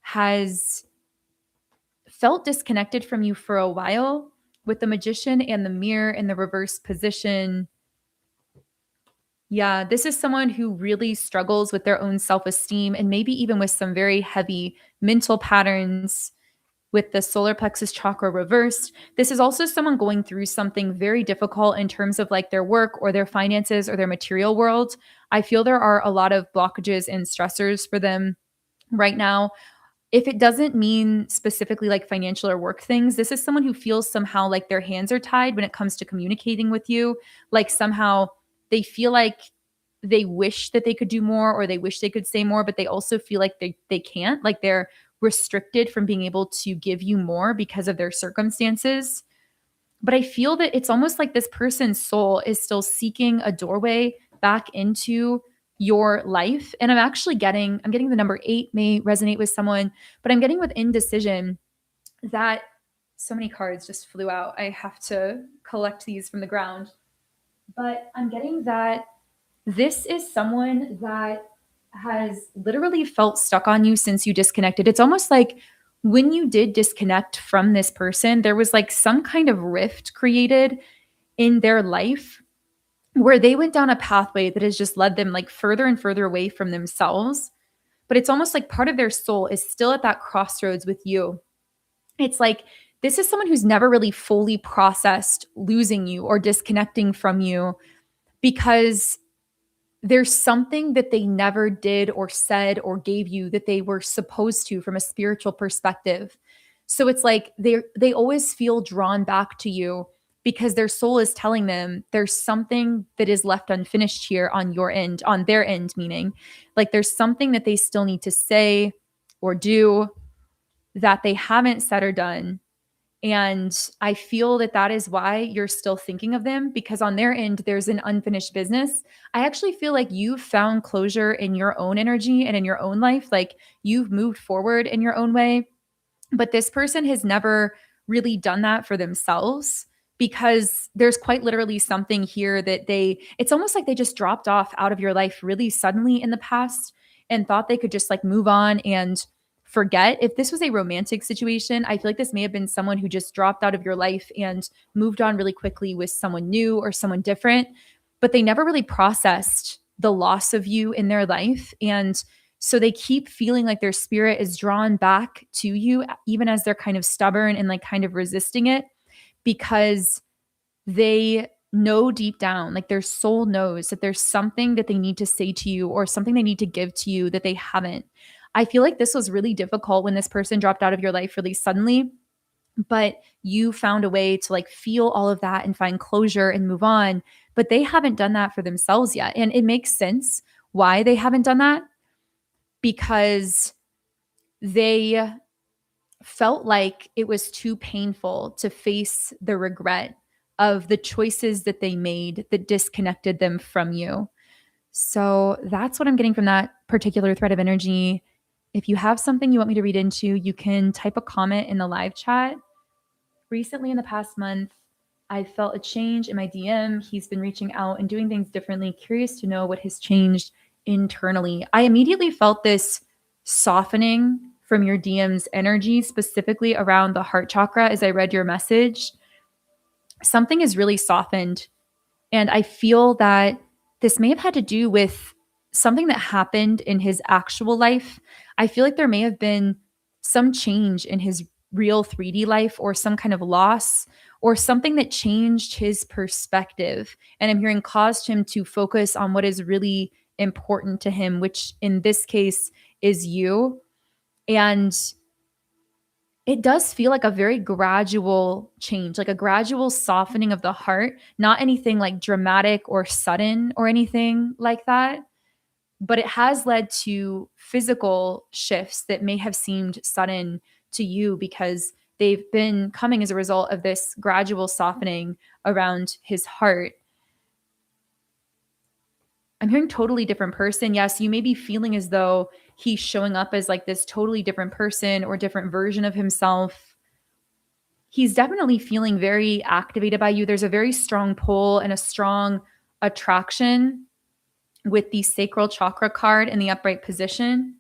has felt disconnected from you for a while with the magician and the mirror in the reverse position. Yeah, this is someone who really struggles with their own self-esteem and maybe even with some very heavy mental patterns with the solar plexus chakra reversed. This is also someone going through something very difficult in terms of like their work or their finances or their material world. I feel there are a lot of blockages and stressors for them right now. If it doesn't mean specifically like financial or work things, this is someone who feels somehow like their hands are tied when it comes to communicating with you. Like somehow they feel like they wish that they could do more or they wish they could say more, but they also feel like they can't. Like they're restricted from being able to give you more because of their circumstances. But I feel that it's almost like this person's soul is still seeking a doorway back into your life. And I'm getting the number 8 may resonate with someone, but I'm getting with indecision that so many cards just flew out. I have to collect these from the ground. But I'm getting that this is someone that has literally felt stuck on you since you disconnected. It's almost like when you did disconnect from this person, there was like some kind of rift created in their life where they went down a pathway that has just led them like further and further away from themselves. But it's almost like part of their soul is still at that crossroads with you. It's like this is someone who's never really fully processed losing you or disconnecting from you because there's something that they never did or said or gave you that they were supposed to from a spiritual perspective. So it's like they always feel drawn back to you because their soul is telling them there's something that is left unfinished here on your end, on their end, meaning like there's something that they still need to say or do that they haven't said or done. And I feel that that is why you're still thinking of them because on their end, there's an unfinished business. I actually feel like you've found closure in your own energy and in your own life. Like you've moved forward in your own way. But this person has never really done that for themselves because there's quite literally something here that it's almost like they just dropped off out of your life really suddenly in the past and thought they could just like move on and forget. If this was a romantic situation, I feel like this may have been someone who just dropped out of your life and moved on really quickly with someone new or someone different, but they never really processed the loss of you in their life. And So they keep feeling like their spirit is drawn back to you, even as they're kind of stubborn and like kind of resisting it, because they know deep down, like their soul knows that there's something that they need to say to you or something they need to give to you that they haven't. I feel like this was really difficult when this person dropped out of your life really suddenly, but you found a way to like feel all of that and find closure and move on. But they haven't done that for themselves yet. And it makes sense why they haven't done that, because they felt like it was too painful to face the regret of the choices that they made that disconnected them from you. So that's what I'm getting from that particular thread of energy. If you have something you want me to read into, you can type a comment in the live chat. Recently, in the past month, I felt a change in my DM. He's been reaching out and doing things differently. Curious to know what has changed internally. I immediately felt this softening from your DM's energy, specifically around the heart chakra as I read your message. Something is really softened. And I feel that this may have had to do with something that happened in his actual life. I feel like there may have been some change in his real 3D life, or some kind of loss, or something that changed his perspective. And I'm hearing caused him to focus on what is really important to him, which in this case is you. And it does feel like a very gradual change, like a gradual softening of the heart, not anything like dramatic or sudden or anything like that. But it has led to physical shifts that may have seemed sudden to you because they've been coming as a result of this gradual softening around his heart. I'm hearing totally different person. Yes, you may be feeling as though he's showing up as like this totally different person or different version of himself. He's definitely feeling very activated by you. There's a very strong pull and a strong attraction with the sacral chakra card in the upright position.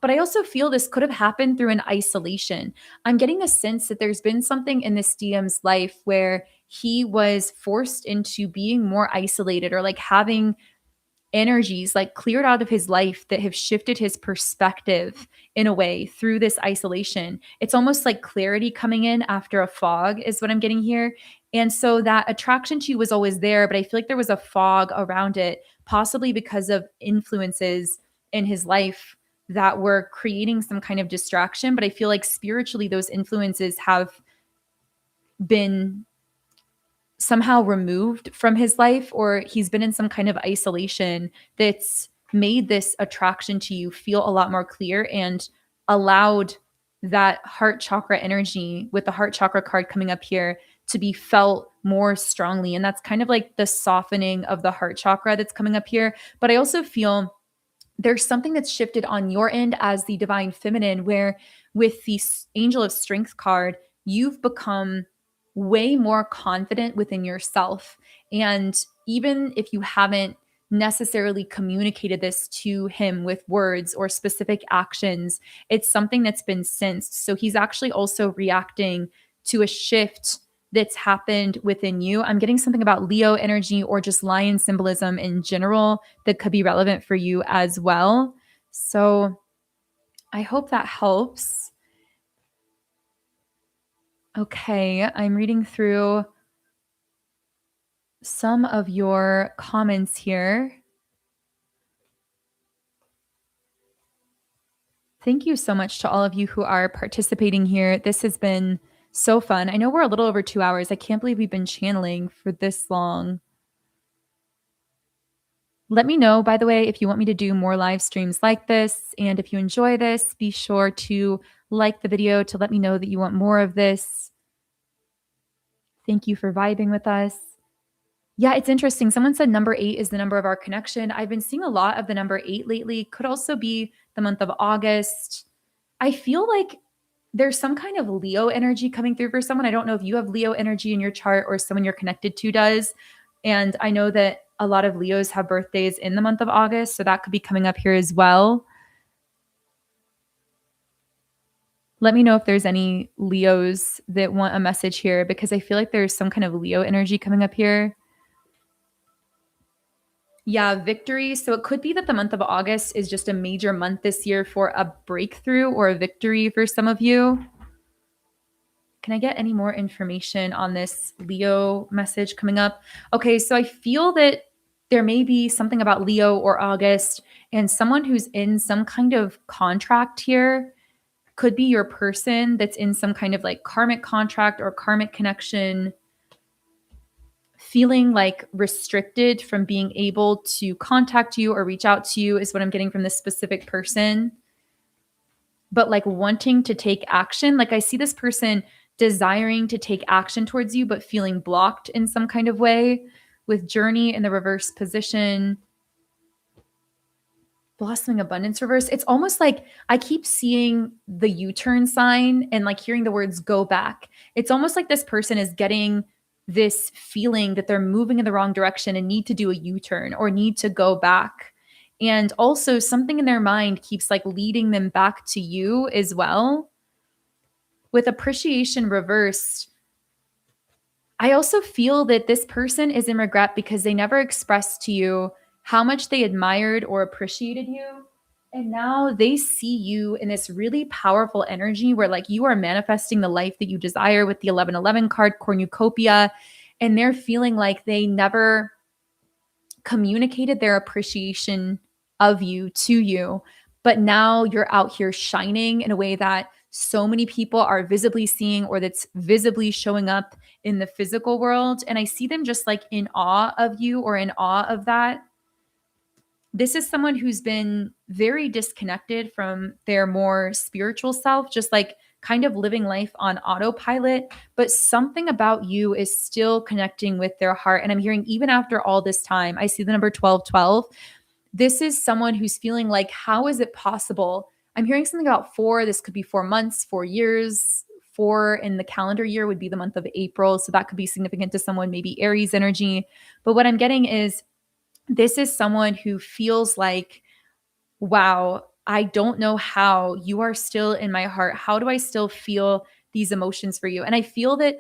But I also feel this could have happened through an isolation. I'm getting a sense that there's been something in this DM's life where he was forced into being more isolated, or like having energies like cleared out of his life that have shifted his perspective in a way through this isolation. It's almost like clarity coming in after a fog is what I'm getting here. And so that attraction to you was always there, but I feel like there was a fog around it, possibly because of influences in his life that were creating some kind of distraction. But I feel like spiritually, those influences have been somehow removed from his life, or he's been in some kind of isolation that's made this attraction to you feel a lot more clear and allowed that heart chakra energy with the heart chakra card coming up here to be felt more strongly. And that's kind of like the softening of the heart chakra that's coming up here. But I also feel there's something that's shifted on your end as the divine feminine, where with the angel of strength card, you've become way more confident within yourself. And even if you haven't necessarily communicated this to him with words or specific actions, it's something that's been sensed. So he's actually also reacting to a shift that's happened within you. I'm getting something about Leo energy or just lion symbolism in general that could be relevant for you as well. So I hope that helps. Okay, I'm reading through some of your comments here. Thank you so much to all of you who are participating here. This has been so fun. I know we're a little over 2 hours. I can't believe we've been channeling for this long. Let me know, by the way, if you want me to do more live streams like this. And if you enjoy this, be sure to like the video to let me know that you want more of this. Thank you for vibing with us. Yeah, it's interesting. Someone said number 8 is the number of our connection. I've been seeing a lot of the number 8 lately. Could also be the month of August. I feel like there's some kind of Leo energy coming through for someone. I don't know if you have Leo energy in your chart or someone you're connected to does. And I know that a lot of Leos have birthdays in the month of August, so that could be coming up here as well. Let me know if there's any Leos that want a message here, because I feel like there's some kind of Leo energy coming up here. Yeah, victory. So it could be that the month of August is just a major month this year for a breakthrough or a victory for some of you. Can I get any more information on this Leo message coming up? Okay, so I feel that there may be something about Leo or August and someone who's in some kind of contract here. Could be your person that's in some kind of like karmic contract or karmic connection, feeling like restricted from being able to contact you or reach out to you, is what I'm getting from this specific person. But like wanting to take action, like I see this person desiring to take action towards you, but feeling blocked in some kind of way, with journey in the reverse position. Blossoming abundance reverse. It's almost like I keep seeing the U-turn sign and like hearing the words go back. It's almost like this person is getting this feeling that they're moving in the wrong direction and need to do a U-turn or need to go back. And also something in their mind keeps like leading them back to you as well. With appreciation reversed, I also feel that this person is in regret because they never expressed to you how much they admired or appreciated you. And now they see you in this really powerful energy where, like, you are manifesting the life that you desire with the 1111 card, cornucopia. And they're feeling like they never communicated their appreciation of you to you. But now you're out here shining in a way that so many people are visibly seeing, or that's visibly showing up in the physical world. And I see them just like in awe of you or in awe of that. This is someone who's been very disconnected from their more spiritual self, just like kind of living life on autopilot. But something about you is still connecting with their heart. And I'm hearing, even after all this time, I see the number 1212. This is someone who's feeling like, how is it possible? I'm hearing something about 4. This could be 4 months, 4 years. 4 in the calendar year would be the month of April. So that could be significant to someone, maybe Aries energy. But what I'm getting is, this is someone who feels like, wow, I don't know how you are still in my heart. How do I still feel these emotions for you? And I feel that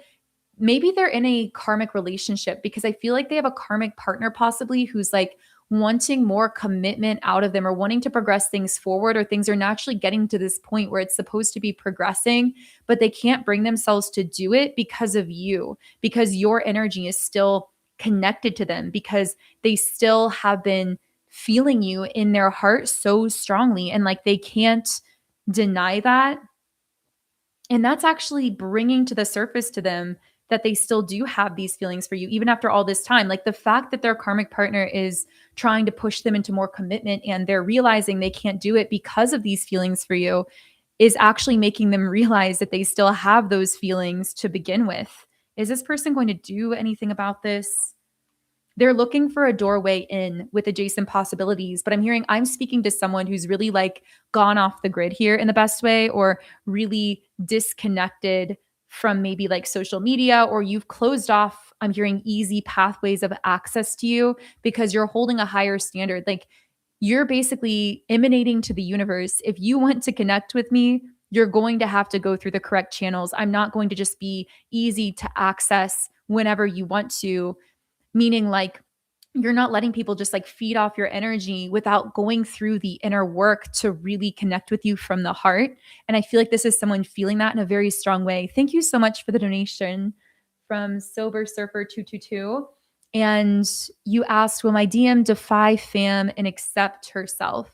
maybe they're in a karmic relationship, because I feel like they have a karmic partner possibly who's like wanting more commitment out of them, or wanting to progress things forward, or things are naturally getting to this point where it's supposed to be progressing, but they can't bring themselves to do it because of you, because your energy is still connected to them, because they still have been feeling you in their heart so strongly, and like they can't deny that. And that's actually bringing to the surface to them that they still do have these feelings for you, even after all this time. Like the fact that their karmic partner is trying to push them into more commitment, and they're realizing they can't do it because of these feelings for you, is actually making them realize that they still have those feelings to begin with. Is this person going to do anything about this? They're looking for a doorway in with adjacent possibilities, but I'm hearing, I'm speaking to someone who's really like gone off the grid here in the best way, or really disconnected from maybe like social media, or you've closed off, I'm hearing, easy pathways of access to you because you're holding a higher standard. Like you're basically emanating to the universe, if you want to connect with me, you're going to have to go through the correct channels. I'm not going to just be easy to access whenever you want to. Meaning like you're not letting people just like feed off your energy without going through the inner work to really connect with you from the heart. And I feel like this is someone feeling that in a very strong way. Thank you so much for the donation from Sober Surfer 222. And you asked, will my DM defy fam and accept herself?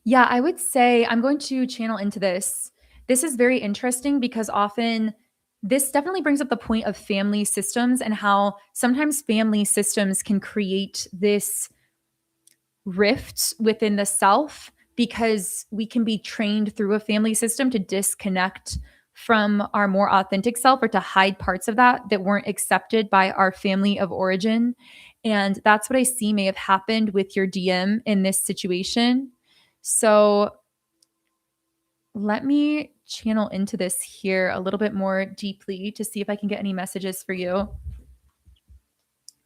Yeah, I would say I'm going to channel into this. This is very interesting because often this definitely brings up the point of family systems, and how sometimes family systems can create this rift within the self, because we can be trained through a family system to disconnect from our more authentic self, or to hide parts of that that weren't accepted by our family of origin. And that's what I see may have happened with your DM in this situation. So let me channel into this here a little bit more deeply to see if I can get any messages for you.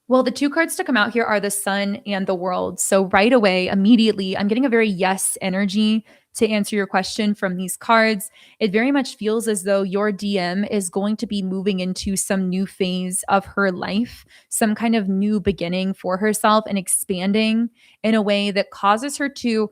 Well, the 2 cards to come out here are the sun and the world. So right away, immediately, I'm getting a very yes energy to answer your question from these cards, it very much feels as though your DM is going to be moving into some new phase of her life, some kind of new beginning for herself and expanding in a way that causes her to,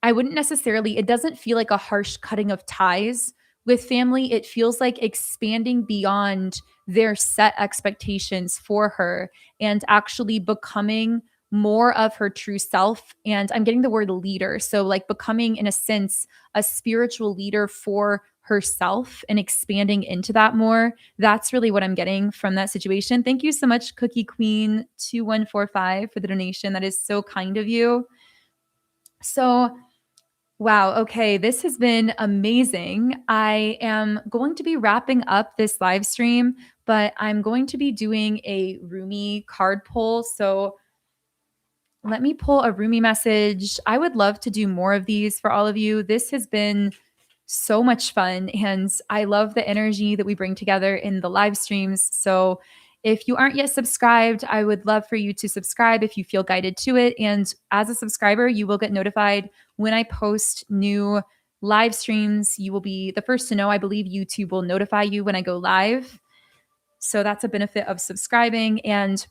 I wouldn't necessarily, it doesn't feel like a harsh cutting of ties with family. It feels like expanding beyond their set expectations for her and actually becoming more of her true self. And I'm getting the word leader. So, like, becoming, in a sense, a spiritual leader for herself and expanding into that more. That's really what I'm getting from that situation. Thank you so much, Cookie Queen 2145, for the donation. That is so kind of you. So, wow. Okay. This has been amazing. I am going to be wrapping up this live stream, but I'm going to be doing a Rumi card pull. So let me pull a Rumi message. I would love to do more of these for all of you. This has been so much fun, and I love the energy that we bring together in the live streams. So if you aren't yet subscribed, I would love for you to subscribe if you feel guided to it. And as a subscriber, you will get notified when I post new live streams. You will be the first to know. I believe YouTube will notify you when I go live. So that's a benefit of subscribing. And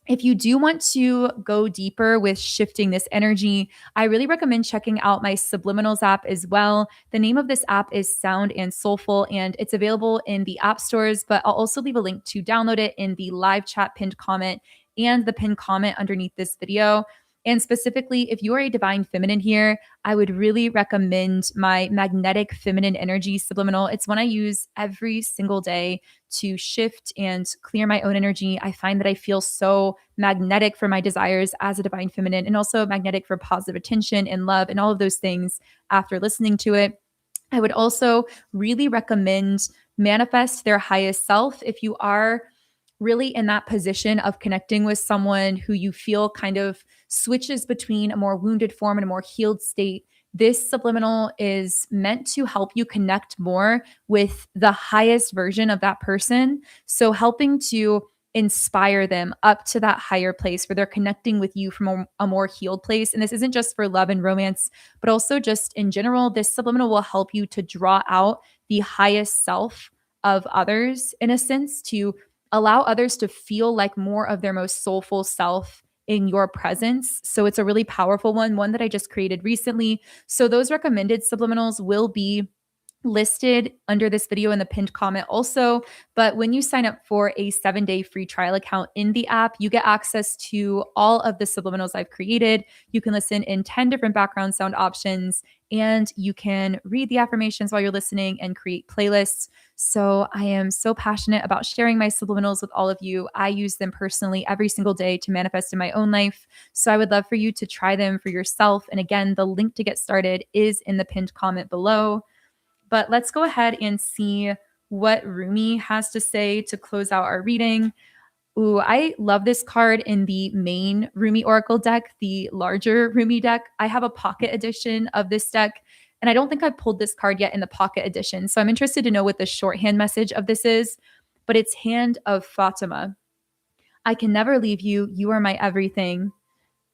if you do want to go deeper with shifting this energy, I really recommend checking out my Subliminals app as well. The name of this app is Sound and Soulful, and it's available in the app stores, but I'll also leave a link to download it in the live chat pinned comment and the pinned comment underneath this video. And specifically, if you are a divine feminine here, I would really recommend my magnetic feminine energy subliminal. It's one I use every single day to shift and clear my own energy. I find that I feel so magnetic for my desires as a divine feminine, and also magnetic for positive attention and love and all of those things after listening to it. I would also really recommend Manifest Their Highest Self if you are really in that position of connecting with someone who you feel kind of switches between a more wounded form and a more healed state. This subliminal is meant to help you connect more with the highest version of that person. So, helping to inspire them up to that higher place where they're connecting with you from a more healed place. And this isn't just for love and romance, but also just in general. This subliminal will help you to draw out the highest self of others, in a sense, to allow others to feel like more of their most soulful self in your presence. So it's a really powerful one that I just created recently. So those recommended subliminals will be listed under this video in the pinned comment also. But when you sign up for a 7-day free trial account in the app, you get access to all of the subliminals I've created. You can listen in 10 different background sound options, and you can read the affirmations while you're listening and create playlists. So I am so passionate about sharing my subliminals with all of you. I use them personally every single day to manifest in my own life. So I would love for you to try them for yourself. And again, the link to get started is in the pinned comment below. But let's go ahead and see what Rumi has to say to close out our reading. Ooh, I love this card in the main Rumi Oracle deck, the larger Rumi deck. I have a pocket edition of this deck, and I don't think I've pulled this card yet in the pocket edition. So I'm interested to know what the shorthand message of this is, but it's Hand of Fatima. I can never leave you. You are my everything.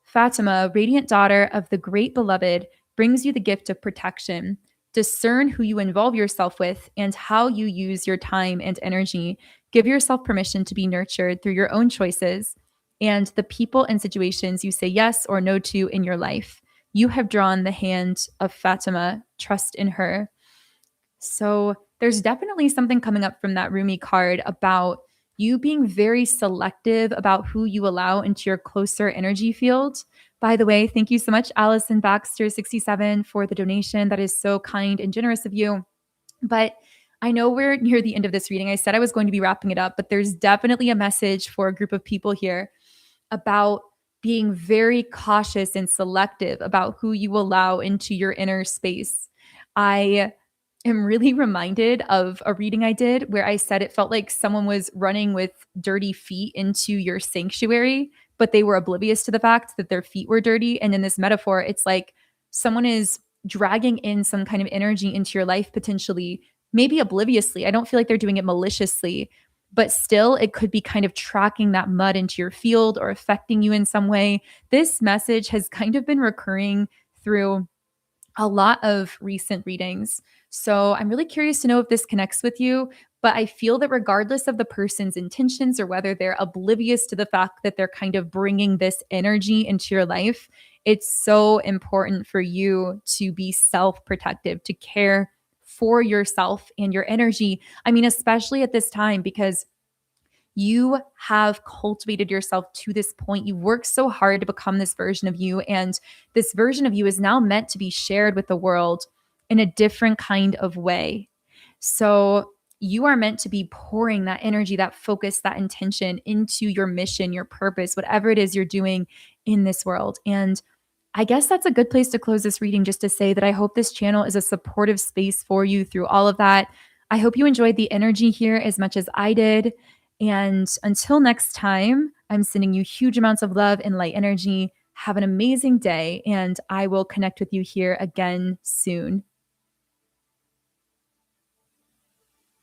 Fatima, radiant daughter of the great beloved, brings you the gift of protection. Discern who you involve yourself with and how you use your time and energy. Give yourself permission to be nurtured through your own choices and the people and situations you say yes or no to in your life. You have drawn the hand of Fatima. Trust in her. So there's definitely something coming up from that Rumi card about you being very selective about who you allow into your closer energy field. By the way, thank you so much, Allison Baxter67, for the donation. That is so kind and generous of you. But I know we're near the end of this reading. I said I was going to be wrapping it up, but there's definitely a message for a group of people here about being very cautious and selective about who you allow into your inner space. I am really reminded of a reading I did where I said it felt like someone was running with dirty feet into your sanctuary, but they were oblivious to the fact that their feet were dirty. And in this metaphor, it's like someone is dragging in some kind of energy into your life, potentially, maybe obliviously. I don't feel like they're doing it maliciously, but still it could be kind of tracking that mud into your field or affecting you in some way. This message has kind of been recurring through a lot of recent readings. So I'm really curious to know if this connects with you. But I feel that regardless of the person's intentions or whether they're oblivious to the fact that they're kind of bringing this energy into your life, it's so important for you to be self protective, to care for yourself and your energy. I mean, especially at this time, because you have cultivated yourself to this point. You worked so hard to become this version of you. And this version of you is now meant to be shared with the world in a different kind of way. So you are meant to be pouring that energy, that focus, that intention into your mission, your purpose, whatever it is you're doing in this world. And I guess that's a good place to close this reading, just to say that I hope this channel is a supportive space for you through all of that. I hope you enjoyed the energy here as much as I did. And until next time, I'm sending you huge amounts of love and light energy. Have an amazing day, and I will connect with you here again soon.